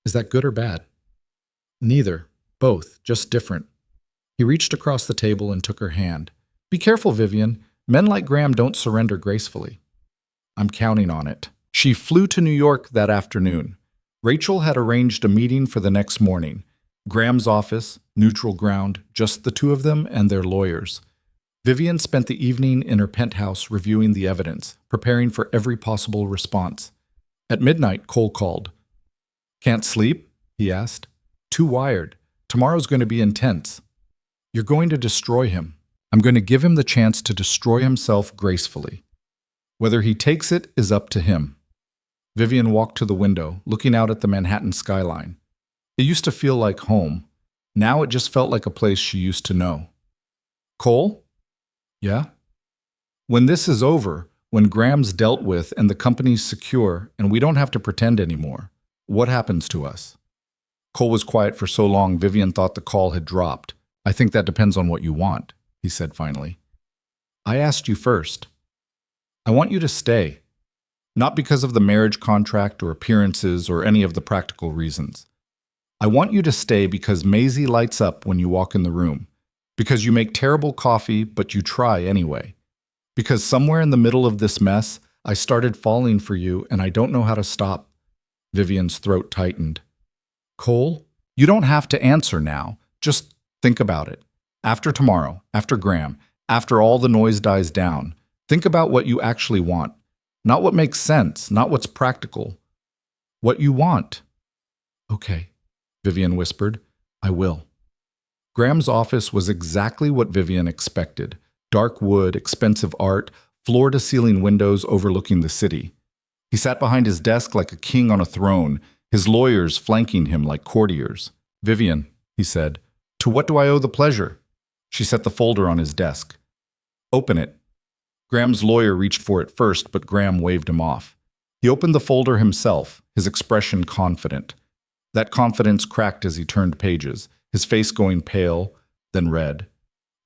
Is that good or bad? Neither. Both. Just different. He reached across the table and took her hand. Be careful, Vivian. Men like Graham don't surrender gracefully. I'm counting on it. She flew to New York that afternoon. Rachel had arranged a meeting for the next morning. Graham's office, neutral ground, just the two of them and their lawyers. Vivian spent the evening in her penthouse reviewing the evidence, preparing for every possible response. At midnight, Cole called. Can't sleep? He asked. Too wired. Tomorrow's going to be intense. You're going to destroy him. I'm going to give him the chance to destroy himself gracefully. Whether he takes it is up to him. Vivian walked to the window, looking out at the Manhattan skyline. It used to feel like home. Now it just felt like a place she used to know. Cole? Yeah? When this is over, when Graham's dealt with and the company's secure and we don't have to pretend anymore, what happens to us? Cole was quiet for so long Vivian thought the call had dropped. I think that depends on what you want, he said finally. I asked you first. I want you to stay. Not because of the marriage contract or appearances or any of the practical reasons. I want you to stay because Maisie lights up when you walk in the room. Because you make terrible coffee, but you try anyway. Because somewhere in the middle of this mess, I started falling for you and I don't know how to stop. Vivian's throat tightened. Cole, you don't have to answer now. Just think about it. After tomorrow, after Graham, after all the noise dies down, think about what you actually want. Not what makes sense, not what's practical. What you want. Okay, Vivian whispered. I will. Graham's office was exactly what Vivian expected. Dark wood, expensive art, floor-to-ceiling windows overlooking the city. He sat behind his desk like a king on a throne, his lawyers flanking him like courtiers. Vivian, he said, to what do I owe the pleasure? She set the folder on his desk. Open it. Graham's lawyer reached for it first, but Graham waved him off. He opened the folder himself, his expression confident. That confidence cracked as he turned pages, his face going pale, then red,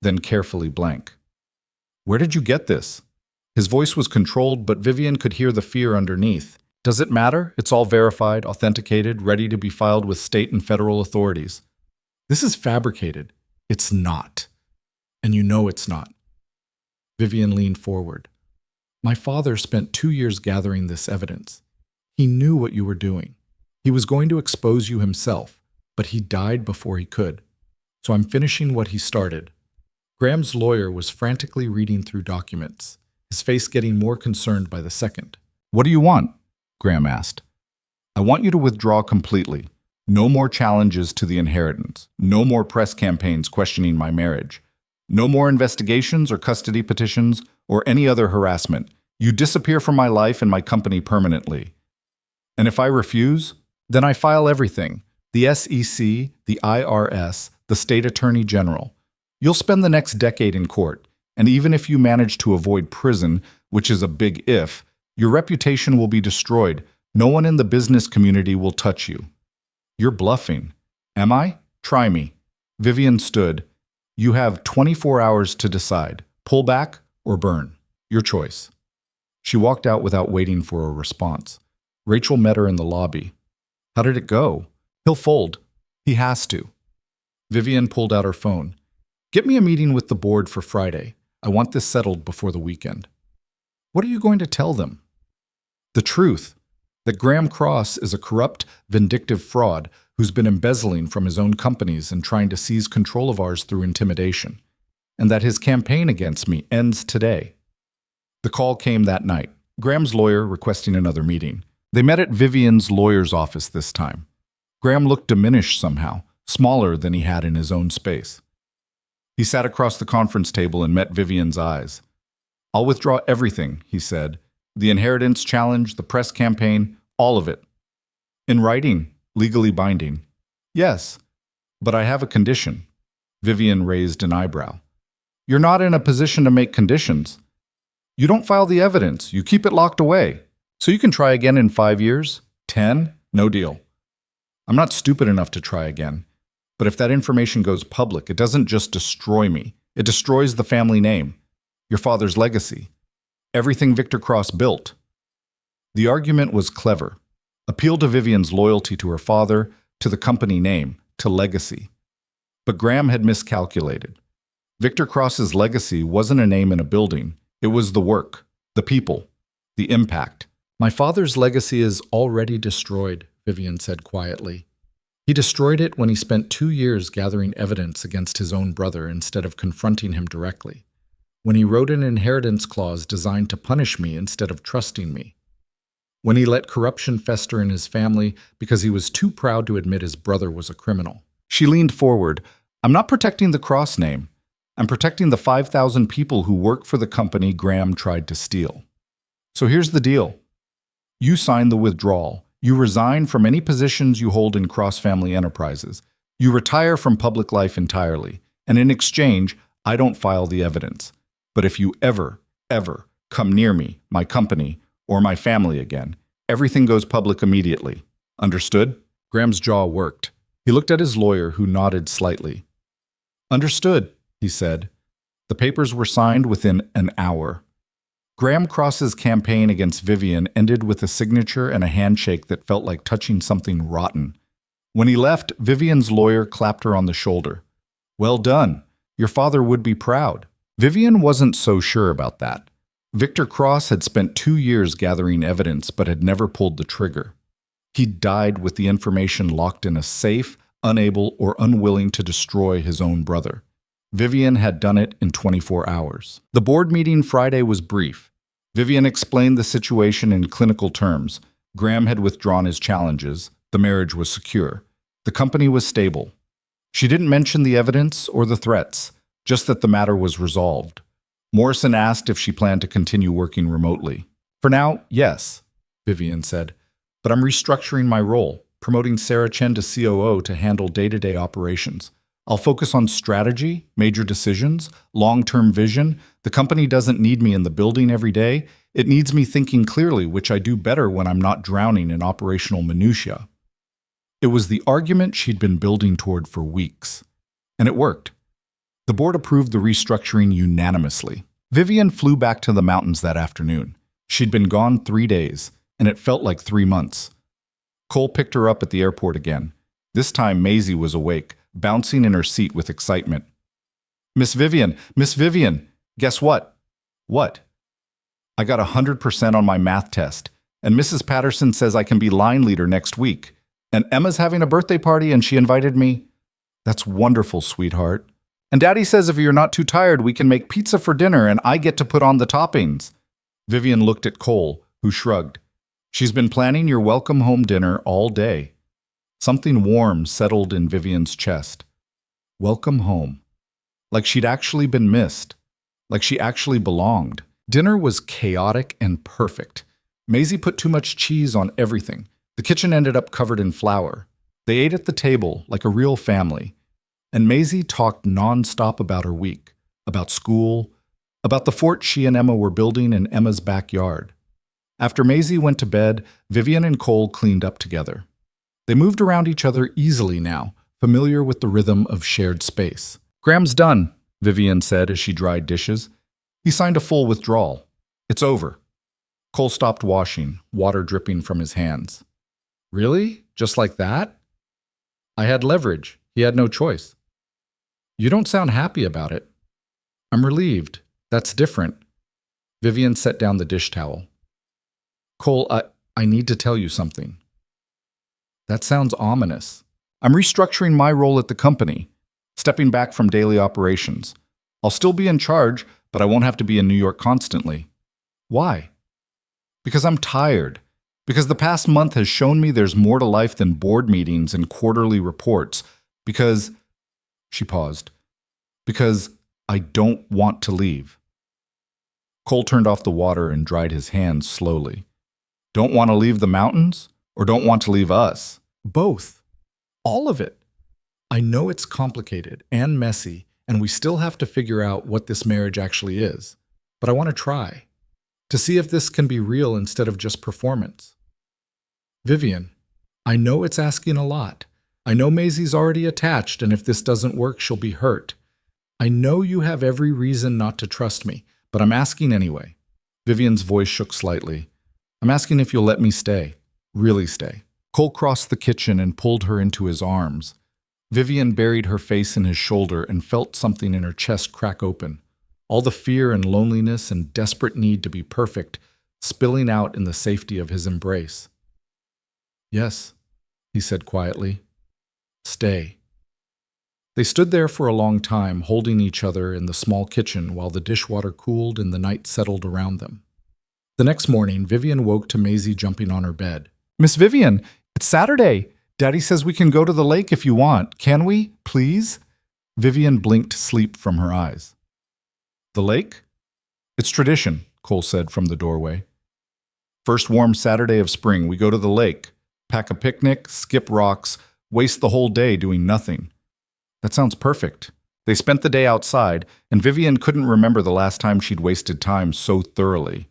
then carefully blank. Where did you get this? His voice was controlled, but Vivian could hear the fear underneath. Does it matter? It's all verified, authenticated, ready to be filed with state and federal authorities. This is fabricated. It's not. And you know it's not. Vivian leaned forward. My father spent 2 years gathering this evidence. He knew what you were doing. He was going to expose you himself, but he died before he could. So I'm finishing what he started. Graham's lawyer was frantically reading through documents, his face getting more concerned by the second. What do you want? Graham asked. I want you to withdraw completely. No more challenges to the inheritance. No more press campaigns questioning my marriage. No more investigations or custody petitions or any other harassment. You disappear from my life and my company permanently. And if I refuse, then I file everything. The SEC, the IRS, the State Attorney General. You'll spend the next decade in court, and even if you manage to avoid prison, which is a big if, your reputation will be destroyed. No one in the business community will touch you. You're bluffing. Am I? Try me. Vivian stood. You have 24 hours to decide. Pull back or burn. Your choice. She walked out without waiting for a response. Rachel met her in the lobby. How did it go? He'll fold. He has to. Vivian pulled out her phone. Get me a meeting with the board for Friday. I want this settled before the weekend. What are you going to tell them? The truth. That Graham Cross is a corrupt, vindictive fraud who's been embezzling from his own companies and trying to seize control of ours through intimidation, and that his campaign against me ends today. The call came that night. Graham's lawyer requesting another meeting. They met at Vivian's lawyer's office this time. Graham looked diminished somehow, smaller than he had in his own space. He sat across the conference table and met Vivian's eyes. I'll withdraw everything, he said. The inheritance challenge, the press campaign, all of it. In writing, legally binding. Yes, but I have a condition. Vivian raised an eyebrow. You're not in a position to make conditions. You don't file the evidence. You keep it locked away. So you can try again in 5 years? 10? No deal. I'm not stupid enough to try again. But if that information goes public, it doesn't just destroy me. It destroys the family name, your father's legacy, everything Victor Cross built. The argument was clever. Appeal to Vivian's loyalty to her father, to the company name, to legacy. But Graham had miscalculated. Victor Cross's legacy wasn't a name in a building. It was the work, the people, the impact. My father's legacy is already destroyed, Vivian said quietly. He destroyed it when he spent 2 years gathering evidence against his own brother instead of confronting him directly. When he wrote an inheritance clause designed to punish me instead of trusting me. When he let corruption fester in his family because he was too proud to admit his brother was a criminal. She leaned forward. I'm not protecting the Cross name. I'm protecting the 5,000 people who work for the company Graham tried to steal. So here's the deal. You sign the withdrawal. You resign from any positions you hold in Cross Family Enterprises. You retire from public life entirely. And in exchange, I don't file the evidence. But if you ever come near me, my company, or my family again, everything goes public immediately. Understood? Graham's jaw worked. He looked at his lawyer, who nodded slightly. Understood, he said. The papers were signed within an hour. Graham Cross's campaign against Vivian ended with a signature and a handshake that felt like touching something rotten. When he left, Vivian's lawyer clapped her on the shoulder. Well done. Your father would be proud. Vivian wasn't so sure about that. Victor Cross had spent 2 years gathering evidence but had never pulled the trigger. He died with the information locked in a safe, unable or unwilling to destroy his own brother. Vivian had done it in 24 hours. The board meeting Friday was brief. Vivian explained the situation in clinical terms. Graham had withdrawn his challenges. The marriage was secure. The company was stable. She didn't mention the evidence or the threats, just that the matter was resolved. Morrison asked if she planned to continue working remotely. For now, yes, Vivian said. But I'm restructuring my role, promoting Sarah Chen to COO to handle day-to-day operations. I'll focus on strategy, major decisions, long-term vision. The company doesn't need me in the building every day. It needs me thinking clearly, which I do better when I'm not drowning in operational minutiae. It was the argument she'd been building toward for weeks. And it worked. The board approved the restructuring unanimously. Vivian flew back to the mountains that afternoon. She'd been gone 3 days, and it felt like 3 months. Cole picked her up at the airport again. This time Maisie was awake, bouncing in her seat with excitement. Miss Vivian, guess what? What? I got 100% on my math test, and Mrs. Patterson says I can be line leader next week. And Emma's having a birthday party and she invited me. That's wonderful, sweetheart. And Daddy says if you're not too tired, we can make pizza for dinner and I get to put on the toppings. Vivian looked at Cole, who shrugged. She's been planning your welcome home dinner all day. Something warm settled in Vivian's chest. Welcome home. Like she'd actually been missed. Like she actually belonged. Dinner was chaotic and perfect. Maisie put too much cheese on everything. The kitchen ended up covered in flour. They ate at the table like a real family. And Maisie talked nonstop about her week, about school, about the fort she and Emma were building in Emma's backyard. After Maisie went to bed, Vivian and Cole cleaned up together. They moved around each other easily now, familiar with the rhythm of shared space. "Graham's done," Vivian said as she dried dishes. He signed a full withdrawal. "It's over." Cole stopped washing, water dripping from his hands. "Really? Just like that?" "I had leverage. He had no choice." "You don't sound happy about it." "I'm relieved. That's different." Vivian set down the dish towel. "Cole, I need to tell you something." "That sounds ominous." "I'm restructuring my role at the company, stepping back from daily operations. I'll still be in charge, but I won't have to be in New York constantly." "Why?" "Because I'm tired. Because the past month has shown me there's more to life than board meetings and quarterly reports. Because," she paused, "because I don't want to leave." Cole turned off the water and dried his hands slowly. "Don't want to leave the mountains? Or don't want to leave us?" "Both. All of it. I know it's complicated and messy, and we still have to figure out what this marriage actually is. But I want to try. To see if this can be real instead of just performance." "Vivian, I know it's asking a lot. I know Maisie's already attached, and if this doesn't work, she'll be hurt. I know you have every reason not to trust me, but I'm asking anyway." Vivian's voice shook slightly. "I'm asking if you'll let me stay. Really stay." Cole crossed the kitchen and pulled her into his arms. Vivian buried her face in his shoulder and felt something in her chest crack open. All the fear and loneliness and desperate need to be perfect spilling out in the safety of his embrace. "Yes," he said quietly. "Stay." They stood there for a long time, holding each other in the small kitchen while the dishwater cooled and the night settled around them. The next morning, Vivian woke to Maisie jumping on her bed. "Miss Vivian, it's Saturday. Daddy says we can go to the lake if you want. Can we, please?" Vivian blinked sleep from her eyes. "The lake?" "It's tradition," Cole said from the doorway. "First warm Saturday of spring, we go to the lake, pack a picnic, skip rocks, waste the whole day doing nothing." That sounds perfect. They spent the day outside, and Vivian couldn't remember the last time she'd wasted time so thoroughly.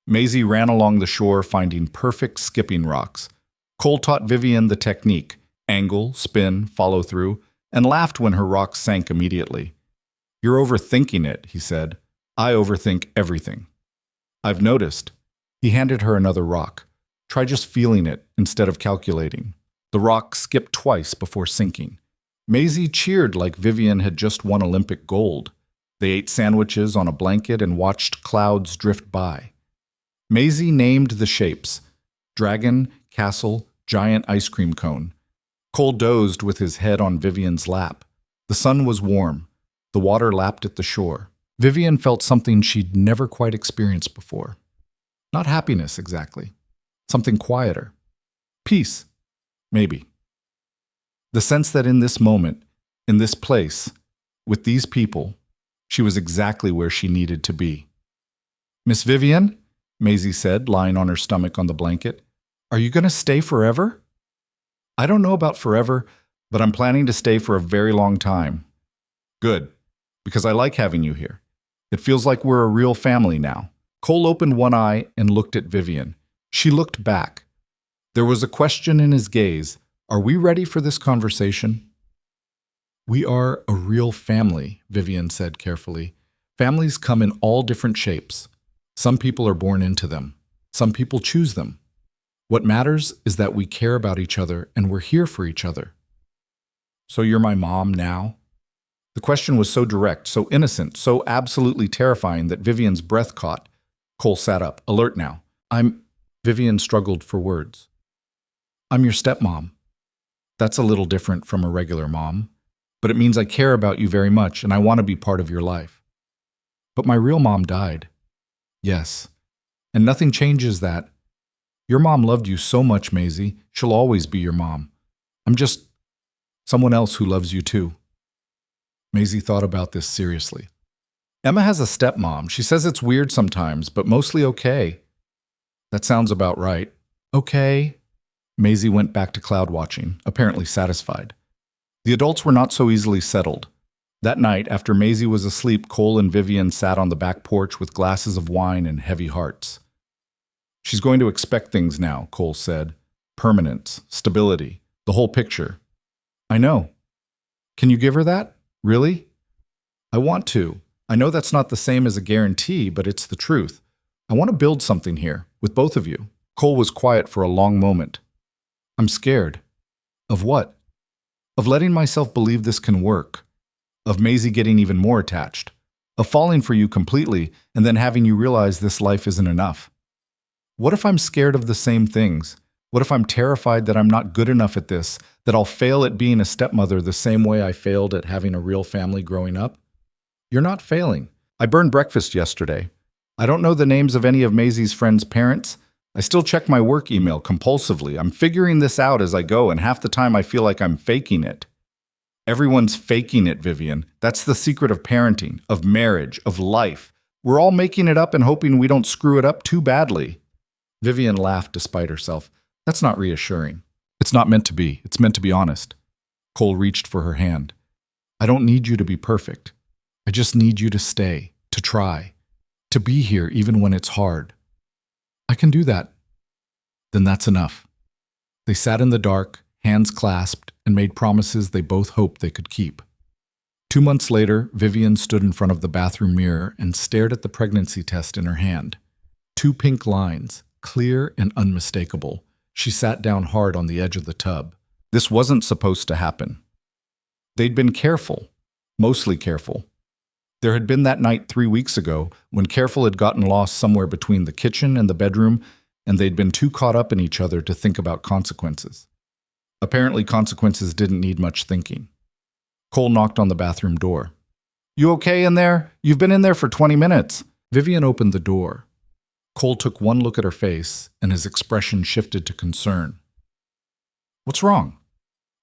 Maisie ran along the shore finding perfect skipping rocks. Cole taught Vivian the technique, angle, spin, follow through, and laughed when her rocks sank immediately. "You're overthinking it," he said. "I overthink everything." "I've noticed." He handed her another rock. "Try just feeling it instead of calculating." The rock skipped twice before sinking. Maisie cheered like Vivian had just won Olympic gold. They ate sandwiches on a blanket and watched clouds drift by. Maisie named the shapes: dragon, castle, giant ice cream cone. Cole dozed with his head on Vivian's lap. The sun was warm. The water lapped at the shore. Vivian felt something she'd never quite experienced before. Not happiness, exactly. Something quieter. Peace, maybe. The sense that in this moment, in this place, with these people, she was exactly where she needed to be. "Miss Vivian," Maisie said, lying on her stomach on the blanket, "are you going to stay forever?" "I don't know about forever, but I'm planning to stay for a very long time." "Good, because I like having you here. It feels like we're a real family now." Cole opened one eye and looked at Vivian. She looked back. There was a question in his gaze. "Are we ready for this conversation?" "We are a real family," Vivian said carefully. "Families come in all different shapes. Some people are born into them. Some people choose them. What matters is that we care about each other and we're here for each other." "So you're my mom now?" The question was so direct, so innocent, so absolutely terrifying that Vivian's breath caught. Cole sat up, alert now. Vivian struggled for words. "I'm your stepmom. That's a little different from a regular mom, but it means I care about you very much and I want to be part of your life." "But my real mom died." "Yes, and nothing changes that." Your mom loved you so much, Maisie. She'll always be your mom. I'm just someone else who loves you too. Maisie thought about this seriously. Emma has a stepmom. She says it's weird sometimes, but mostly okay. That sounds about right. Okay. Maisie went back to cloud watching, apparently satisfied. The adults were not so easily settled. That night, after Maisie was asleep, Cole and Vivian sat on the back porch with glasses of wine and heavy hearts. She's going to expect things now, Cole said. Permanence, stability, the whole picture. I know. Can you give her that? Really? I want to. I know that's not the same as a guarantee, but it's the truth. I want to build something here, with both of you. Cole was quiet for a long moment. I'm scared. Of what? Of letting myself believe this can work. Of Maisie getting even more attached. Of falling for you completely and then having you realize this life isn't enough. What if I'm scared of the same things? What if I'm terrified that I'm not good enough at this, that I'll fail at being a stepmother the same way I failed at having a real family growing up? You're not failing. I burned breakfast yesterday. I don't know the names of any of Maisie's friends' parents. I still check my work email compulsively. I'm figuring this out as I go, and half the time I feel like I'm faking it. Everyone's faking it, Vivian. That's the secret of parenting, of marriage, of life. We're all making it up and hoping we don't screw it up too badly. Vivian laughed despite herself. That's not reassuring. It's not meant to be. It's meant to be honest. Cole reached for her hand. I don't need you to be perfect. I just need you to stay, to try, to be here even when it's hard. I can do that. Then that's enough. They sat in the dark, hands clasped, and made promises they both hoped they could keep. 2 months later, Vivian stood in front of the bathroom mirror and stared at the pregnancy test in her hand. 2 pink lines, clear and unmistakable. She sat down hard on the edge of the tub. This wasn't supposed to happen. They'd been careful, mostly careful. There had been that night 3 weeks ago when Careful had gotten lost somewhere between the kitchen and the bedroom, and they'd been too caught up in each other to think about consequences. Apparently, consequences didn't need much thinking. Cole knocked on the bathroom door. You okay in there? You've been in there for 20 minutes. Vivian opened the door. Cole took one look at her face, and his expression shifted to concern. What's wrong?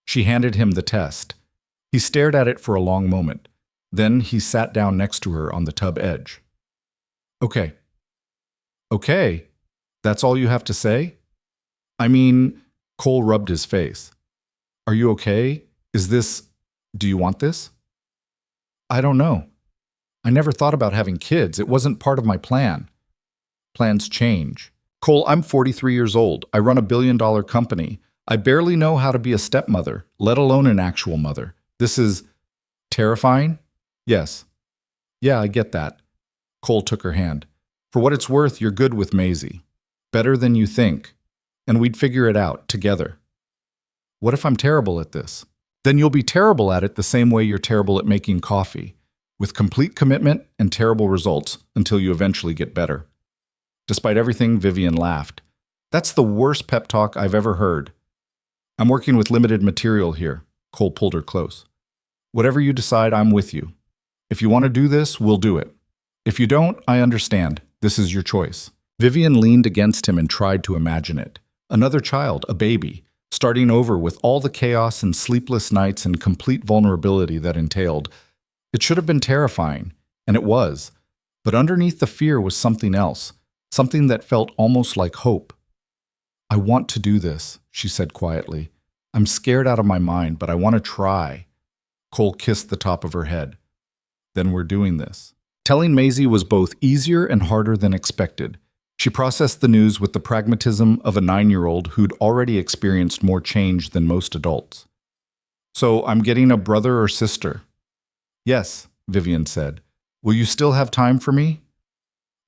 She handed him the test. He stared at it for a long moment. Then he sat down next to her on the tub edge. Okay. Okay? That's all you have to say? I mean, Cole rubbed his face. Are you okay? Do you want this? I don't know. I never thought about having kids. It wasn't part of my plan. Plans change. Cole, I'm 43 years old. I run a billion-dollar company. I barely know how to be a stepmother, let alone an actual mother. This is terrifying? Yes. Yeah, I get that. Cole took her hand. For what it's worth, you're good with Maisie. Better than you think. And we'd figure it out, together. What if I'm terrible at this? Then you'll be terrible at it the same way you're terrible at making coffee, with complete commitment and terrible results until you eventually get better. Despite everything, Vivian laughed. That's the worst pep talk I've ever heard. I'm working with limited material here. Cole pulled her close. Whatever you decide, I'm with you. If you want to do this, we'll do it. If you don't, I understand. This is your choice. Vivian leaned against him and tried to imagine it. Another child, a baby, starting over with all the chaos and sleepless nights and complete vulnerability that entailed. It should have been terrifying, and it was. But underneath the fear was something else, something that felt almost like hope. I want to do this, she said quietly. I'm scared out of my mind, but I want to try. Cole kissed the top of her head. Then we're doing this. Telling Maisie was both easier and harder than expected. She processed the news with the pragmatism of a 9-year-old who'd already experienced more change than most adults. So I'm getting a brother or sister? Yes, Vivian said. Will you still have time for me?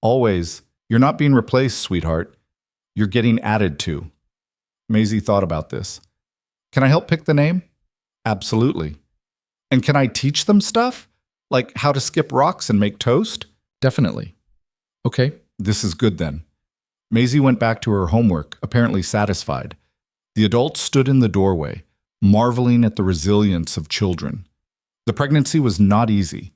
Always. You're not being replaced, sweetheart. You're getting added to. Maisie thought about this. Can I help pick the name? Absolutely. And can I teach them stuff? Like how to skip rocks and make toast? Definitely. Okay, this is good then. Maisie went back to her homework, apparently satisfied. The adults stood in the doorway, marveling at the resilience of children. The pregnancy was not easy.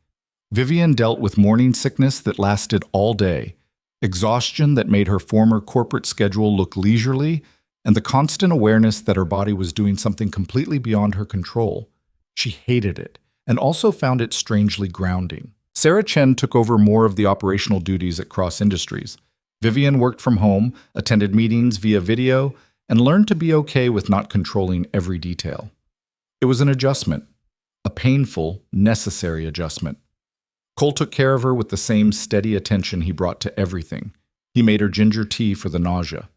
Vivian dealt with morning sickness that lasted all day. exhaustion that made her former corporate schedule look leisurely, and the constant awareness that her body was doing something completely beyond her control. She hated it, and also found it strangely grounding. Sarah Chen took over more of the operational duties at Cross Industries. Vivian worked from home, attended meetings via video, and learned to be okay with not controlling every detail. It was an adjustment, a painful, necessary adjustment. Cole took care of her with the same steady attention he brought to everything. He made her ginger tea for the nausea.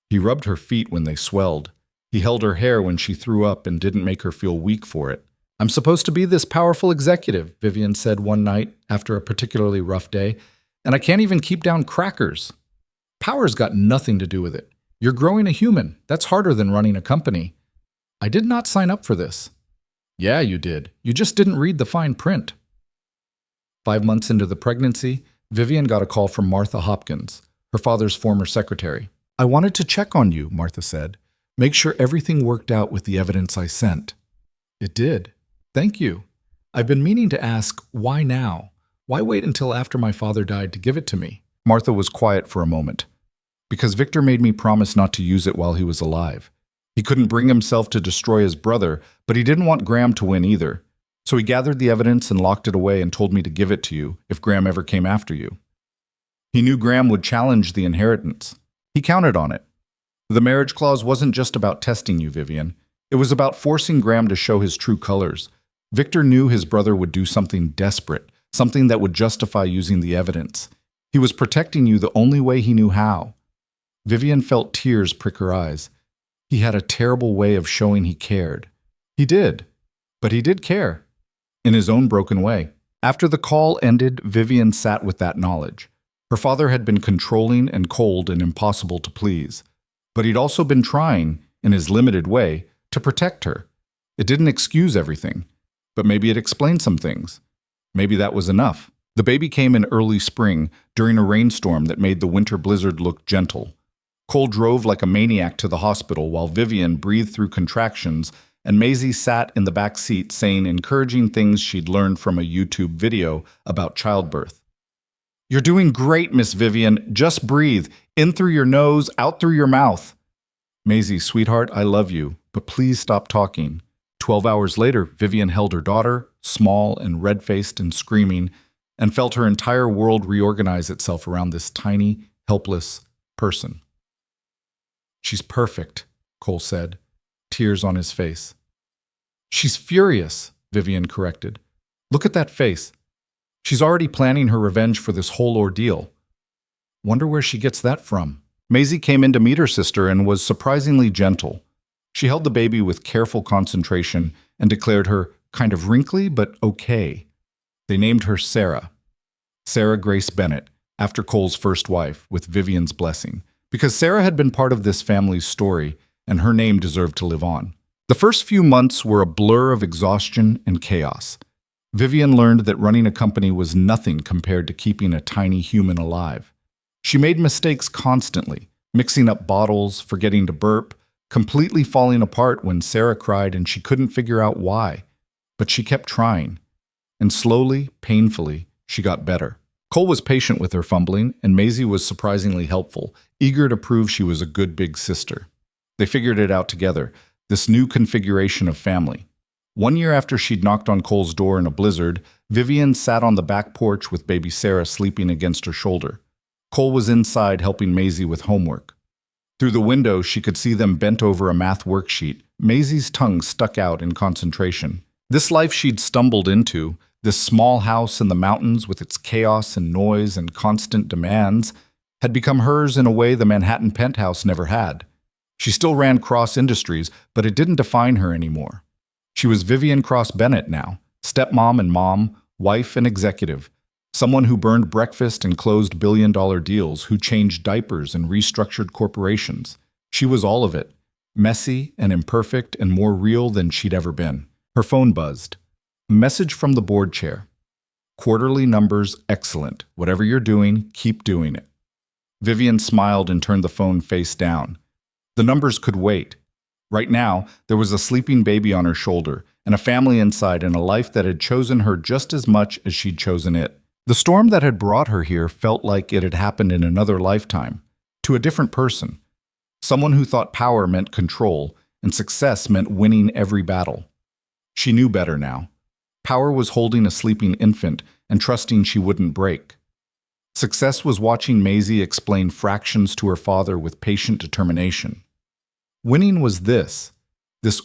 He rubbed her feet when they swelled. He held her hair when she threw up and didn't make her feel weak for it. "I'm supposed to be this powerful executive," Vivian said one night after a particularly rough day, "and I can't even keep down crackers." "Power's got nothing to do with it. You're growing a human. That's harder than running a company." "I did not sign up for this." "Yeah, you did. You just didn't read the fine print." 5 months into the pregnancy, Vivian got a call from Martha Hopkins, her father's former secretary. "I wanted to check on you," Martha said. "Make sure everything worked out with the evidence I sent." "It did. Thank you. I've been meaning to ask, why now? Why wait until after my father died to give it to me?" Martha was quiet for a moment. "Because Victor made me promise not to use it while he was alive. He couldn't bring himself to destroy his brother, but he didn't want Graham to win either. So he gathered the evidence and locked it away and told me to give it to you if Graham ever came after you. He knew Graham would challenge the inheritance. He counted on it. The marriage clause wasn't just about testing you, Vivian. It was about forcing Graham to show his true colors. Victor knew his brother would do something desperate, something that would justify using the evidence. He was protecting you the only way he knew how." Vivian felt tears prick her eyes. He had a terrible way of showing he cared. He did. But he did care. In his own broken way. After the call ended, Vivian sat with that knowledge. Her father had been controlling and cold and impossible to please. But he'd also been trying, in his limited way, to protect her. It didn't excuse everything, but maybe it explained some things. Maybe that was enough. The baby came in early spring, during a rainstorm that made the winter blizzard look gentle. Cole drove like a maniac to the hospital while Vivian breathed through contractions, and Maisie sat in the back seat saying encouraging things she'd learned from a YouTube video about childbirth. "You're doing great, Miss Vivian. Just breathe. In through your nose, out through your mouth." "Maisie, sweetheart, I love you, but please stop talking." 12 hours later, Vivian held her daughter, small and red-faced and screaming, and felt her entire world reorganize itself around this tiny, helpless person. "She's perfect," Cole said, tears on his face. "She's furious," Vivian corrected. "Look at that face. She's already planning her revenge for this whole ordeal. Wonder where she gets that from." Maisie came in to meet her sister and was surprisingly gentle. She held the baby with careful concentration and declared her kind of wrinkly but okay. They named her Sarah. Sarah Grace Bennett, after Cole's first wife, with Vivian's blessing, because Sarah had been part of this family's story and her name deserved to live on. The first few months were a blur of exhaustion and chaos. Vivian learned that running a company was nothing compared to keeping a tiny human alive. She made mistakes constantly, mixing up bottles, forgetting to burp, completely falling apart when Sarah cried and she couldn't figure out why. But she kept trying. And slowly, painfully, she got better. Cole was patient with her fumbling, and Maisie was surprisingly helpful, eager to prove she was a good big sister. They figured it out together, this new configuration of family. 1 year after she'd knocked on Cole's door in a blizzard, Vivian sat on the back porch with baby Sarah sleeping against her shoulder. Cole was inside helping Maisie with homework. Through the window, she could see them bent over a math worksheet. Maisie's tongue stuck out in concentration. This life she'd stumbled into, this small house in the mountains with its chaos and noise and constant demands, had become hers in a way the Manhattan penthouse never had. She still ran Cross Industries, but it didn't define her anymore. She was Vivian Cross Bennett now, stepmom and mom, wife and executive, someone who burned breakfast and closed billion-dollar deals, who changed diapers and restructured corporations. She was all of it, messy and imperfect and more real than she'd ever been. Her phone buzzed. A message from the board chair. "Quarterly numbers excellent. Whatever you're doing, keep doing it." Vivian smiled and turned the phone face down. The numbers could wait. Right now, there was a sleeping baby on her shoulder, and a family inside, and a life that had chosen her just as much as she'd chosen it. The storm that had brought her here felt like it had happened in another lifetime, to a different person, someone who thought power meant control and success meant winning every battle. She knew better now. Power was holding a sleeping infant and trusting she wouldn't break. Success was watching Maisie explain fractions to her father with patient determination. Winning was this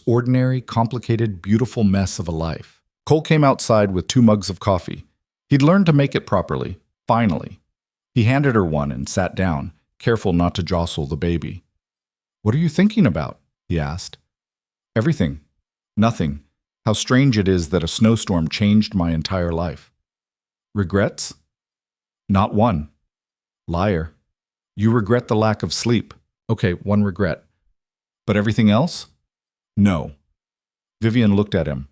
ordinary, complicated, beautiful mess of a life. Cole came outside with 2 mugs of coffee. He'd learned to make it properly, finally. He handed her one and sat down, careful not to jostle the baby. "What are you thinking about?" he asked. "Everything. Nothing. How strange it is that a snowstorm changed my entire life." "Regrets?" "Not one." "Liar. You regret the lack of sleep." "Okay, one regret. But everything else?" "No." Vivian looked at him.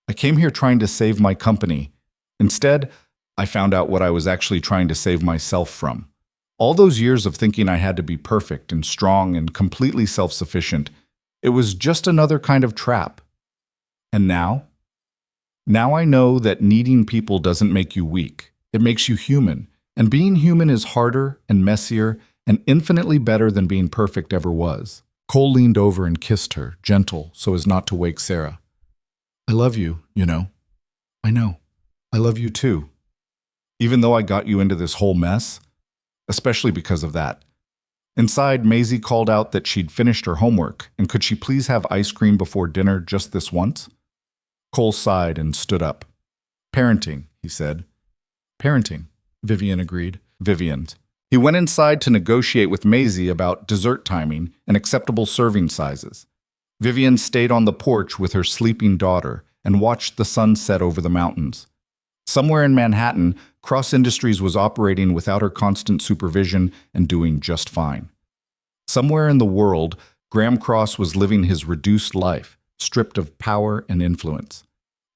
"I came here trying to save my company. Instead, I found out what I was actually trying to save myself from. All those years of thinking I had to be perfect and strong and completely self-sufficient, it was just another kind of trap. And now? Now I know that needing people doesn't make you weak. It makes you human. And being human is harder and messier and infinitely better than being perfect ever was." Cole leaned over and kissed her, gentle, so as not to wake Sarah. "I love you, you know." "I know. I love you too. Even though I got you into this whole mess, especially because of that." Inside, Maisie called out that she'd finished her homework, and could she please have ice cream before dinner just this once? Cole sighed and stood up. "Parenting," he said. "Parenting," Vivian agreed. Vivian's. He went inside to negotiate with Maisie about dessert timing and acceptable serving sizes. Vivian stayed on the porch with her sleeping daughter and watched the sun set over the mountains. Somewhere in Manhattan, Cross Industries was operating without her constant supervision and doing just fine. Somewhere in the world, Graham Cross was living his reduced life, stripped of power and influence.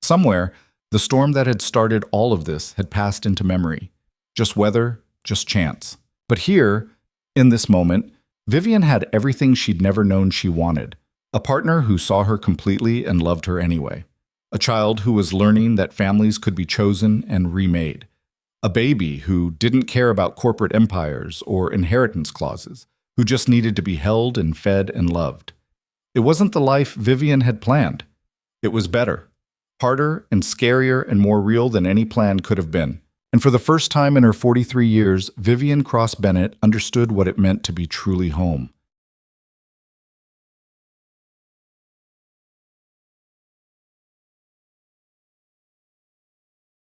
Somewhere, the storm that had started all of this had passed into memory. Just weather, just chance. But here, in this moment, Vivian had everything she'd never known she wanted. A partner who saw her completely and loved her anyway. A child who was learning that families could be chosen and remade. A baby who didn't care about corporate empires or inheritance clauses, who just needed to be held and fed and loved. It wasn't the life Vivian had planned. It was better, harder and scarier and more real than any plan could have been. And for the first time in her 43 years, Vivian Cross Bennett understood what it meant to be truly home.